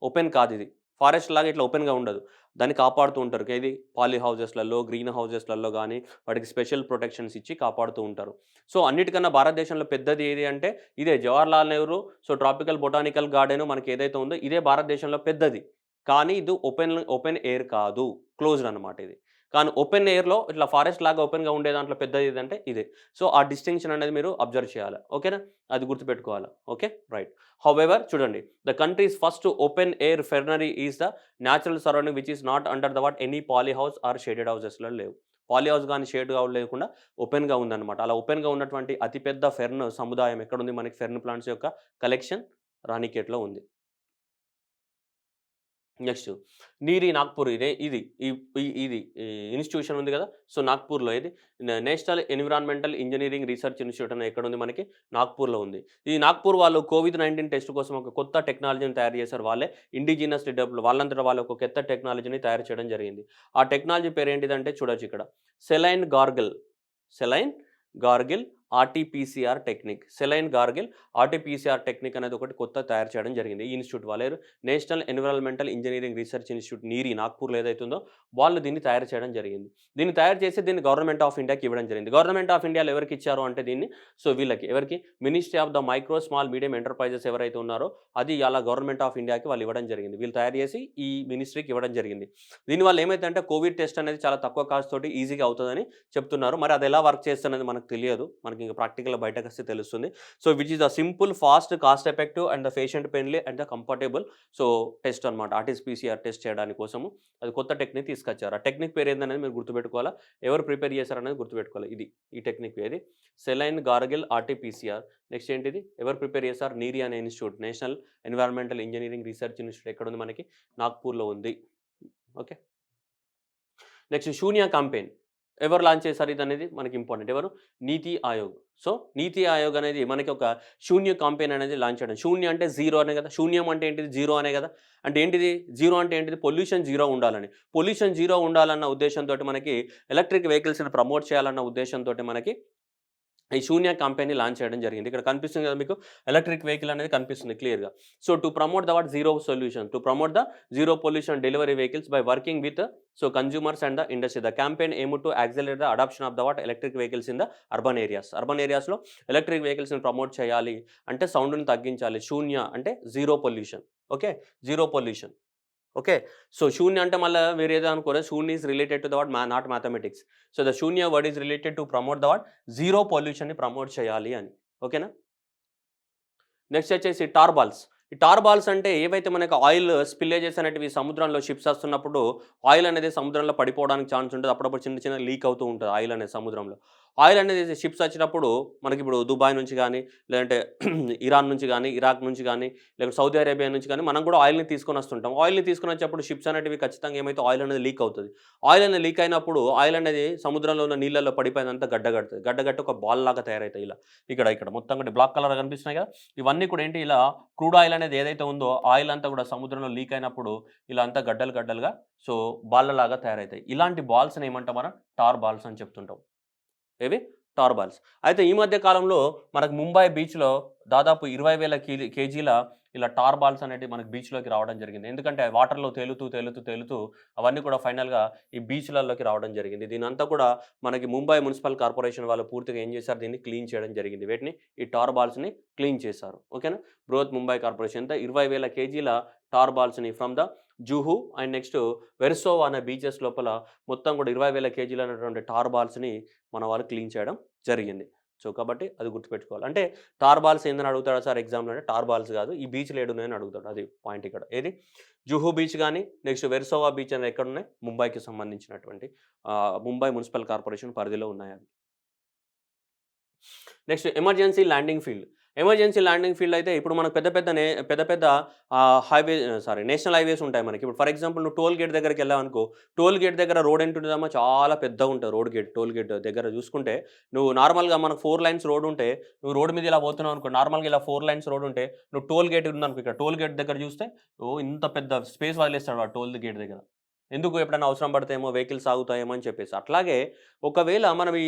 ఓపెన్ కాదిది. ఫారెస్ట్ లాగా ఇట్లా ఓపెన్‌గా ఉండదు. దాన్ని కాపాడుతూ ఉంటారు. ఏది? పాలీ హౌసెస్‌లలో, గ్రీన్ హౌసెస్‌లలో గానీ, వాటికి స్పెషల్ ప్రొటెక్షన్స్ ఇచ్చి కాపాడుతూ ఉంటారు. సో అన్నిటికన్నా భారతదేశంలో పెద్దది ఏది అంటే ఇదే Jawaharlal Nehru tropical botanical garden మనకి ఏదైతే ఉందో ఇదే భారతదేశంలో పెద్దది. కానీ ఇది ఓపెన్ ఎయిర్ కాదు. క్లోజ్డ్ అన్నమాట ఇది. కానీ ఓపెన్ ఎయిర్‌లో ఇట్లా ఫారెస్ట్ లాగా ఓపెన్‌గా ఉండే దాంట్లో పెద్దది ఏదంటే ఇదే. సో ఆ డిస్టింక్షన్ అనేది మీరు అబ్జర్వ్ చేయాలి. ఓకేనా? అది గుర్తుపెట్టుకోవాలి. ఓకే. రైట్. హౌవెవర్ చూడండి the country's first open air fernery is the natural surrounding which is not under the any poly house or shaded హౌసెస్‌లో లేవు. పాలీ హౌస్ గానీ, షేడ్ హౌస్ లేకుండా ఓపెన్‌గా ఉందన్నమాట. అలా ఓపెన్‌గా ఉన్నటువంటి అతిపెద్ద ఫెర్న్ సముదాయం ఎక్కడుంది మనకి? ఫెర్న్ ప్లాంట్స్ యొక్క కలెక్షన్ రాణిఖేట్‌లో ఉంది. నెక్స్ట్ నీరి నాగ్పూర్ ఇది ఇన్‌స్టిట్యూషన్ ఉంది కదా! సో నాగ్పూర్‌లో ఇది national environmental engineering research institute అని ఎక్కడుంది మనకి? నాగ్పూర్‌లో ఉంది. ఈ నాగ్పూర్ వాళ్ళు కోవిడ్-19 టెస్ట్ కోసం ఒక కొత్త టెక్నాలజీని తయారు చేశారు. వాళ్ళే ఇండిజినస్ డెవలప్ వాళ్ళంతట వాళ్ళు ఒక కొత్త టెక్నాలజీని తయారు చేయడం జరిగింది. ఆ టెక్నాలజీ పేరేంటిదంటే చూడొచ్చు ఇక్కడ. Saline gargle RTPCR technique, saline gargle RTPCR technique అనేది ఒకటి కొత్త తయారు చేయడం జరిగింది. ఈ ఇన్స్టిట్యూట్ వాళ్ళే national environmental engineering research institute NEERI నాగ్పూర్లో ఏదైతే ఉందో వాళ్ళు దీన్ని తయారు చేయడం జరిగింది. దీన్ని తయారు చేసి దీన్ని గవర్నమెంట్ ఆఫ్ ఇండియాకి ఇవ్వడం జరిగింది. గవర్నమెంట్ ఆఫ్ ఇండియాలో ఎవరికి ఇచ్చారు అంటే దీన్ని సో వీళ్ళకి ఎవరికి ministry of the micro small medium enterprises ఎవరైతే ఉన్నారో అది అలా గవర్నమెంట్ ఆఫ్ ఇండియాకి వాళ్ళు ఇవ్వడం జరిగింది. వీళ్ళు తయారు చేసి ఈ మినిస్ట్రీకి ఇవ్వడం జరిగింది. దీనివల్ల ఏమైతే అంటే కోవిడ్ టెస్ట్ అనేది చాలా తక్కువ కాస్ట్ తోటి ఈజీగా అవుతుందని చెప్తున్నారు. మరి అది ఎలా వర్క్ చేస్తున్నది మనకు తెలియదు. మనకి ఇంకా ప్రాక్టికల్‌గా బయటకు వస్తే తెలుస్తుంది. So which is the simple, fast, cost effective and the patient friendly and the comfortable so test అనమాట. ఆర్టీపీసీఆర్ టెస్ట్ చేయడానికి కోసము అది కొత్త టెక్నిక్ తీసుకొచ్చారు. ఆ టెక్నిక్ పేరు ఏందనేది మీరు గుర్తుపెట్టుకోవాలా. ఎవరు ప్రిపేర్ చేశారనేది గుర్తుపెట్టుకోవాలి. ఇది ఈ టెక్నిక్ ఏది సెలైన్ గార్గిల్ ఆర్టీపీసీఆర్. నెక్స్ట్ ఏంటిది ఎవరు ప్రిపేర్ చేశారు? నీరీ అనే institute, national environmental engineering research institute ఎక్కడ ఉంది మనకి? నాగ్పూర్లో ఉంది. ఓకే. నెక్స్ట్ శూన్య క్యాంపెయిన్ ఎవరు లాంచ్ చేశారు? ఇది అనేది మనకి ఇంపార్టెంట్. ఎవరు? నీతి ఆయోగ్. సో నీతి ఆయోగ్ అనేది మనకి ఒక శూన్య క్యాంపెయిన్ అనేది లాంచ్ చేయడం. శూన్య అంటే జీరో అనే కదా, శూన్యం అంటే ఏంటిది? జీరో అనే కదా. అంటే ఏంటిది జీరో అంటే ఏంటిది? పొల్యూషన్ జీరో ఉండాలని. పొల్యూషన్ జీరో ఉండాలన్న ఉద్దేశంతో మనకి ఎలక్ట్రిక్ వెహికల్స్ని ప్రమోట్ చేయాలన్న ఉద్దేశంతో మనకి ఈ శూన్య కంపెనీ లాంచ్ చేయడం జరిగింది. ఇక్కడ కనిపిస్తుంది కదా మీకు ఎలక్ట్రిక్ వెహికల్ అనేది కనిపిస్తుంది క్లియర్‌గా. So to promote the zero solution, to promote the zero pollution delivery vehicles by working with so consumers and the industry. The campaign aim to accelerate the adoption of the electric vehicles in the urban areas. Urban ఏరియాస్‌లో electric వెహికల్స్‌ని promote చేయాలి అంటే సౌండ్‌ని తగ్గించాలి. శూన్య అంటే zero pollution. Okay. Zero pollution. Okay. So Shoonya అంటే మళ్ళీ వేరేదో అనుకోరు. Shoonya is related to the not mathematics. So the Shunya word is related to promote the zero పొల్యూషన్‌ని ప్రమోట్ చేయాలి అని. ఓకేనా? నెక్స్ట్ వచ్చేసి టార్ బాల్స్. ఈ టార్ బాల్స్ అంటే ఏవైతే మనకు ఆయిల్ స్పిల్లేజెస్ అనేటివి సముద్రంలో షిప్స్ వస్తున్నప్పుడు ఆయిల్ అనేది సముద్రంలో పడిపోవడానికి ఛాన్స్ ఉంటుంది. అప్పుడప్పుడు చిన్న చిన్న లీక్ అవుతూ ఉంటుంది ఆయిల్ అనేది సముద్రంలో. ఆయిల్ అనేది షిప్స్ వచ్చినప్పుడు మనకి ఇప్పుడు దుబాయ్ నుంచి కానీ, లేదంటే ఇరాన్ నుంచి కానీ, ఇరాక్ నుంచి కానీ, లేకపోతే సౌదీ అరేబియా నుంచి కానీ మనం కూడా ఆయిల్‌ని తీసుకొని వస్తుంటాం. ఆయిల్‌ని తీసుకొని వచ్చేటప్పుడు షిప్స్ అనేటివి ఖచ్చితంగా ఏమైతే ఆయిల్ అనేది లీక్ అవుతుంది. ఆయిల్ అనేది లీక్ అయినప్పుడు ఆయిల్ అనేది సముద్రంలో ఉన్న నీళ్ళల్లో పడిపోయినంత గడ్డగడుతుంది. గడ్డగట్టి ఒక బాల్ లాగా తయారవుతాయి ఇలా. ఇక్కడ మొత్తం కూడా బ్లాక్ కలర్ కనిపిస్తున్నాయి కదా! ఇవన్నీ కూడా ఏంటి ఇలా క్రూడ్ ఆయిల్ అనేది ఏదైతే ఉందో ఆయిల్ అంతా కూడా సముద్రంలో లీక్ అయినప్పుడు ఇలా అంతా గడ్డలు గడ్డలుగా సో బాల్‌లాగా తయారవుతాయి. ఇలాంటి బాల్స్‌ని ఏమంటాం మనం? టార్ బాల్స్ అని చెప్తుంటాం. ఏవి? Tar balls. అయితే ఈ మధ్య కాలంలో మనకు ముంబై బీచ్‌లో దాదాపు 20,000 కేజీల ఇలా టార్ బాల్స్ అనేటివి మనకు బీచ్‌లోకి రావడం జరిగింది. ఎందుకంటే వాటర్‌లో తేలుతూ అవన్నీ కూడా ఫైనల్‌గా ఈ బీచ్‌లలోకి రావడం జరిగింది. దీనంతా కూడా మనకి ముంబై మున్సిపల్ కార్పొరేషన్ వాళ్ళు పూర్తిగా ఏం చేశారు? దీన్ని క్లీన్ చేయడం జరిగింది. వీటిని ఈ టార్ బాల్స్‌ని క్లీన్ చేశారు. ఓకేనా? బృహత్ ముంబై కార్పొరేషన్ అంతా 20,000 కేజీల టార్ బాల్స్‌ని from the Juhu and next Versova అనే బీచెస్ లోపల మొత్తం కూడా 20,000 కేజీలు అనేటువంటి టార్ బాల్స్‌ని మన వాళ్ళు క్లీన్ చేయడం జరిగింది. సో కాబట్టి అది గుర్తుపెట్టుకోవాలి. అంటే టార్ బాల్స్ ఏందని అడుగుతాడా సార్ ఎగ్జామ్‌లో అంటే టార్ బాల్స్ కాదు. ఈ బీచ్‌లు ఏడున్నాయని అడుగుతాడు. అది పాయింట్ ఇక్కడ. ఏది? జుహు బీచ్ గాని, నెక్స్ట్ వెర్సోవా బీచ్ అనేవి ఎక్కడున్నాయి? ముంబైకి సంబంధించినటువంటి ముంబై మున్సిపల్ కార్పొరేషన్ పరిధిలో ఉన్నాయి అవి. Next emergency landing field. Emergency landing field అయితే ఇప్పుడు మనకు పెద్ద పెద్ద నేషనల్ హైవేస్ ఉంటాయి మనకి. ఇప్పుడు ఫర్ ఎగ్జాంపుల్ నువ్వు టోల్ గేట్ దగ్గరికి వెళ్ళావనుకో, టోల్ గేట్ దగ్గర రోడ్ ఎంత ఉంటుందమ్మా? చాలా పెద్దగా ఉంటుంది రోడ్ గేట్. టోల్ గేట్ దగ్గర చూసుకుంటే నువ్వు నార్మల్‌గా మనకు 4 లైన్స్ రోడ్ ఉంటే, నువ్వు రోడ్ మీద ఇలా పోతున్నావు అనుకో, నార్మల్‌గా ఇలా 4 లైన్స్ రోడ్ ఉంటే, నువ్వు టోల్ గేట్ ఉందనుకో, ఇక్కడ టోల్ గేట్ దగ్గర చూస్తే ఇంత పెద్ద స్పేస్ వదిలేస్తాడు వాడు టోల్ గేట్ దగ్గర. ఎందుకు? ఎప్పుడైనా అవసరం పడతాయేమో, వెహికల్స్ ఆగుతాయేమో అని చెప్పేసి. అట్లాగే ఒకవేళ మనం ఈ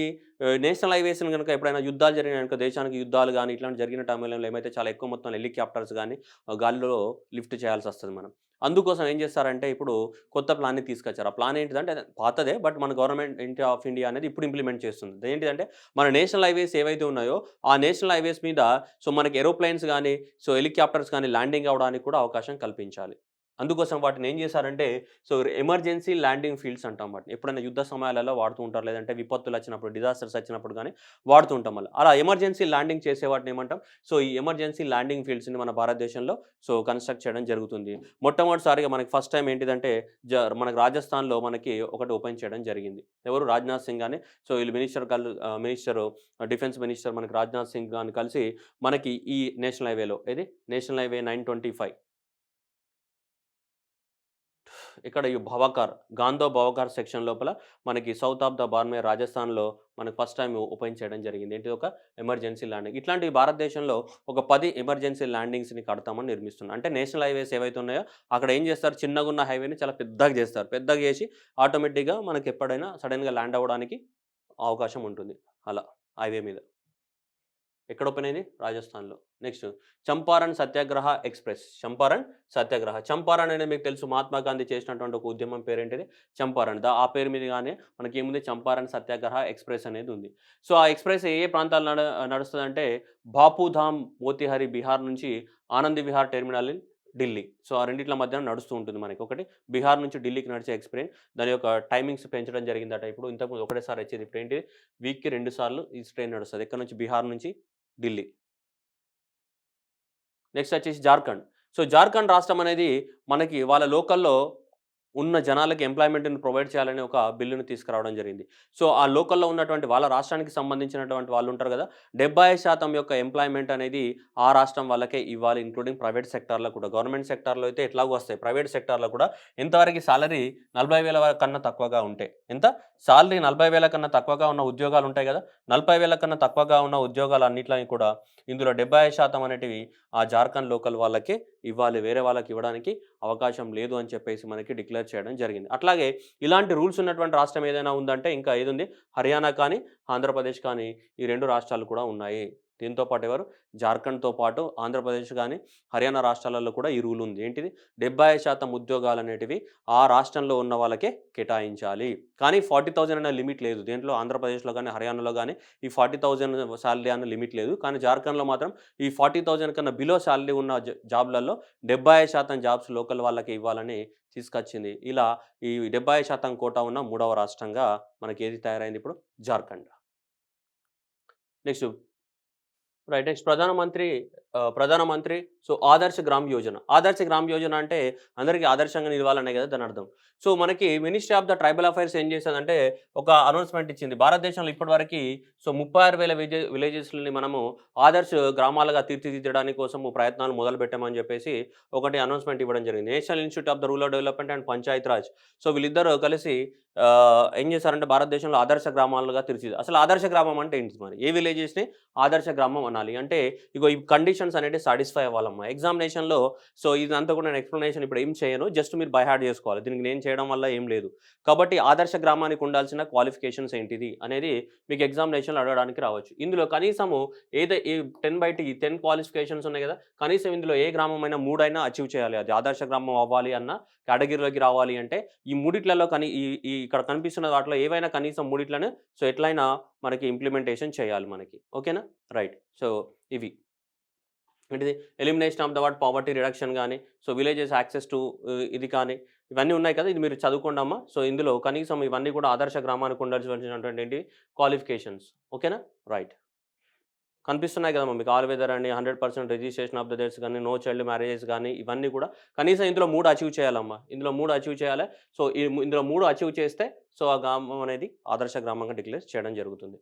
నేషనల్ హైవేస్‌ని గనుక ఎప్పుడైనా యుద్ధాలు జరిగినాయనుకో, దేశానికి యుద్ధాలు గాని ఇట్లాంటివి జరిగిన టైంలో ఏమైతే చాలా ఎక్కువ మొత్తంలో హెలికాప్టర్స్ గాని గాలిలో లిఫ్ట్ చేయాల్సొస్తది మనం. అందుకోసం ఏం చేస్తారంటే ఇప్పుడు కొత్త ప్లాన్‌ని తీసుకొచ్చారు. ఆ ప్లాన్ ఏంటిదంటే అది పాతదే. బట్ మన గవర్నమెంట్ ఆఫ్ ఇండియా అనేది ఇప్పుడు ఇంప్లిమెంట్ చేస్తుంది. అదేంటిదంటే మన నేషనల్ హైవేస్ ఏవైతే ఉన్నాయో, ఆ నేషనల్ హైవేస్ మీద సో మనకి ఏరోప్లేన్స్ గాని, సో హెలికాప్టర్స్ గాని ల్యాండింగ్ అవ్వడానికి కూడా అవకాశం కల్పించాలి. అందుకోసం వాటిని ఏం చేశారంటే సో ఎమర్జెన్సీ ల్యాండింగ్ ఫీల్డ్స్ అంటాం వాటిని. ఎప్పుడైనా యుద్ధ సమయాలలో వాడుతూ ఉంటారు. లేదంటే విపత్తులు వచ్చినప్పుడు, డిజాస్టర్స్ వచ్చినప్పుడు గానీ వాడుతూ ఉంటాం మళ్ళీ. అలా ఎమర్జెన్సీ ల్యాండింగ్ చేసే వాటిని ఏమంటాం? సో ఈ ఎమర్జెన్సీ ల్యాండింగ్ ఫీల్డ్స్‌ని మన భారతదేశంలో సో కన్‌స్ట్రక్ట్ చేయడం జరుగుతుంది. మొట్టమొదటిసారిగా మనకి ఫస్ట్ టైమ్ ఏంటిదంటే మనకి రాజస్థాన్‌లో మనకి ఒకటి ఓపెన్ చేయడం జరిగింది. ఎవరు? రాజ్‌నాథ్ సింగ్ గాని సో వీళ్ళు మినిస్టరు డిఫెన్స్ మినిస్టర్ మనకి రాజ్‌నాథ్ సింగ్ గాని కలిసి మనకి ఈ నేషనల్ హైవేలో ఏది? నేషనల్ హైవే 925 ఇక్కడ ఈ గాంధో భవకార్ సెక్షన్ లోపల మనకి సౌత్ ఆఫ్ ద బార్మేర్ రాజస్థాన్‌లో మనకు ఫస్ట్ టైమ్ ఓపెన్ చేయడం జరిగింది. ఏంటిది? ఒక ఎమర్జెన్సీ ల్యాండింగ్. ఇట్లాంటివి భారతదేశంలో ఒక 10 ఎమర్జెన్సీ ల్యాండింగ్స్‌ని కడతామని నిర్మిస్తున్నారు. అంటే నేషనల్ హైవేస్ ఏవైతే ఉన్నాయో అక్కడ ఏం చేస్తారు? చిన్నగున్న హైవేని చాలా పెద్దగా చేస్తారు. పెద్దగా చేసి ఆటోమేటిక్‌గా మనకి ఎప్పుడైనా సడెన్‌గా ల్యాండ్ అవ్వడానికి అవకాశం ఉంటుంది. అలా హైవే మీద. ఎక్కడ ఓపెన్ అయింది? రాజస్థాన్‌లో. నెక్స్ట్ చంపారణ్ సత్యాగ్రహ ఎక్స్‌ప్రెస్. చంపారణ్ సత్యాగ్రహ. చంపారణ్ అనేది మీకు తెలుసు మహాత్మా గాంధీ చేసినటువంటి ఒక ఉద్యమం పేరేంటిది? చంపారణ్. ఆ పేరు మీదుగానే మనకేముంది చంపారణ్ సత్యాగ్రహ ఎక్స్‌ప్రెస్ అనేది ఉంది. సో, ఆ ఎక్స్‌ప్రెస్ ఏ ఏ ప్రాంతాలు నడుస్తదంటే బాపుధామ్, మోతీహారీ బీహార్ నుంచి Anand Vihar terminal in Delhi. So, ఆ రెండిట్ల మధ్యన నడుస్తూ ఉంటుంది మనకి. ఒకటి బీహార్ నుంచి ఢిల్లీకి నడిచే ఎక్స్‌ప్రెస్. దాని యొక్క టైమింగ్స్ పెంచడం జరిగిందట. ఇప్పుడు ఇంతకుముందు ఒకటేసారి వచ్చేది. ఇప్పుడేంటి వీక్‌కి 2 సార్లు ఈ ట్రైన్ నడుస్తది. ఎక్కడి నుంచి? బీహార్ నుంచి ఢిల్లీ. నెక్స్ట్ వచ్చేసి జార్ఖండ్. సో, జార్ఖండ్ రాష్ట్రం అనేది మనకి వాళ్ళ లోకల్‌లో ఉన్న జనాలకి ఎంప్లాయ్‌మెంట్‌ని ప్రొవైడ్ చేయాలని ఒక బిల్లుని తీసుకురావడం జరిగింది. సో, ఆ లోకల్‌లో ఉన్నటువంటి వాళ్ళ రాష్ట్రానికి సంబంధించినటువంటి వాళ్ళుంటారు గదా! 75% యొక్క ఎంప్లాయ్‌మెంట్ అనేది ఆ రాష్ట్రం వాళ్ళకే ఇవ్వాలి. ఇంక్లూడింగ్ ప్రైవేట్ సెక్టార్‌లో కూడా. గవర్నమెంట్ సెక్టార్‌లో అయితే ఎట్లాగో వస్తాయి. ప్రైవేట్ సెక్టార్‌లో కూడా ఎంతవరకు సాలరీ 40,000 కన్నా తక్కువగా ఉంటే. ఎంత? సాలరీ 40,000 కన్నా తక్కువగా ఉన్న ఉద్యోగాలుంటాయి గదా! 40,000 కన్నా తక్కువగా ఉన్న ఉద్యోగాలన్నిట్లని కూడా ఇందులో 75% అనేటివి ఆ జార్ఖండ్ లోకల్ వాళ్ళకే ఇవ్వాలి. వేరే వాళ్ళకి ఇవ్వడానికి అవకాశం లేదు అని చెప్పేసి మనకి డిక్లేర్ చేయడం జరిగింది. అట్లాగే ఇలాంటి రూల్స్ ఉన్నటువంటి రాష్ట్రం ఏదైనా ఉందంటే ఇంకా ఏదుంది? హర్యానా కానీ, ఆంధ్రప్రదేశ్ కానీ ఈ 2 రాష్ట్రాలు కూడా ఉన్నాయి. దీంతో పాటు ఎవరు? జార్ఖండ్‌తో పాటు ఆంధ్రప్రదేశ్ గాని, హర్యానా రాష్ట్రాలలో కూడా ఈ రూల్ ఉంది. ఏంటిది? 75% ఉద్యోగాలనేటివి ఆ రాష్ట్రంలో ఉన్న వాళ్ళకే కేటాయించాలి. కానీ 40,000 అనే లిమిట్ లేదు. దేంట్లో? ఆంధ్రప్రదేశ్‌లో గాని, హర్యానాలో గాని ఈ 40,000 సాలరీ అన్న లిమిట్ లేదు. కానీ జార్ఖండ్‌లో మాత్రం ఈ 40,000 కన్నా బిలో సాలరీ ఉన్న జాబ్‌లలో 75% జాబ్స్ లోకల్ వాళ్ళకే ఇవ్వాలని తీసుకొచ్చింది. ఇలా ఈ 75% కోటా ఉన్న మూడవ రాష్ట్రంగా మనకి ఏది తయారైంది ఇప్పుడు? Jharkhand. Next right. Next Pradhan Mantri so, Adarsh Gram Yojana. Adarsh Gram Yojana అంటే అందరికి ఆదర్శంగా నిలవాలనే కదా దానర్థం. సో, మనకి ministry of the tribal affairs ఏం చేసేదంటే ఒక అనౌన్స్‌మెంట్ ఇచ్చింది. భారతదేశంలో ఇప్పటివరకి సో, 36,000 విలేజెస్‌లని మనము ఆదర్శ్ గ్రామాలుగా తీర్చిదిద్దడానికి కోసము ప్రయత్నాలు మొదలుపెట్టామని చెప్పేసి ఒకటి అనౌన్స్‌మెంట్ ఇవ్వడం జరిగింది. National institute of the rural development and Panchayat Raj. So, వీళ్ళిద్దరూ కలిసి ఏం చేశారంటే భారతదేశంలో ఆదర్శ గ్రామాలుగా అసలు ఆదర్శ గ్రామం అంటే ఏంటి మరి? ఏ విలేజెస్‌ని ఆదర్శ గ్రామం అనాలి. అంటే ఇగో ఈ కండిషన్స్ అనేటివి సాటిస్ఫై అవ్వాలమ్మా. ఎగ్జామినేషన్‌లో సో, ఇదంతా కూడా నేను ఎక్స్‌ప్లనేషన్ ఇప్పుడు ఏం చేయను. జస్ట్ మీరు బై హార్ట్ చేసుకోవాలి. దీనికి నేను చేయడం వల్ల ఏం లేదు. కాబట్టి ఆదర్శ గ్రామానికి ఉండాల్సిన క్వాలిఫికేషన్స్ ఏంటిది అనేది మీకు ఎగ్జామినేషన్‌లో అడగడానికి రావచ్చు. ఇందులో కనీసము ఈ 10/10 క్వాలిఫికేషన్స్ ఉన్నాయి కదా! కనీసం ఇందులో ఏ గ్రామమైనా 3 అయినా అచీవ్ చేయాలి. అది ఆదర్శ గ్రామం అవ్వాలి అన్న కేటగిరీలోకి రావాలి అంటే ఈ మూడిట్లలో ఈ ఈ ఇక్కడ కనిపిస్తున్న వాటిలో ఏవైనా కనీసం మూడిట్లను సో, ఎట్లైనా మనకి ఇంప్లిమెంటేషన్ చేయాలి మనకి. ఓకేనా? రైట్. సో, ఇవి. ఏంటిది? Elimination of the poverty reduction గాని, సో, విలేజెస్ యాక్సెస్ టు ఇది కానీ, ఇవన్నీ ఉన్నాయి కదా! ఇది మీరు చదువుకోండమ్మా. సో, ఇందులో కనీసం ఇవన్నీ కూడా ఆదర్శ గ్రామానికి ఉండాల్సినటువంటి ఏంటి క్వాలిఫికేషన్స్. ఓకేనా? రైట్. కనిపిస్తున్నాయి కదమ్మా మీకు ఆల్ వెదర్ అని 100% రిజిస్ట్రేషన్ ఆఫ్ ద డెత్స్ గాని, నో చైల్డ్ మ్యారేజెస్ గాని, ఇవన్నీ కూడా కనీసం ఇందులో 3 అచీవ్ చేయాలమ్మా. ఇందులో 3 అచీవ్ చేయాలి. సో, ఇందులో 3 అచీవ్ చేస్తే సో, ఆ గ్రామం అనేది ఆదర్శ గ్రామంగా డిక్లేర్ చేయడం జరుగుతుంది.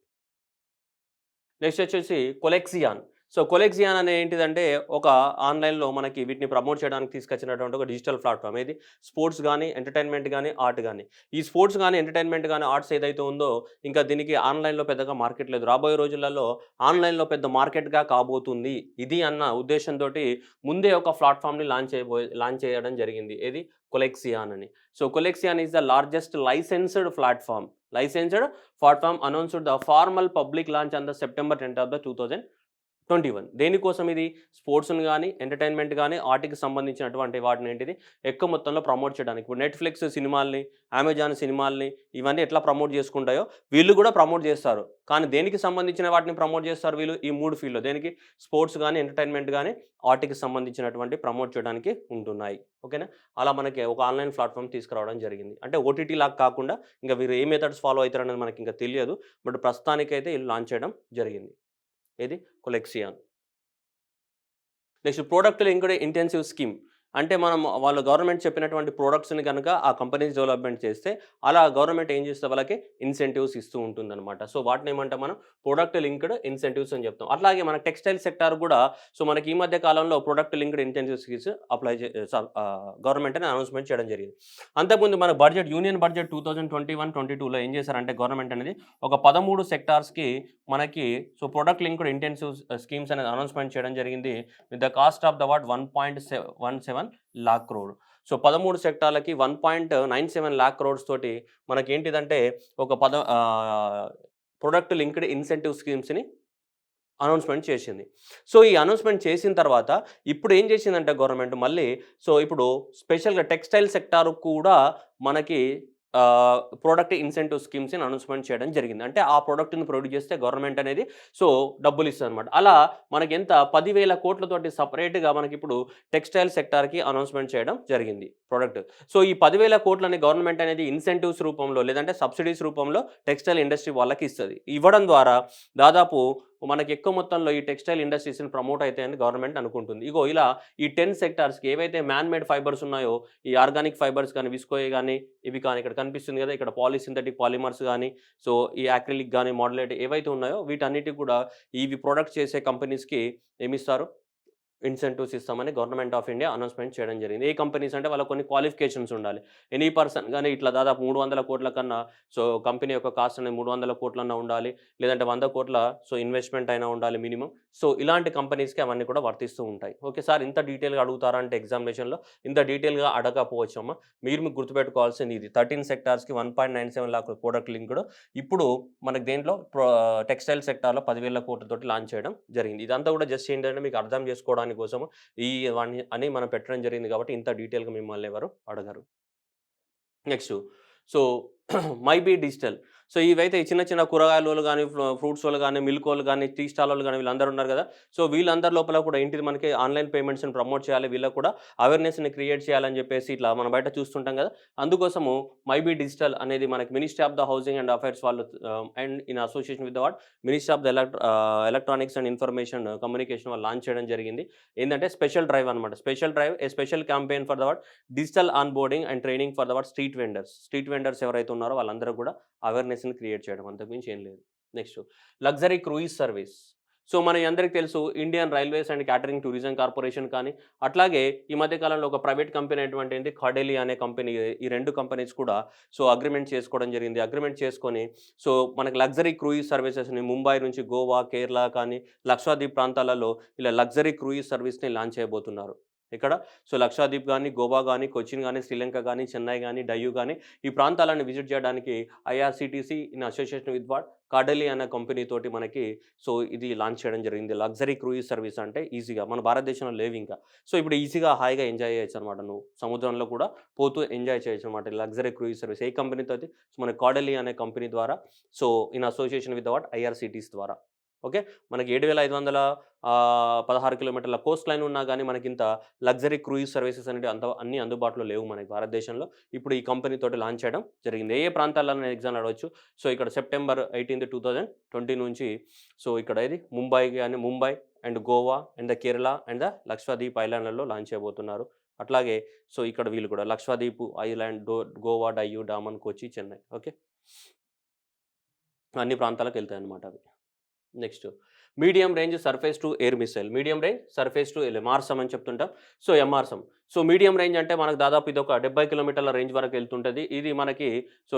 నెక్స్ట్ వచ్చేసి కొలెక్సియాన్. సో, కొలెక్సియాన్ అనేది ఏంటిదంటే ఒక ఆన్‌లైన్‌లో మనకి వీటిని ప్రమోట్ చేయడానికి తీసుకొచ్చినటువంటి ఒక డిజిటల్ ప్లాట్‌ఫార్మ్. ఏది? స్పోర్ట్స్ గాని, ఎంటర్‌టైన్‌మెంట్ గాని, ఆర్ట్ గాని. ఈ స్పోర్ట్స్ గాని, ఎంటర్‌టైన్‌మెంట్ గాని, ఆర్ట్స్ ఏదైతే ఉందో ఇంకా దీనికి ఆన్‌లైన్‌లో పెద్దగా మార్కెట్ లేదు. రాబోయే రోజులలో ఆన్‌లైన్‌లో పెద్ద మార్కెట్‌గా కాబోతుంది. ఇది అన్న ఉద్దేశంతోటి ముందే ఒక ప్లాట్‌ఫార్మ్‌ని లాంచ్ చేయడం జరిగింది. ఏది? కొలెక్సియాన్ అని. So, Collexion is the largest licensed platform. Licensed platform announced the formal public launch on the September 10th of the 2021. దేనికోసం ఇది? స్పోర్ట్స్‌ని గాని, ఎంటర్‌టైన్‌మెంట్ గాని, ఆర్ట్‌కి సంబంధించినటువంటి వాటిని ఏంటిది ఎక్కువ మొత్తంలో ప్రమోట్ చేయడానికి. ఇప్పుడు నెట్‌ఫ్లిక్స్ సినిమాల్ని, అమెజాన్ సినిమాల్ని ఇవన్నీ ఎట్లా ప్రమోట్ చేసుకుంటాయో వీళ్ళు కూడా ప్రమోట్ చేస్తారు. కానీ దేనికి సంబంధించిన వాటిని ప్రమోట్ చేస్తారు వీళ్ళు? ఈ 3 ఫీల్డ్‌లో. దేనికి? స్పోర్ట్స్ గాని, ఎంటర్‌టైన్‌మెంట్ గాని, ఆర్ట్‌కి సంబంధించినటువంటి ప్రమోట్ చేయడానికి ఉంటున్నాయి. ఓకేనా? అలా మనకి ఒక ఆన్‌లైన్ ప్లాట్‌ఫార్మ్ తీసుకురావడం జరిగింది. అంటే ఓటీటీ లాగా కాకుండా ఇంకా వీరు ఏ మెథడ్స్ ఫాలో అయితారనేది మనకింకా తెలియదు. బట్ ప్రస్తుతానికైతే ఈళ్ళు లాంచ్ చేయడం జరిగింది. ఏది? Collexion. Next product linked intensive scheme. అంటే మనం వాళ్ళు గవర్నమెంట్ చెప్పినటువంటి ప్రొడక్ట్స్‌ని గనుక ఆ కంపెనీస్ డెవలప్‌మెంట్ చేస్తే, అలా గవర్నమెంట్ ఏం చేస్తే వాళ్ళకి ఇన్సెంటివ్స్ ఇస్తూ ఉంటుందన్నమాట. సో, వాటిని ఏమంటాం మనం? ప్రొడక్ట్ లింక్డ్ ఇన్సెంటివ్స్ అని చెప్తాం. అట్లాగే మన టెక్స్‌టైల్ సెక్టార్ కూడా సో, మనకి ఈ మధ్య కాలంలో product linked incentive schemes government అని అనౌన్స్‌మెంట్ చేయడం జరిగింది. అంతకుముందు మన యూనియన్ బడ్జెట్ 2021-22లో ఏం చేశారంటే గవర్నమెంట్ అనేది ఒక 13 సెక్టార్స్‌కి మనకి so, product linked intensive schemes అనేది అనౌన్స్‌మెంట్ చేయడం జరిగింది. With the cost of the 1.17 lakh crore. So, 13 సెక్టార్లకి 1.97 లాక్ క్రోర్స్ తోటి మనకేంటిదంటే ఒక ప్రొడక్ట్ లింక్డ్ ఇన్సెంటివ్ స్కీమ్స్‌ని అనౌన్స్‌మెంట్ చేసింది. సో, ఈ అనౌన్స్‌మెంట్ చేసిన తర్వాత ఇప్పుడు ఏం చేసిందంటే గవర్నమెంట్ మళ్ళీ ఇప్పుడు స్పెషల్‌గా టెక్స్‌టైల్ సెక్టార్ కూడా మనకి ప్రొడక్ట్ ఇన్సెంటివ్ స్కీమ్స్‌ని అనౌన్స్‌మెంట్ చేయడం జరిగింది. అంటే ఆ ప్రొడక్ట్‌ని ప్రొడ్యూస్ చేస్తే గవర్నమెంట్ అనేది డబ్బులిస్తదనమాట. అలా మనకెంత 10,000 కోట్లతోటి సెపరేట్‌గా మనకిప్పుడు టెక్స్‌టైల్ సెక్టార్‌కి అనౌన్స్‌మెంట్ చేయడం జరిగింది ప్రొడక్ట్. సో, ఈ 10,000 కోట్లని గవర్నమెంట్ అనేది ఇన్సెంటివ్స్ రూపంలో లేదంటే సబ్సిడీస్ రూపంలో టెక్స్‌టైల్ ఇండస్ట్రీ వాళ్ళకి ఇస్తది. ఇవ్వడం ద్వారా దాదాపు మనకి ఎక్కువ మొత్తంలో ఈ టెక్స్‌టైల్ ఇండస్ట్రీస్‌ని ప్రమోట్ అయితాయని గవర్నమెంట్ అనుకుంటుంది. ఇలా ఈ 10 సెక్టార్స్‌కి ఏవైతే మ్యాన్ మేడ్ ఫైబర్స్ ఉన్నాయో, ఈ ఆర్గానిక్ ఫైబర్స్ గాని, విస్కోయే గాని, ఇవి కానీ ఇక్కడ కనిపిస్తుంది కదా! ఇక్కడ పాలిసింథటిక్ పాలిమర్స్ గాని, ఈ యాక్రిలిక్ గాని, మోడలేట్ ఏవైతే ఉన్నాయో వీటన్నిటికి కూడా ఇవి ప్రొడక్ట్స్ చేసే కంపెనీస్‌కి ఏమిస్తారు? ఇన్సెంటివ్స్ ఇస్తామని గవర్నమెంట్ ఆఫ్ ఇండియా అనౌన్స్‌మెంట్ చేయడం జరిగింది. ఏ కంపెనీస్ అంటే వాళ్ళకి కొన్ని క్వాలిఫికేషన్స్ ఉండాలి. ఎనీ పర్సన్ గాని ఇట్లా దాదాపు 300 కోట్ల కన్నా కంపెనీ యొక్క కాస్ట్ అనేది 300 కోట్లన్నా ఉండాలి. లేదంటే 100 కోట్ల ఇన్వెస్ట్‌మెంట్ అయినా ఉండాలి మినిమమ్. ఇలాంటి కంపెనీస్‌కి అవన్నీ కూడా వర్తిస్తూ ఉంటాయి. ఓకే సార్ ఇంత డీటెయిల్‌గా అడుగుతారా అంటే ఎగ్జామినేషన్‌లో ఇంత డీటెయిల్‌గా అడగకపోవచ్చమ్మా. మీరు గుర్తుపెట్టుకోవాల్సింది ఇది 13 సెక్టార్స్‌కి 1.97 లాక్ ప్రొడక్ట్ లింక్డ్ ఇప్పుడు మనకు దేంట్లో టెక్స్‌టైల్ సెక్టార్‌లో 10,000 కోట్లతోటి లాంచ్ చేయడం జరిగింది. ఇదంతా కూడా జస్ట్ ఏంటంటే మీకు అర్థం చేసుకోవడానికి కోసము ఇవన్నీ అని మనం పెట్టడం జరిగింది కాబట్టి ఇంత డీటెయిల్‌గా మిమ్మల్ని ఎవరు అడగరు. Next so, maybe digital. ఇవైతే ఈ చిన్న చిన్న కూరగాయలోళ్ళు గాని, ఫ్రూట్సోళ్ళు గాని, మిల్కోళ్ళు గాని, టీ స్టాలోళ్ళు గాని వీళ్ళందరూ ఉన్నారు గదా! వీళ్ళందరి లోపల కూడా ఏంటిది మనకి ఆన్‌లైన్ పేమెంట్స్‌ని ప్రమోట్ చేయాలి. వీళ్ళకి కూడా అవేర్‌నెస్‌ని క్రియేట్ చేయాలని జెప్పేసి ఇట్లా మనం బయట చూస్తుంటాం గదా! అందుకోసము మైబీ డిజిటల్ అనేది మనకి ministry of the housing and affairs వాళ్ళు and in association with the ministry of the electronics and information communication వాళ్ళు లాంచ్ చేయడం జరిగింది. ఏందంటే స్పెషల్ డ్రైవ్ అనమాట. Special drive a special campaign for the digital onboarding and training for street vendors. Street vendors ఎవరైతే ఉన్నారో వాళ్ళందరూ కూడా అవేర్‌నెస్‌ని create చేయడం అంతకు మించి ఏం లేదు. Next luxury cruise service. మన అందరికి తెలుసు Indian railways and catering tourism corporation కానీ, అట్లాగే ఈ మధ్య కాలంలో ఒక ప్రైవేట్ కంపెనీ అయినటువంటి కార్డెలి అనే కంపెనీ ఈ 2 కంపెనీస్ కూడా అగ్రీమెంట్ చేసుకోవడం జరిగింది. అగ్రీమెంట్ చేసుకొని మనకి లగ్జరీ క్రూయిజ్ సర్వీసెస్‌ని ముంబై నుంచి గోవా, కేరళ కానీ, లక్షద్వీప్ ప్రాంతాలలో ఇలా లగ్జరీ క్రూయిజ్ సర్వీస్‌ని లాంచ్ చేయబోతున్నారు. ఇక్కడ లక్షద్వీప్ గాని, గోవా గాని, కొచ్చిన్ గాని, శ్రీలంక గాని, చెన్నై గాని, డయ్యూ గాని ఈ ప్రాంతాలను విజిట్ చేయడానికి ఐఆర్‌సీటీసీ ఇన్ అసోసియేషన్ విత్ కార్డెలి అనే కంపెనీ తోటి మనకి ఇది లాంచ్ చేయడం జరిగింది. లగ్జరీ క్రూయిజ్ సర్వీస్ అంటే ఈజీగా మన భారతదేశంలో లేవింకా. ఇప్పుడు ఈజీగా హాయిగా ఎంజాయ్ చేయొచ్చనమాట నువ్వు. సముద్రంలో కూడా పోతూ ఎంజాయ్ చేయొచ్చనమాట. లగ్జరీ క్రూయిజ్ సర్వీస్ ఏ కంపెనీతోటి మన కార్డెలి అనే కంపెనీ ద్వారా ఇన్ అసోసియేషన్ విత్ ఐఆర్‌సీటీసీ ద్వారా. ఓకే. మనకి 7,516 కిలోమీటర్ల కోస్ట్ లైన్ ఉన్నా గానీ మనకింత లగ్జరీ క్రూయిజ్ సర్వీసెస్ అనేటివి అన్నీ అందుబాటులో లేవు మనకి భారతదేశంలో. ఇప్పుడు ఈ కంపెనీ తోటి లాంచ్ చేయడం జరిగింది. ఏ ప్రాంతాల్లో అనే ఎగ్జామ్‌లో అడగొచ్చు. ఇక్కడ సెప్టెంబర్ 18, 2020 నుంచి ఇక్కడ ఏది Mumbai and Goa and the Kerala and the Lakshadweep ఐలాండ్‌లలో లాంచ్ చేయబోతున్నారు. అట్లాగే ఇక్కడ వీళ్ళు కూడా లక్షద్వీప్ ఐలాండ్, గోవా, డయ్యూ, డామన్, కొచ్చి, చెన్నై. ఓకే. అన్ని ప్రాంతాలకెళ్తాయన్నమాట అవి. Next medium range surface to air missile. Medium range surface to MRSAM అని చెప్తుంటాం. ఎంఆర్‌సమ్. మీడియం రేంజ్ అంటే మనకు దాదాపు ఇదొక 70 కిలోమీటర్ల రేంజ్ వరకు వెళ్తుంటది. ఇది మనకి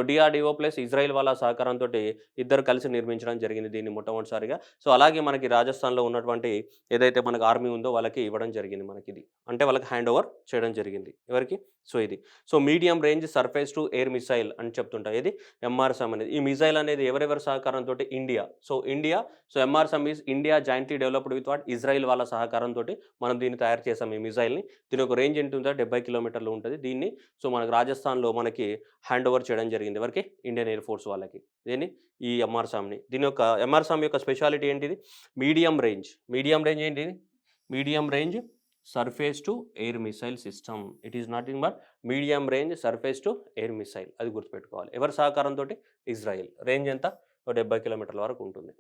డీఆర్‌డీఓ ప్లస్ ఇజ్రాయెల్ వాళ్ళ సహకారంతోటి ఇద్దరు కలిసి నిర్మించడం జరిగింది దీన్ని మొట్టమొదటిసారిగా. అలాగే మనకి రాజస్థాన్‌లో ఉన్నటువంటి ఏదైతే మనకు ఆర్మీ ఉందో వాళ్ళకి ఇవ్వడం జరిగింది మనకిది. అంటే వాళ్ళకి హ్యాండ్ ఓవర్ చేయడం జరిగింది. ఎవరికి? ఇది. Medium range surface to air missile అని చెప్తుంటాం. ఏది? ఎంఆర్‌సమ్ అనేది. ఈ మిసైల్ అనేది ఎవరెవరి సహకారంతోటి India. India MRSAM is India jointly developed with Israel వాళ్ళ సహకారంతోటి మనం దీన్ని తయారు చేసాం ఈ మిసైల్‌ని. దీని యొక్క రేంజ్ ఎంత ఉంటంటే 70 కిలోమీటర్లు ఉంటది. దీన్ని మనకు రాజస్థాన్‌లో మనకి హ్యాండ్ ఓవర్ చేయడం జరిగింది. ఎవరికి? ఇండియన్ ఎయిర్ ఫోర్స్ వాళ్ళకి. దేన్ని? ఈ ఎంఆర్‌సమ్‌ని. దీని యొక్క ఎంఆర్‌సమ్ యొక్క స్పెషాలిటీ ఏంటిది? Medium range. మీడియం రేంజ్ ఏంటిది? Medium range surface to air missile system. It is nothing but medium range surface to air missile. అది గుర్తుపెట్టుకోవాలి. ఎవరి సహకారంతోటి? ఇజ్రాయెల్. రేంజ్ ఎంత? 70 కిలోమీటర్ల వరకు ఉంటుంది.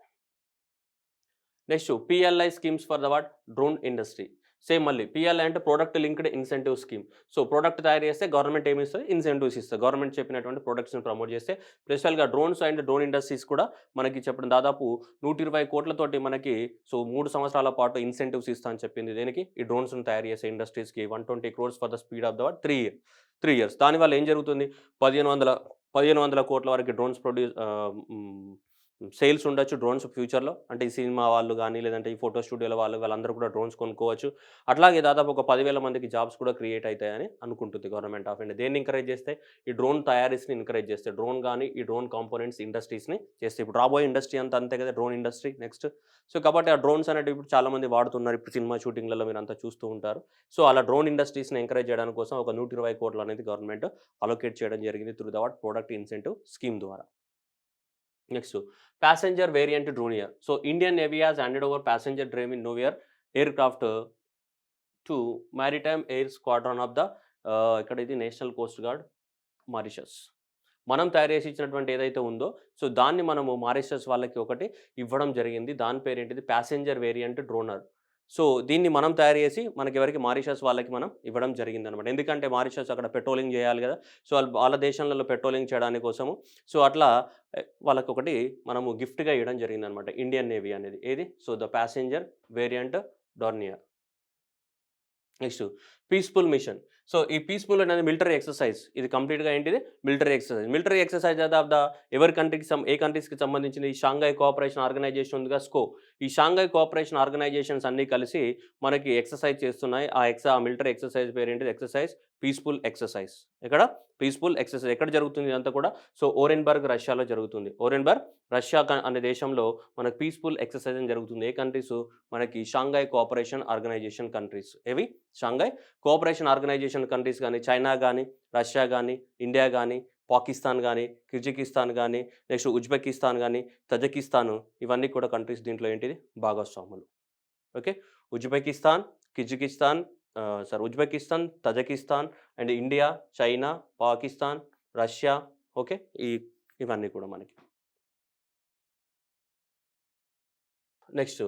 Next PLI schemes for drone industry. Same మళ్ళీ పిఎల్ఐ అంటే product linked incentive scheme. Product తయారు చేస్తే గవర్నమెంట్ ఏమి ఇస్తుంది? ఇన్సెంటివ్స్ ఇస్తుంది. గవర్నమెంట్ చెప్పినటువంటి ప్రొడక్ట్స్‌ని ప్రమోట్ చేస్తే స్పెషల్‌గా డ్రోన్స్ అండ్ డ్రోన్ ఇండస్ట్రీస్ కూడా మనకి చెప్పడం దాదాపు 120 కోట్లతోటి మనకి 3 సంవత్సరాల పాటు ఇన్సెంటివ్స్ ఇస్తా అని చెప్పింది. దేనికి? ఈ డ్రోన్స్‌ని తయారు చేసే ఇండస్ట్రీస్‌కి 120 crores for the speed of 3 years. దానివల్ల ఏం జరుగుతుంది? 1,500 కోట్ల వరకు డ్రోన్స్ సేల్స్ ఉండొచ్చు డ్రోన్స్ ఫ్యూచర్‌లో. అంటే ఈ సినిమా వాళ్ళు గానీ, లేదంటే ఈ ఫోటో స్టూడియోల వాళ్ళందరూ కూడా డ్రోన్స్ కొనుక్కోవచ్చు. అట్లాగే దాదాపు ఒక 10,000 మందికి జాబ్స్ కూడా క్రియేట్ అయితాయని అనుకుంటుంది గవర్నమెంట్ ఆఫ్ ఇండియా. దేన్ని ఎంకరేజ్ చేస్తే? ఈ డ్రోన్ తయారీస్‌ని ఎంకరేజ్ చేస్తాయి. డ్రోన్ గానీ, ఈ డ్రోన్ కాంపోనెంట్స్ ఇండస్ట్రీస్‌ని చేస్తాయి. ఇప్పుడు రాబోయే ఇండస్ట్రీ అంతా అంతే కదా! Drone industry next. సో, కాబట్టి ఆ డ్రోన్స్ అనేటివి ఇప్పుడు చాలామంది వాడుతున్నారు. ఇప్పుడు సినిమా షూటింగ్‌లలో మీరంతా చూస్తూ ఉంటారు. సో, అలా డ్రోన్ ఇండస్ట్రీస్‌ని ఎంకరేజ్ చేయడానికి కోసం ఒక 120 కోట్లు అనేది గవర్నమెంట్ అలొకేట్ చేయడం జరిగింది through the what product incentive scheme ద్వారా. Next passenger variant Dornier. So, Indian navy has handed over passenger Dornier aircraft to maritime air squadron of the ఇక్కడ ఇది నేషనల్ కోస్ట్ గార్డ్ మారిషస్. మనం తయారు చేసి ఇచ్చినటువంటి ఏదైతే ఉందో, సో దాన్ని మనము మారిషస్ వాళ్ళకి ఒకటి ఇవ్వడం జరిగింది. దాని పేరేంటిది ప్యాసింజర్ వేరియంట్ డ్రోనర్. సో దీన్ని మనం తయారు చేసి మనకెవరికి మారిషస్ వాళ్ళకి మనం ఇవ్వడం జరిగిందనమాట. ఎందుకంటే మారిషస్ అక్కడ పెట్రోలింగ్ చేయాలి కదా! సో వాళ్ళ దేశంలలో పెట్రోలింగ్ చేయడానికి కోసము సో అట్లా వాళ్ళకొకటి మనము గిఫ్ట్‌గా ఇవ్వడం జరిగిందనమాట. ఇండియన్ నేవీ అనేది. ఏది? So the passenger variant Dornier. Next peaceful mission. So, ఈ పీస్‌ఫుల్ అనేది మిలిటరీ ఎక్సర్‌సైజ్. ఇది కంప్లీట్‌గా ఏంటిది? Military exercise. Military exercise of the ఎవరి కంట్రీకి ఏ కంట్రీస్‌కి సంబంధించింది? షాంఘై కోఆపరేషన్ ఆర్గనైజేషన్ ఉందిగా స్కో. ఈ షాంఘై కోఆపరేషన్ ఆర్గనైజేషన్స్ అన్నీ కలిసి మనకి ఎక్సర్‌సైజ్ చేస్తున్నాయి. ఆ మిలిటరీ ఎక్సర్‌సైజ్ పేరేంటిది? Exercise peaceful exercise. ఎక్కడ? Peaceful exercise. ఎక్కడ జరుగుతుంది ఇదంతా కూడా? సో, ఓరెన్బర్గ్ రష్యాలో జరుగుతుంది. ఓరెన్బర్గ్ రష్యా అనే దేశంలో మనకు పీస్‌ఫుల్ ఎక్సర్‌సైజ్ అని జరుగుతుంది. ఏ కంట్రీసు? మనకి షాంఘై కోఆపరేషన్ ఆర్గనైజేషన్ కంట్రీస్. ఏవి? షాంఘై కోఆపరేషన్ ఆర్గనైజేషన్ కంట్రీస్ గానీ, చైనా గానీ, రష్యా గానీ, ఇండియా గానీ, పాకిస్తాన్ గానీ, కిర్జికిస్తాన్ గానీ, నెక్స్ట్ ఉజ్బెకిస్తాన్ గానీ, తజకిస్తాను ఇవన్నీ కూడా కంట్రీస్ దీంట్లో ఏంటిది? భాగస్వాములు. Okay. Uzbekistan, కిర్జికిస్తాన్ Uzbekistan, Tajikistan and India, China, Pakistan, Russia okay. ఇవన్నీ కూడా మనకి. Next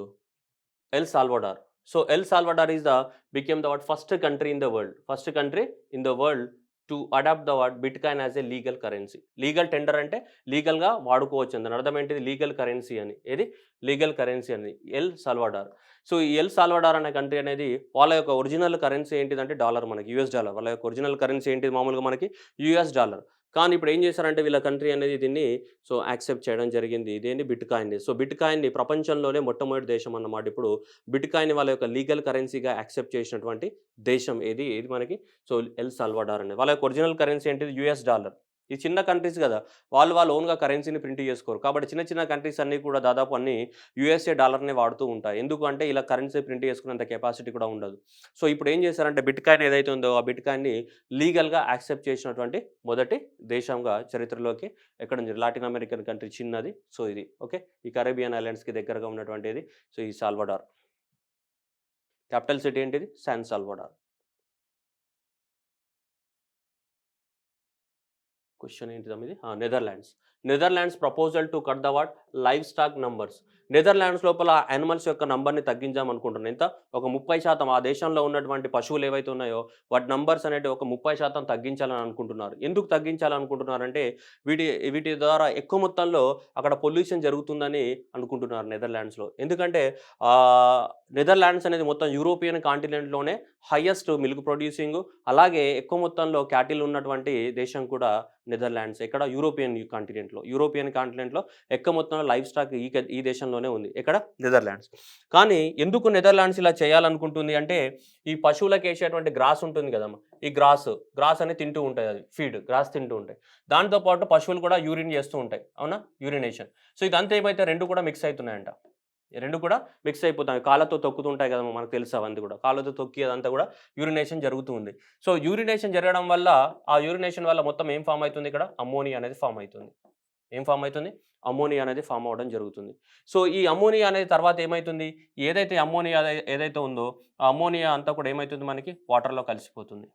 El Salvador. So El Salvador is became the first country in the world. First country in the world to adopt the Bitcoin as a legal currency. Legal tender అంటే లీగల్‌గా వాడుకోవచ్చు. దాని అర్థం ఏంటిది? Legal currency అని. ఏది? Legal currency అని. El Salvador. So ఈ ఎల్ సాల్వడార్ అనే కంట్రీ అనేది వాళ్ళ యొక్క ఒరిజినల్ కరెన్సీ ఏంటిదంటే డాలర్ మనకి. US dollar. వాళ్ళ యొక్క ఒరిజినల్ కరెన్సీ ఏంటిది మామూలుగా మనకి? US dollar. కానీ ఇప్పుడు ఏం చేశారంటే వీళ్ళ కంట్రీ అనేది దీన్ని సో యాక్సెప్ట్ చేయడం జరిగింది. ఇదేంటి? బిట్‌కాయిన్‌ని. సో బిట్‌కాయిన్‌ని ప్రపంచంలోనే మొట్టమొదటి దేశం అన్నమాట ఇప్పుడు బిట్‌కాయిన్ వాళ్ళ యొక్క లీగల్ కరెన్సీగా యాక్సెప్ట్ చేసినటువంటి దేశం ఏది? ఏది మనకి? సో ఎల్ సాల్వడార్ అనేది. వాళ్ళ యొక్క ఒరిజినల్ కరెన్సీ ఏంటిది? US dollar. ఈ చిన్న కంట్రీస్ గదా! వాళ్ళు ఓన్‌గా కరెన్సీని ప్రింట్ చేసుకోరు. కాబట్టి చిన్న చిన్న కంట్రీస్ అన్నీ కూడా దాదాపు అన్నీ యూఎస్ఏ డాలర్‌నే వాడుతూ ఉంటాయి. ఎందుకు అంటే ఇలా కరెన్సీ ప్రింట్ చేసుకునేంత కెపాసిటీ కూడా ఉండదు. సో ఇప్పుడు ఏం చేశారంటే బిట్‌కాయిన్ ఏదైతే ఉందో ఆ బిట్‌కాయిన్‌ని లీగల్‌గా యాక్సెప్ట్ చేసినటువంటి మొదటి దేశంగా చరిత్రలోకి ఎక్కడ ఉంది? లాటిన్ అమెరికన్ కంట్రీ చిన్నది. సో ఇది. ఓకే. ఈ కరేబియన్ ఐలాండ్స్‌కి దగ్గరగా ఉన్నటువంటిది. సో ఈ సాల్వడార్. క్యాపిటల్ సిటీ ఏంటిది? San Salvador. క్వెషన్ ఏంటిదమ్మా ఇది? Netherlands. Netherlands proposal to cut the live stock numbers. Netherlands లోపల యానిమల్స్ యొక్క నంబర్‌ని తగ్గించామనుకుంటున్నారు. ఎంత? ఒక 30% ఆ దేశంలో ఉన్నటువంటి పశువులు ఏవైతే ఉన్నాయో వాటి నంబర్స్ అనేటివి ఒక 30% తగ్గించాలని అనుకుంటున్నారు. ఎందుకు తగ్గించాలనుకుంటున్నారంటే వీటి వీటి ద్వారా ఎక్కువ మొత్తంలో అక్కడ పొల్యూషన్ జరుగుతుందని అనుకుంటున్నారు నెదర్లాండ్స్‌లో. ఎందుకంటే నెదర్లాండ్స్ అనేది మొత్తం యూరోపియన్ కాంటినెంట్‌లోనే హైయెస్ట్ మిల్క్ ప్రొడ్యూసింగ్ అలాగే ఎక్కువ మొత్తంలో క్యాటిల్ ఉన్నటువంటి దేశం కూడా నెదర్లాండ్స్. ఎక్కడ? యూరోపియన్ కాంటినెంట్‌లో ఎక్కువ మొత్తంలో లైవ్ స్టాక్ ఈ దేశంలోనే ఉంది. ఎక్కడ? నెదర్లాండ్స్. కానీ ఎందుకు నెదర్లాండ్స్ ఇలా చేయాలనుకుంటుంది అంటే ఈ పశువులకేసేటువంటి గ్రాస్ ఉంటుంది కదమ్మా! ఈ గ్రాస్ అనేది తింటూ ఉంటాయి అది. గ్రాస్ తింటూ ఉంటాయి. దాంతో పాటు పశువులు కూడా యూరిన్ చేస్తూ ఉంటాయి. అవునా? యూరినేషన్. సో ఇదంతా ఏమైతే 2 కూడా మిక్స్ అయితున్నాయంట. ఈ 2 కూడా మిక్స్ అయిపోతాయి. కాళ్ళతో తొక్కుతుంటాయి కదమ్మా! మనకు తెలుసు అవన్నీ కూడా. కాళ్ళతో తొక్కి అదంతా కూడా యూరినేషన్ జరుగుతూ ఉంది. సో యూరినేషన్ జరగడం వల్ల ఆ యూరినేషన్ వల్ల మొత్తం ఏం ఫార్మ్ అయితుంది ఇక్కడ? అమ్మోనియా అనేది ఫార్మ్ అయితుంది. ఏం ఫార్మ్ అయితుంది? అమ్మోనియా అనేది ఫార్మ్ అవ్వడం జరుగుతుంది. సో ఈ అమ్మోనియా అనేది తర్వాత ఏమైతుంది? ఏదైతే అమ్మోనియా ఏదైతే ఉందో ఆ అమ్మోనియా అంతా కూడా ఏమైతుంది మనకి? వాటర్‌లో కలిసిపోతుంది.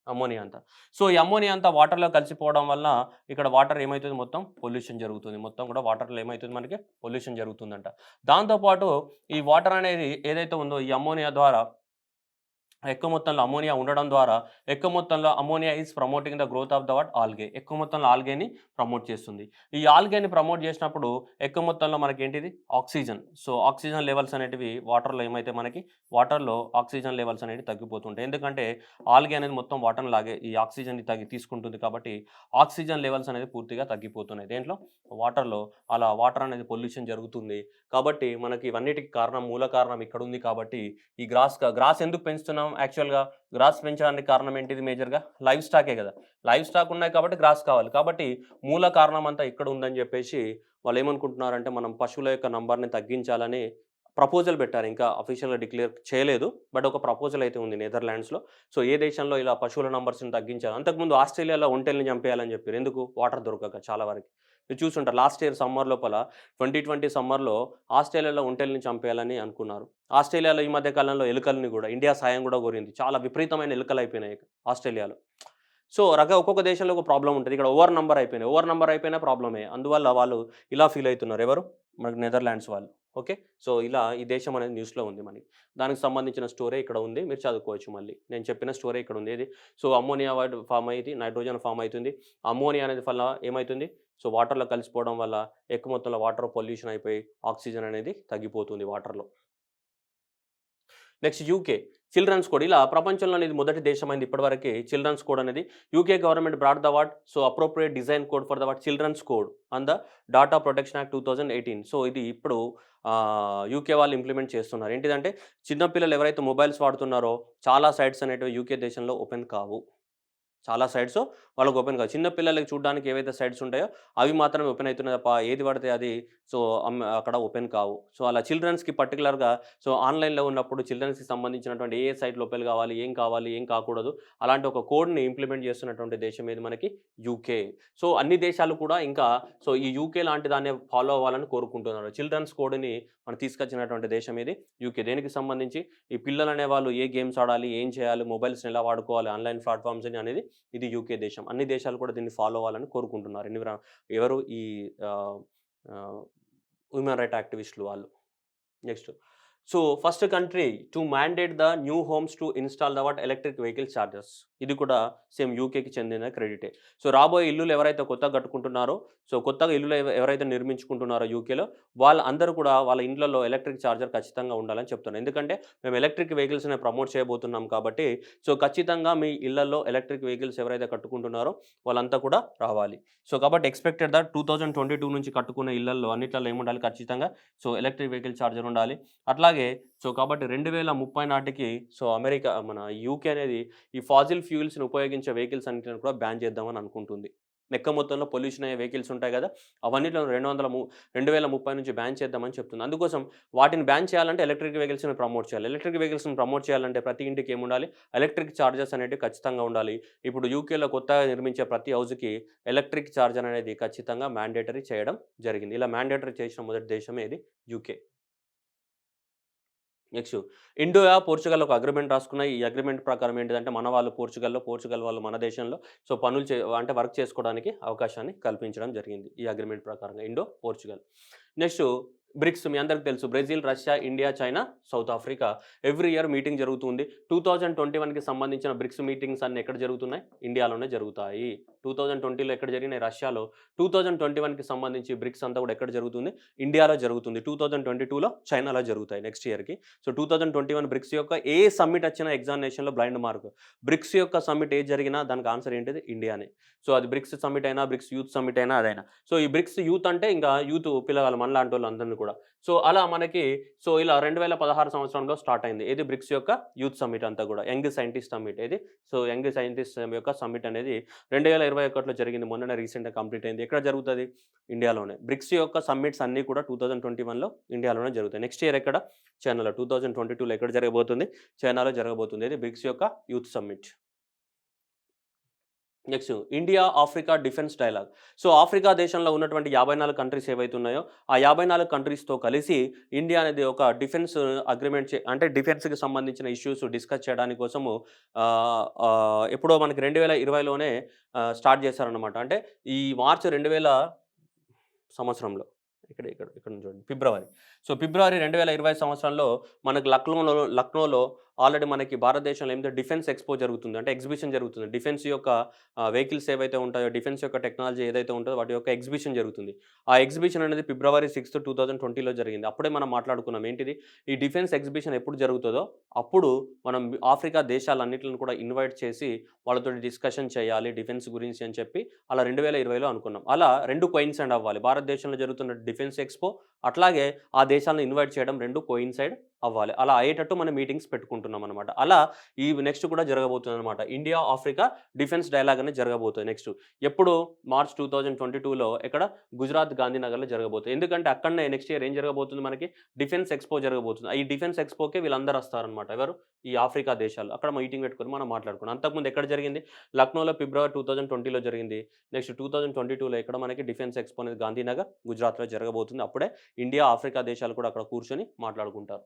అమ్మోనియా అంతా. సో ఈ అమ్మోనియా అంతా వాటర్‌లో కలిసిపోవడం వల్ల ఇక్కడ వాటర్ ఏమైతుంది? మొత్తం పొల్యూషన్ జరుగుతుంది. మొత్తం కూడా వాటర్‌లో ఏమైతుంది మనకి? పొల్యూషన్ జరుగుతుందంట. దాంతో పాటు ఈ వాటర్ అనేది ఏదైతే ఉందో ఈ అమ్మోనియా ద్వారా ఎక్కువ మొత్తంలో అమ్మోనియా ఉండడం ద్వారా ఎక్కువ మొత్తంలో ammonia is promoting the growth of the what algae. ఎక్కువ మొత్తంలో ఆల్గేని ప్రమోట్ చేస్తుంది. ఈ ఆల్గేని ప్రమోట్ చేసినప్పుడు ఎక్కువ మొత్తంలో మనకేంటిది ఆక్సిజన్. సో, ఆక్సిజన్ లెవెల్స్ అనేటివి వాటర్‌లో ఏమైతే మనకి వాటర్‌లో ఆక్సిజన్ లెవెల్స్ అనేవి తగ్గిపోతుంటాయి. ఎందుకంటే ఆల్గే అనేది మొత్తం వాటర్‌ని లాగే ఈ ఆక్సిజన్‌ని తీసుకుంటుంది కాబట్టి ఆక్సిజన్ లెవెల్స్ అనేది పూర్తిగా తగ్గిపోతున్నాయి. దేంట్లో? వాటర్‌లో. అలా వాటర్ అనేది పొల్యూషన్ జరుగుతుంది. కాబట్టి మనకి ఇవన్నిటికి కారణం మూల కారణం ఇక్కడుంది కాబట్టి ఈ గ్రాస్ ఎందుకు పెంచుతున్నాం యాక్చువల్‌గా? గ్రాస్ పెంచడానికి కారణం ఏంటిది మేజర్‌గా? లైవ్ స్టాకే గదా! లైవ్ స్టాక్ ఉన్నాయి కాబట్టి గ్రాస్ కావాలి. కాబట్టి మూల కారణం అంతా ఇక్కడ ఉందని జెప్పేసి వాళ్ళేమనుకుంటున్నారంటే మనం పశువుల యొక్క నంబర్‌ని తగ్గించాలని ప్రపోజల్ పెట్టారు. ఇంకా అఫీషియల్‌గా డిక్లేర్ చేయలేదు. బట్ ఒక ప్రపోజల్ అయితే ఉంది నెదర్‌లాండ్స్‌లో. సో, ఏ దేశంలో ఇలా పశువుల నంబర్స్‌ని తగ్గించాలి. అంతకుముందు ఆస్ట్రేలియాలో ఒంటెల్ని చంపేయాలని జెప్పారు. ఎందుకు? వాటర్ దొరకక చాలా వరకి. మీరు చూసుంటారు లాస్ట్ ఇయర్ సమ్మర్ లోపల 2020 సమ్మర్‌లో ఆస్ట్రేలియాలో ఒంటెల్ని చంపేయాలని అనుకున్నారు. ఆస్ట్రేలియాలో ఈ మధ్య కాలంలో ఎలుకల్ని గూడా ఇండియా సాయం గూడా కోరింది. చాలా విపరీతమైన ఎలుకలయిపోయినాయి ఆస్ట్రేలియాలో. సో, ఒక్కొక్క దేశంలో ఒక ప్రాబ్లమ్ ఉంటది. ఇక్కడ ఓవర్ నంబర్ అయిపోయినాయి. ఓవర్ నంబర్ అయిపోయినా ప్రాబ్లమే. అందువల్ల వాళ్ళు ఇలా ఫీల్ అయితున్నారు. ఎవరు? మనకి నెదర్‌లాండ్స్ వాళ్ళు. ఓకే. సో, ఇలా ఈ దేశం అనేది న్యూస్‌లో ఉంది మనకి. దానికి సంబంధించిన స్టోరీ ఇక్కడ ఉంది. మీరు చదువుకోవచ్చు మళ్ళీ. నేను చెప్పిన స్టోరీ ఇక్కడ ఉంది. ఏది? సో, అమ్మోనియా ఫార్మ్ అయ్యిద్ది. నైట్రోజన్ ఫార్మ్ అయితుంది. అమ్మోనియా అనేది వల్ల ఏమైతుంది? సో, వాటర్‌లో కలిసిపోవడం వల్ల ఎక్కువ మొత్తంలో వాటర్ పొల్యూషన్ అయిపోయి ఆక్సిజన్ అనేది తగ్గిపోతుంది వాటర్‌లో. Next UK. Children's code. ఇలా ప్రపంచంలోనే ఇది మొదటి దేశమైంది ఇప్పటివరకి చిల్డ్రన్స్ కోడ్ అనేది. UK government brought the what? So, appropriate design code for the what? Children's code on the data protection act 2018. So, ఇది ఇప్పుడు యూకే వాళ్ళు ఇంప్లిమెంట్ చేస్తున్నారు. ఏంటిదంటే చిన్న పిల్లలు ఎవరైతే మొబైల్స్ వాడుతున్నారో చాలా సైట్స్ అనేటివి యూకే దేశంలో ఓపెన్ కావు. చాలా సైట్స్ వాళ్ళకి ఓపెన్ కాదు. చిన్న పిల్లలకి చూడడానికి ఏవైతే సైట్స్ ఉంటాయో అవి మాత్రమే ఓపెన్ అయితున్నాయి తప్ప ఏది పడితే అది సో, అక్కడ ఓపెన్ కావు. సో, అలా చిల్డ్రన్స్‌కి పర్టిక్యులర్‌గా సో, ఆన్‌లైన్‌లో ఉన్నప్పుడు చిల్డ్రన్స్‌కి సంబంధించినటువంటి ఏ సైట్‌లు ఓపెన్ కావాలి, ఏం కాకూడదు. అలాంటి ఒక కోడ్‌ని ఇంప్లిమెంట్ చేస్తున్నటువంటి దేశం ఏది మనకి యూకే. సో, అన్ని దేశాలు కూడా ఇంకా సో, ఈ యూకే లాంటి దాన్నే ఫాలో అవ్వాలని కోరుకుంటున్నారు. చిల్డ్రన్స్ కోడ్‌ని మనం తీసుకొచ్చినటువంటి దేశం ఏది యూకే. దేనికి సంబంధించి ఈ పిల్లలనేవాళ్ళు ఏ గేమ్స్ ఆడాలి, ఏం చేయాలి, మొబైల్స్‌ని ఎలా వాడుకోవాలి, ఆన్‌లైన్ ప్లాట్‌ఫార్మ్స్‌ని అనేది ఇది యూకే దేశం. అన్ని దేశాలు కూడా దీన్ని ఫాలో అవ్వాలని కోరుకుంటున్నారు. ఎవరు ఈ ఆహ్, ఆహ్, హ్యూమన్ రైట్ యాక్టివిస్టులు వాళ్ళు. Next. So, first country to mandate the new homes to install the what electric vehicle chargers. ఇది కూడా సేమ్ యూకేకి చెందిన క్రెడిటే. సో, రాబోయే ఇల్లులు ఎవరైతే కొత్తగా కట్టుకుంటున్నారో, సో, కొత్తగా ఇల్లులు ఎవరైతే నిర్మించుకుంటున్నారో యూకేలో, వాళ్ళందరూ కూడా వాళ్ళ ఇండ్లలో ఎలక్ట్రిక్ చార్జర్ ఖచ్చితంగా ఉండాలని చెప్తున్నారు. ఎందుకంటే మేము ఎలక్ట్రిక్ వెహికల్స్‌ని ప్రమోట్ చేయబోతున్నాం కాబట్టి, సో, ఖచ్చితంగా మీ ఇళ్లల్లో ఎలక్ట్రిక్ వెహికల్స్ ఎవరైతే కట్టుకుంటున్నారో వాళ్ళంతా కూడా రావాలి. సో, కాబట్టి ఎక్స్‌పెక్టెడ్ దట్ 2022 నుంచి కట్టుకున్న ఇళ్లల్లో అన్నిట్లలో ఏముండాలి ఖచ్చితంగా సో, ఎలక్ట్రిక్ వెహికల్ చార్జర్ ఉండాలి. అట్లాగే సో, కాబట్టి 2030 నాటికి సో, మన యూకే అనేది ఈ ఫాసిల్ ఫ్యూయల్స్‌ని ఉపయోగించే వెహికల్స్ అన్నిటిని కూడా బ్యాన్ చేద్దామని అనుకుంటుంది. ఎక్కువ మొత్తంలో పొల్యూషన్ అయ్యే వెహికల్స్ ఉంటాయి గదా! అవన్నిట్లో 2030 నుంచి బ్యాన్ చేద్దామని చెప్తుంది. అందుకోసం వాటిని బ్యాన్ చేయాలంటే ఎలక్ట్రిక్ వెహికల్స్‌ని ప్రమోట్ చేయాలి. ఎలక్ట్రిక్ వెహికల్స్‌ని ప్రమోట్ చేయాలంటే ప్రతి ఇంటికి ఏముండాలి? ఎలక్ట్రిక్ చార్జర్స్ అనేటివి ఖచ్చితంగా ఉండాలి. ఇప్పుడు యూకేలో కొత్తగా నిర్మించే ప్రతి హౌస్‌కి ఎలక్ట్రిక్ చార్జర్ అనేది ఖచ్చితంగా మ్యాండేటరీ చేయడం జరిగింది. ఇలా మ్యాండేటరీ చేసిన మొదటి దేశమే ఇది యూకే. నెక్స్ట్ ఇండియా, పోర్చుగల్ ఒక అగ్రీమెంట్ రాసుకున్నాయి. ఈ అగ్రీమెంట్ ప్రకారం ఏంటిదంటే మన వాళ్ళు పోర్చుగల్‌లో, పోర్చుగల్ వాళ్ళు మన దేశంలో సో, పనులు అంటే వర్క్ చేసుకోవడానికి అవకాశాన్ని కల్పించడం జరిగింది. ఈ అగ్రీమెంట్ ప్రకారంగా ఇండో, పోర్చుగల్. నెక్స్ట్ బ్రిక్స్ మీ అందరికి తెలుసు. Brazil, Russia, India, China, south Africa every year meeting జరుగుతుంది. 2021కి సంబంధించిన బ్రిక్స్ మీటింగ్స్ అన్నీ ఎక్కడ జరుగుతున్నాయి? ఇండియాలోనే జరుగుతాయి. 2020లో ఎక్కడ జరిగినాయి? రష్యాలో. 2021కి సంబంధించి బ్రిక్స్ అంతా కూడా ఎక్కడ జరుగుతుంది? ఇండియాలో జరుగుతుంది. 2022లో చైనాలో జరుగుతాయి నెక్స్ట్ ఇయర్‌కి. సో, 2021 బ్రిక్స్ యొక్క ఏ సమ్మిట్ వచ్చినా ఎగ్జామినేషన్‌లో బ్లైండ్ మార్క్. బ్రిక్స్ యొక్క సమ్మిట్ ఏది జరిగినా దానికి ఆన్సర్ ఏంటిది? ఇండియానే. సో, అది బ్రిక్స్ సమ్మిట్ అయినా, బ్రిక్స్ యూత్ సమ్మిట్ అయినా అదైనా. సో, ఈ బ్రిక్స్ యూత్ అంటే ఇంకా యూత్ పిల్లగాళ్ళు మనలాంటోళ్ళు అందరిని కూడా. సో, అలా మనకి సో, ఇలా 2016 సంవత్సరంలో స్టార్ట్ అయింది. ఏది బ్రిక్స్ యొక్క యూత్ సమ్మిట్ అంతా కూడా. యంగ్ సైంటిస్ట్ సమ్మిట్ ఏది? సో, యంగ్ సైంటిస్ట్ యొక్క సమ్మిట్ అనేది 2021లో జరిగింది. మొన్ననే రీసెంట్‌గా కంప్లీట్ అయింది. ఎక్కడ జరుగుతది? ఇండియాలోనే. బ్రిక్స్ యొక్క సమ్మిట్స్ అన్నీ కూడా 2021లో ఇండియాలోనే జరుగుతాయి. నెక్స్ట్ ఇయర్ ఎక్కడ? చైనాలో. 2022లో ఎక్కడ జరగబోతుంది? చైనాలో జరగబోతుంది. ఇది బ్రిక్స్ యొక్క youth summit. Next India, Africa defence dialogue. So, Africa దేశంలో ఉన్నటువంటి 54 కంట్రీస్ ఏవైతే ఉన్నాయో, ఆ 54 కంట్రీస్‌తో కలిసి ఇండియా అనేది ఒక డిఫెన్స్ అగ్రీమెంట్ అంటే డిఫెన్స్‌కి సంబంధించిన ఇష్యూస్ డిస్కస్ చేయడానికి కోసము ఎప్పుడో మనకి 2020లోనే స్టార్ట్ చేశారన్నమాట. అంటే ఈ మార్చ్ 2000 సంవత్సరంలో ఇక్కడ నుంచి చూడండి ఫిబ్రవరి. సో, ఫిబ్రవరి 2020 సంవత్సరంలో మనకు లక్నోలో ఆల్రెడీ మనకి భారతదేశంలో ఏమైతే డిఫెన్స్ ఎక్స్పో జరుగుతుంది, అంటే ఎగ్జిబిషన్ జరుగుతుంది. డిఫెన్స్ యొక్క వెహికల్స్ ఏవైతే ఉంటాయో, డిఫెన్స్ యొక్క టెక్నాలజీ ఏదైతే ఉంటుందో వాటి యొక్క ఎగ్జిబిషన్ జరుగుతుంది. ఆ ఎగ్జిబిషన్ అనేది ఫిబ్రవరి 6, 2020లో జరిగింది. అప్పుడే మనం మాట్లాడుకున్నాం ఏంటిది, ఈ డిఫెన్స్ ఎగ్జిబిషన్ ఎప్పుడు జరుగుతుందో అప్పుడు మనం ఆఫ్రికా దేశాలన్నిటిని కూడా ఇన్వైట్ చేసి వాళ్ళతోటి డిస్కషన్ చేయాలి డిఫెన్స్ గురించి అని చెప్పి అలా 2020లో అనుకున్నాం. అలా 2 కోయిన్సైడ్ అవ్వాలి. భారతదేశంలో జరుగుతున్న డిఫెన్స్ ఎక్స్పో అట్లాగే ఆ దేశాలను ఇన్వైట్ చేయడం 2 కోయిన్సైడ్ అవ్వాలి. అలా అయ్యేటట్టు మనం మీటింగ్స్ పెట్టుకుంటున్నాం అనమాట. అలా ఈ నెక్స్ట్ కూడా జరగబోతుంది అనమాట. ఇండియా ఆఫ్రికా డిఫెన్స్ డైలాగ్ అనేది జరగబోతుంది నెక్స్ట్. ఎప్పుడు మార్చ్ 2022లో ఎక్కడ గుజరాత్ గాంధీనగర్లో జరగబోతుంది. ఎందుకంటే అక్కడనే నెక్స్ట్ ఇయర్ ఏం జరగబోతుంది, మనకి డిఫెన్స్ ఎక్స్పో జరగబోతుంది. ఈ డిఫెన్స్ ఎక్స్పోకే వీళ్ళందరూ వస్తారనమాట. ఎవరు, ఈ ఆఫ్రికా దేశాలు. అక్కడ మీటింగ్ పెట్టుకొని మనం మాట్లాడుకున్నాం. అంతకుముందు ఎక్కడ జరిగింది, లక్నోలో ఫిబ్రవరి 2020లో జరిగింది. నెక్స్ట్ 2022లో ఇక్కడ మనకి డిఫెన్స్ ఎక్స్పో అనేది గాంధీనగర్ గుజరాత్లో జరగబోతుంది. అప్పుడే ఇండియా ఆఫ్రికా దేశాలు కూడా అక్కడ కూర్చొని మాట్లాడుకుంటారు.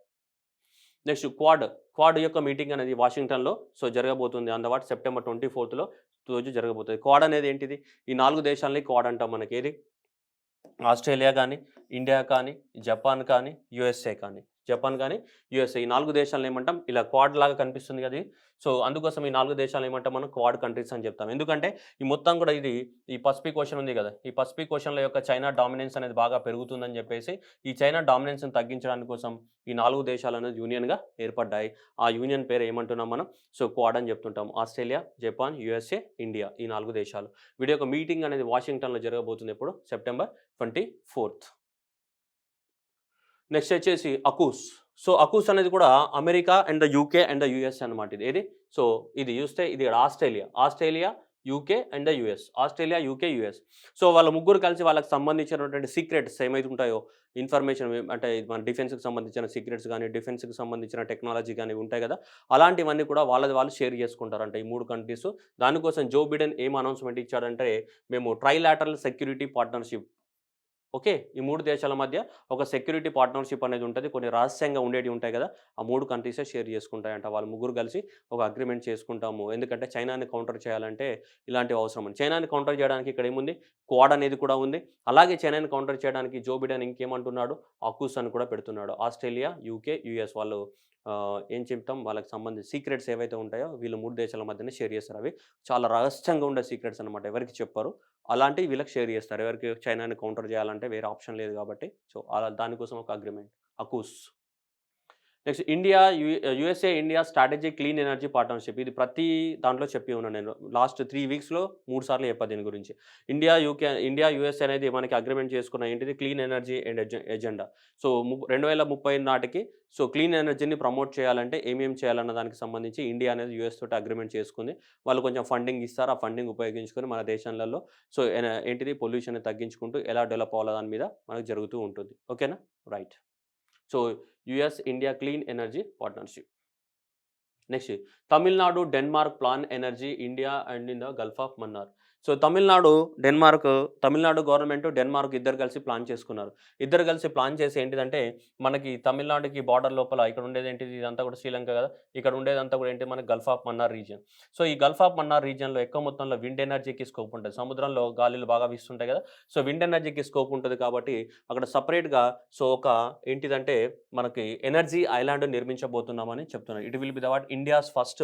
నెక్స్ట్ క్వాడ్ యొక్క మీటింగ్ అనేది వాషింగ్టన్లో జరగబోతుంది. On the what September 24th రోజు జరగబోతుంది. క్వాడ్ అనేది ఏంటిది, ఈ 4 దేశాలని క్వాడ్ అంటాం. మనకి ఏది, ఆస్ట్రేలియా కానీ, ఇండియా కానీ, జపాన్ కానీ, యూఎస్ఏ కానీ. జపాన్ కానీ, యూఎస్ఏ, ఈ 4 దేశాలను ఏమంటాం, ఇలా క్వాడ్ లాగా కనిపిస్తుంది కదా. అందుకోసం ఈ 4 దేశాలు ఏమంటాం మనం, క్వాడ్ కంట్రీస్ అని చెప్తాం. ఎందుకంటే ఈ మొత్తం కూడా ఇది ఈ పసిఫిక్ ఓషన్ ఉంది కదా, ఈ పసిఫిక్ ఓషన్ల యొక్క చైనా డామినెన్స్ అనేది బాగా పెరుగుతుందని చెప్పేసి ఈ చైనా డామినెన్స్ని తగ్గించడానికి కోసం ఈ 4 దేశాలు అనేది యూనియన్గా ఏర్పడ్డాయి. ఆ యూనియన్ పేరు ఏమంటున్నాం మనం, క్వాడ్ అని చెప్తుంటాం. ఆస్ట్రేలియా, జపాన్, యూఎస్ఏ, ఇండియా, ఈ 4 దేశాలు. వీడి యొక్క మీటింగ్ అనేది వాషింగ్టన్లో జరగబోతుంది. ఎప్పుడు, సెప్టెంబర్ 24th. నెక్స్ట్ వచ్చేసి అకూస్. అకూస్ అనేది కూడా America and the UK and the US అనమాట. ఇది ఇది చూస్తే ఇది Australia, UK and the US. Australia, UK, US. వాళ్ళ ముగ్గురు కలిసి వాళ్ళకి సంబంధించినటువంటి సీక్రెట్స్ ఏమైతే ఉంటాయో, ఇన్ఫర్మేషన్, అంటే మన డిఫెన్స్కి సంబంధించిన సీక్రెట్స్ కానీ, డిఫెన్స్కి సంబంధించిన టెక్నాలజీ కానీ ఉంటాయి కదా, అలాంటివన్నీ కూడా వాళ్ళు షేర్ చేసుకుంటారంట ఈ 3 కంట్రీస్. దానికోసం జో బిడెన్ ఏం అనౌన్స్మెంట్ ఇచ్చాడంటే, మేము ట్రైలాటరల్ సెక్యూరిటీ పార్ట్నర్షిప్, ఓకే, ఈ 3 దేశాల మధ్య ఒక సెక్యూరిటీ పార్ట్నర్షిప్ అనేది ఉంటుంది. కొన్ని రహస్యంగా ఉండేవి ఉంటాయి కదా, ఆ 3 కంట్రీసే షేర్ చేసుకుంటాయంట. వాళ్ళు ముగ్గురు కలిసి ఒక అగ్రిమెంట్ చేసుకుంటాము. ఎందుకంటే చైనాని కౌంటర్ చేయాలంటే ఇలాంటివి అవసరం. చైనాని కౌంటర్ చేయడానికి ఇక్కడ ఏముంది, క్వాడ్ అనేది కూడా ఉంది. అలాగే చైనాని కౌంటర్ చేయడానికి జో బిడెన్ ఇంకేమంటున్నాడు, అకూస్ అని కూడా పెడుతున్నాడు. ఆస్ట్రేలియా, యూకే, యూఎస్ వాళ్ళు ఏం చెప్తాం, వాళ్ళకి సంబంధించి సీక్రెట్స్ ఏవైతే ఉంటాయో వీళ్ళు 3 దేశాల మధ్యనే షేర్ చేస్తారు. అవి చాలా రహస్యంగా ఉండే సీక్రెట్స్ అనమాట, ఎవరికి చెప్పరు. అలాంటివి వీళ్ళకి షేర్ చేస్తారు. ఎవరికి, చైనాని కౌంటర్ చేయాలంటే వేరే ఆప్షన్ లేదు కాబట్టి. అలా దానికోసం ఒక agreement, AUKUS. Next India, USA India strategic clean energy partnership. ఇది ప్రతి దాంట్లో చెప్పి ఉన్నాను నేను. లాస్ట్ 3 వీక్స్లో 3 సార్లు చెప్పాను దీని గురించి. ఇండియా యూఎస్ఏ అనేది మనకి అగ్రిమెంట్ చేసుకున్న ఏంటిది, క్లీన్ ఎనర్జీ అండ్ ఎజెండా. 2030 నాటికి క్లీన్ ఎనర్జీని ప్రమోట్ చేయాలంటే ఏమేమి చేయాలన్న దానికి సంబంధించి ఇండియా అనేది యూఎస్ తోటి అగ్రిమెంట్ చేసుకుంది. వాళ్ళు కొంచెం ఫండింగ్ ఇస్తారు. ఆ ఫండింగ్ ఉపయోగించుకొని మన దేశాలలో ఏంటిది పొల్యూషన్ తగ్గించుకుంటూ ఎలా డెవలప్ అవ్వాలో దాని మీద మనకు జరుగుతూ ఉంటుంది. ఓకేనా, right. US India clean energy partnership. Next Tamil Nadu Denmark plan energy India and in the Gulf of Mannar. Tamil Nadu government, Denmark ఇద్దరు కలిసి ప్లాన్ చేసుకున్నారు. ఇద్దరు కలిసి ప్లాన్ చేసి ఏంటిదంటే, మనకి తమిళనాడుకి బార్డర్ లోపల ఇక్కడ ఉండేది ఏంటిది, ఇదంతా కూడా శ్రీలంక కదా, ఇక్కడ ఉండేదంతా కూడా ఏంటి, మనకి గల్ఫ్ ఆఫ్ మన్నార్ రీజియన్. ఈ గల్ఫ్ ఆఫ్ మన్నార్ రీజియన్లో ఎక్కువ మొత్తంలో విండ్ ఎనర్జీకి స్కోప్ ఉంటుంది. సముద్రంలో గాలిలు బాగా వీస్తుంటాయి కదా, విండ్ ఎనర్జీకి స్కోప్ ఉంటుంది కాబట్టి అక్కడ సపరేట్గా ఒక ఏంటిదంటే మనకి ఎనర్జీ ఐలాండ్ నిర్మించబోతున్నామని చెప్తున్నారు. It will be the what India's first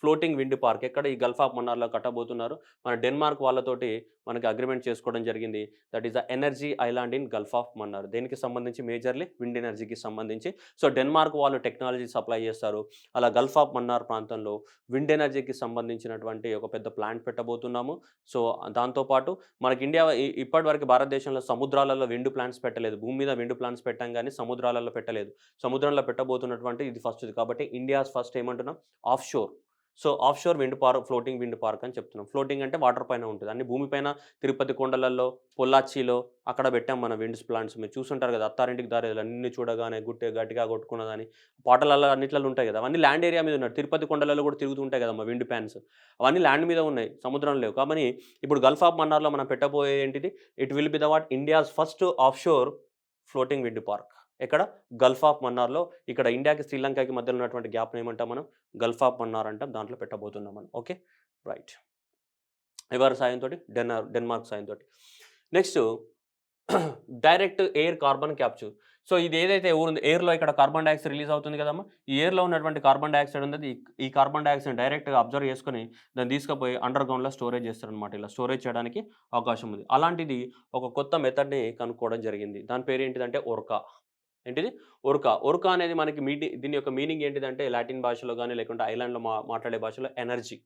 floating wind park. ఎక్కడ, ఈ గల్ఫ్ ఆఫ్ మన్నార్లో కట్టబోతున్నారు. మన డెన్మార్క్ వాళ్ళతోటి మనకి అగ్రిమెంట్ చేసుకోవడం జరిగింది. That is the energy island in Gulf of Mannar. దేనికి సంబంధించి, మేజర్లీ విండ్ ఎనర్జీకి సంబంధించి. డెన్మార్క్ వాళ్ళు టెక్నాలజీ సప్లై చేస్తారు. అలా గల్ఫ్ ఆఫ్ మన్నార్ ప్రాంతంలో విండ్ ఎనర్జీకి సంబంధించినటువంటి ఒక పెద్ద ప్లాంట్ పెట్టబోతున్నాము. దాంతోపాటు మనకి ఇండియా ఇప్పటివరకు భారతదేశంలో సముద్రాలలో విండ్ ప్లాంట్స్ పెట్టలేదు. భూమి మీద విండ్ ప్లాంట్స్ పెట్టాం కానీ సముద్రాలలో పెట్టలేదు. సముద్రంలో పెట్టబోతున్నటువంటి ఇది ఫస్ట్ది కాబట్టి ఇండియాస్ ఫస్ట్ ఏమంటున్నాం, offshore. Offshore wind park, floating wind park అని చెప్తున్నాం. ఫ్లోటింగ్ అంటే వాటర్ పైన ఉంటుంది. అన్ని భూమిపైన, తిరుపతి కొండలలో, పొల్లాచ్చిలో అక్కడ పెట్టాం మన విండ్స్ ప్లాంట్స్. మీరు చూసుంటారు కదా, అత్తారింటికి దారేది అన్ని చూడగానే గట్టిగా కొట్టుకున్నదని పాటలలో అన్నిట్లలో ఉంటాయి కదా, అవన్నీ ల్యాండ్ ఏరియా మీద ఉన్నాయి. తిరుపతి కొండలలో కూడా తిరుగుతుంటాయి కదా మా విండ్ ప్యాన్స్, అవన్నీ ల్యాండ్ మీద ఉన్నాయి, సముద్రం లేవు. కాబట్టి ఇప్పుడు గల్ఫ్ ఆఫ్ మన్నార్లో మనం పెట్టబోయేది ఏంటిది, it will be the what India's first of sure floating wind park. ఎక్కడ, గల్ఫ్ ఆఫ్ మన్నార్లో. ఇక్కడ ఇండియాకి శ్రీలంకకి మధ్యలో ఉన్నటువంటి గ్యాప్ని ఏమంటాం మనం, గల్ఫ్ ఆఫ్ మన్నార్ అంటాం. దాంట్లో పెట్టబోతున్నాం మనం. Okay, right. ఎవరి సాయంతో, డెన్మార్క్ సాయంతో. Next direct air carbon capture. So ఇది ఏదైతే ఎయిర్‌లో ఇక్కడ కార్బన్ డయాక్సైడ్ రిలీజ్ అవుతుంది కదమ్మా! ఈ ఎయిర్‌లో ఉన్నటువంటి కార్బన్ డయాక్సైడ్ ఉన్నది ఈ కార్బన్ డయాక్సైడ్‌ని డైరెక్ట్‌గా అబ్జర్వ్ చేసుకొని దాన్ని తీసుకుపోయి అండర్ గ్రౌండ్‌లో స్టోరేజ్ చేస్తారనమాట. ఇలా స్టోరేజ్ చేయడానికి అవకాశం ఉంది. అలాంటిది ఒక కొత్త మెథడ్‌ని కనుక్కోవడం జరిగింది. దాని పేరేంటిదంటే ఒర్కా. ఏంటిది? ఒర్కా. ఒర్కా అనేది మనకి దీని యొక్క మీనింగ్ ఏంటిదంటే లాటిన్ భాషలో గాని, లేకుంటే ఐర్లాండ్‌లో మాట్లాడే భాషలో ఎనర్జీ.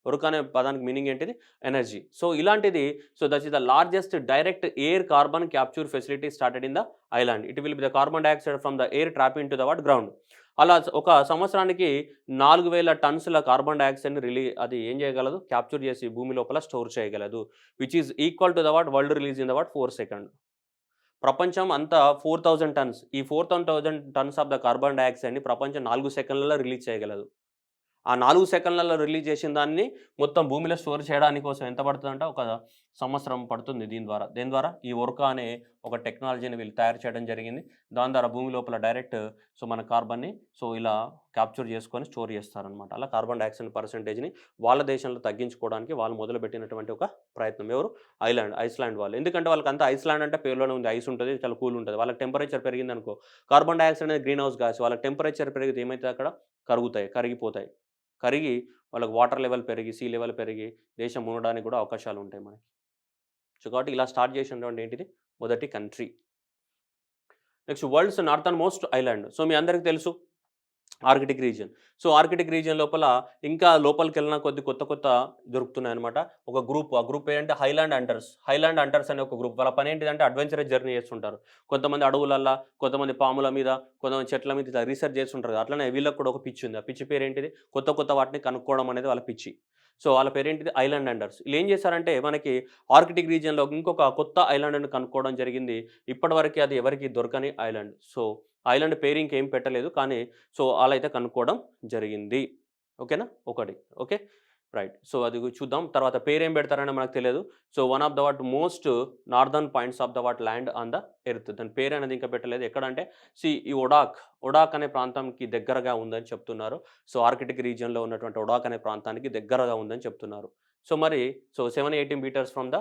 ఒరుక అనే పదానికి మీనింగ్ ఏంటిది? ఎనర్జీ. సో, ఇలాంటిది that is the largest direct air carbon capture facility started in the island. It will be the carbon dioxide from the air trap into the ground. అలా ఒక సంవత్సరానికి 4000 టన్నుల కార్బన్ డయాక్సైడ్‌ని అది ఏం చేయగలదు? క్యాప్చర్ చేసి భూమి లోపల స్టోర్ చేయగలదు. Which is equal to the world release in the 4 second. ప్రపంచం అంతా 4000 టన్స్. ఈ 4000 టన్స్ ఆఫ్ ద కార్బన్ డయాక్సైడ్‌ని ప్రపంచం 4 సెకన్లలో రిలీజ్ చేయగలదు. ఆ 4 సెకన్లలో రిలీజ్ చేసిన దాన్ని మొత్తం భూమిలో స్టోర్ చేయడానికి కోసం ఎంత పడుతుందంటే ఒక సంవత్సరం పడుతుంది దీని ద్వారా. దేని ద్వారా? ఈ ఒర్కా అనే ఒక టెక్నాలజీని వీళ్ళు తయారు చేయడం జరిగింది. దాని ద్వారా భూమి లోపల డైరెక్ట్ మన కార్బన్‌ని ఇలా క్యాప్చర్ చేసుకొని స్టోర్ చేస్తారనమాట. అలా కార్బన్ డయాక్సైడ్ పర్సెంటేజ్‌ని వాళ్ళ దేశంలో తగ్గించుకోవడానికి వాళ్ళు మొదలుపెట్టినటువంటి ఒక ప్రయత్నం. ఎవరు? ఐస్లాండ్ వాళ్ళు. ఎందుకంటే వాళ్ళకంతా ఐస్లాండ్ అంటే పేరులోనే ఉంది. ఐస్ ఉంటది. చాలా కూల్ ఉంటది. వాళ్ళకి టెంపరేచర్ పెరిగిందనుకో కార్బన్ డయాక్సైడ్ అనేది గ్రీన్ హౌస్ గ్యాస్. వాళ్ళకి టెంపరేచర్ పెరిగితే ఏమైతది అక్కడ? కరిగిపోతాయి. కరిగి వాళ్ళకి వాటర్ లెవెల్ పెరిగి, సీ లెవెల్ పెరిగి దేశం మునగడానికి కూడా అవకాశాలుంటాయి మనకి. సో, కాబట్టి ఇలా స్టార్ట్ చేసినటువంటి ఏంటిది? మొదటి country. Next world's northernmost island. So, మీ అందరికి తెలుసు Arctic region. So, Arctic region లోపల ఇంకా లోపలికెళ్ళిన కొద్దీ కొత్త దొరుకుతున్నాయన్నమాట. ఒక గ్రూప్. ఆ గ్రూప్ ఏంటంటే హైలాండ్ హంటర్స్. హైలాండ్ హంటర్స్ అనే ఒక గ్రూప్. వాళ్ళ పనేంటిదంటే అడ్వెంచరస్ జర్నీ చేస్తుంటారు. కొంతమంది అడవులల్లా, కొంతమంది పాముల మీద, కొంతమంది చెట్ల మీద ఇట్లా రీసెర్చ్ చేస్తుంటారు. అట్లనే వీళ్ళకి కూడా ఒక పిచ్చి ఉంది. ఆ పిచ్చి పేరేంటిది? కొత్త వాటిని కనుక్కోవడం అనేది వాళ్ళ పిచ్చి. సో, వాళ్ళ పేరేంటిది? Island hunters. ఈళ్ళేం చేశారంటే మనకి ఆర్కిటిక్ రీజియన్‌లో ఇంకొక కొత్త ఐలాండ్‌ని కనుక్కోవడం జరిగింది. ఇప్పటివరకి అది ఎవరికీ దొరకని ఐలాండ్. సో, ఐలాండ్ పేరు ఇంకేం పెట్టలేదు. కానీ అలా అయితే కనుక్కోవడం జరిగింది. ఓకేనా? ఒకటి. ఓకే. రైట్. సో, అది చూద్దాం. తర్వాత పేరేం పెడతారని మనకు తెలియదు. So, one of the most northern points of the land on the earth. దాని పేరనేది ఇంకా పెట్టలేదు. ఎక్కడంటే ఈ ఒడాక్ అనే ప్రాంతంకి దగ్గరగా ఉందని చెప్తున్నారు. సో, ఆర్కిటిక్ రీజియన్‌లో ఉన్నటువంటి ఒడాక్ అనే ప్రాంతానికి దగ్గరగా ఉందని చెప్తున్నారు. సో, మరి 780 మీటర్స్ ఫ్రమ్ ద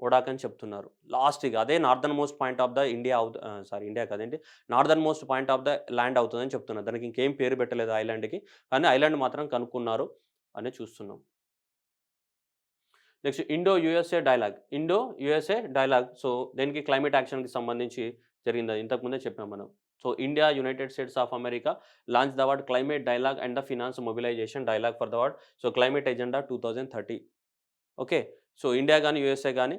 ఒడాక్ అని చెప్తున్నారు. లాస్ట్‌గా అదే northernmost point of the India కాదేంటి northernmost point of the land అవుతుందని చెప్తున్నారు. దానికి ఇంకేం పేరు పెట్టలేదు ఐలాండ్‌కి. కానీ ఐలాండ్ మాత్రం కనుక్కున్నారు అని చూస్తున్నాం. Next Indo USA dialogue. So, దేనికి క్లైమేట్ యాక్షన్‌కి సంబంధించి జరిగింది. ఇంతకుముందే చెప్పాం మనం. So, India, united states of America launch the climate dialogue and the finance mobilisation dialogue for the climate agenda 2030. Okay. So, India గాని, యూఎస్ఏ గాని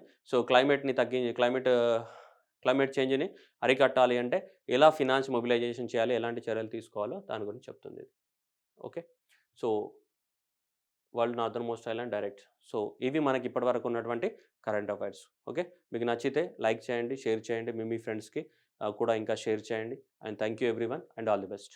క్లైమేట్ చేంజ్‌ని అరికట్టాలి అంటే ఎలా ఫినాన్స్ మొబిలైజేషన్ చేయాలి? ఎలాంటి చర్యలు తీసుకోవాలో దాని గురించి చెప్తుంది ఇది. Okay. So, world northern most island direct. So, ఇవి మనకి ఇప్పటివరకు ఉన్నటువంటి కరెంట్ అఫైర్స్. ఓకే. మీకు నచ్చితే లైక్ చేయండి, షేర్ చేయండి. మీ ఫ్రెండ్స్‌కి కూడా ఇంకా షేర్ చేయండి. And thank you everyone and all the best.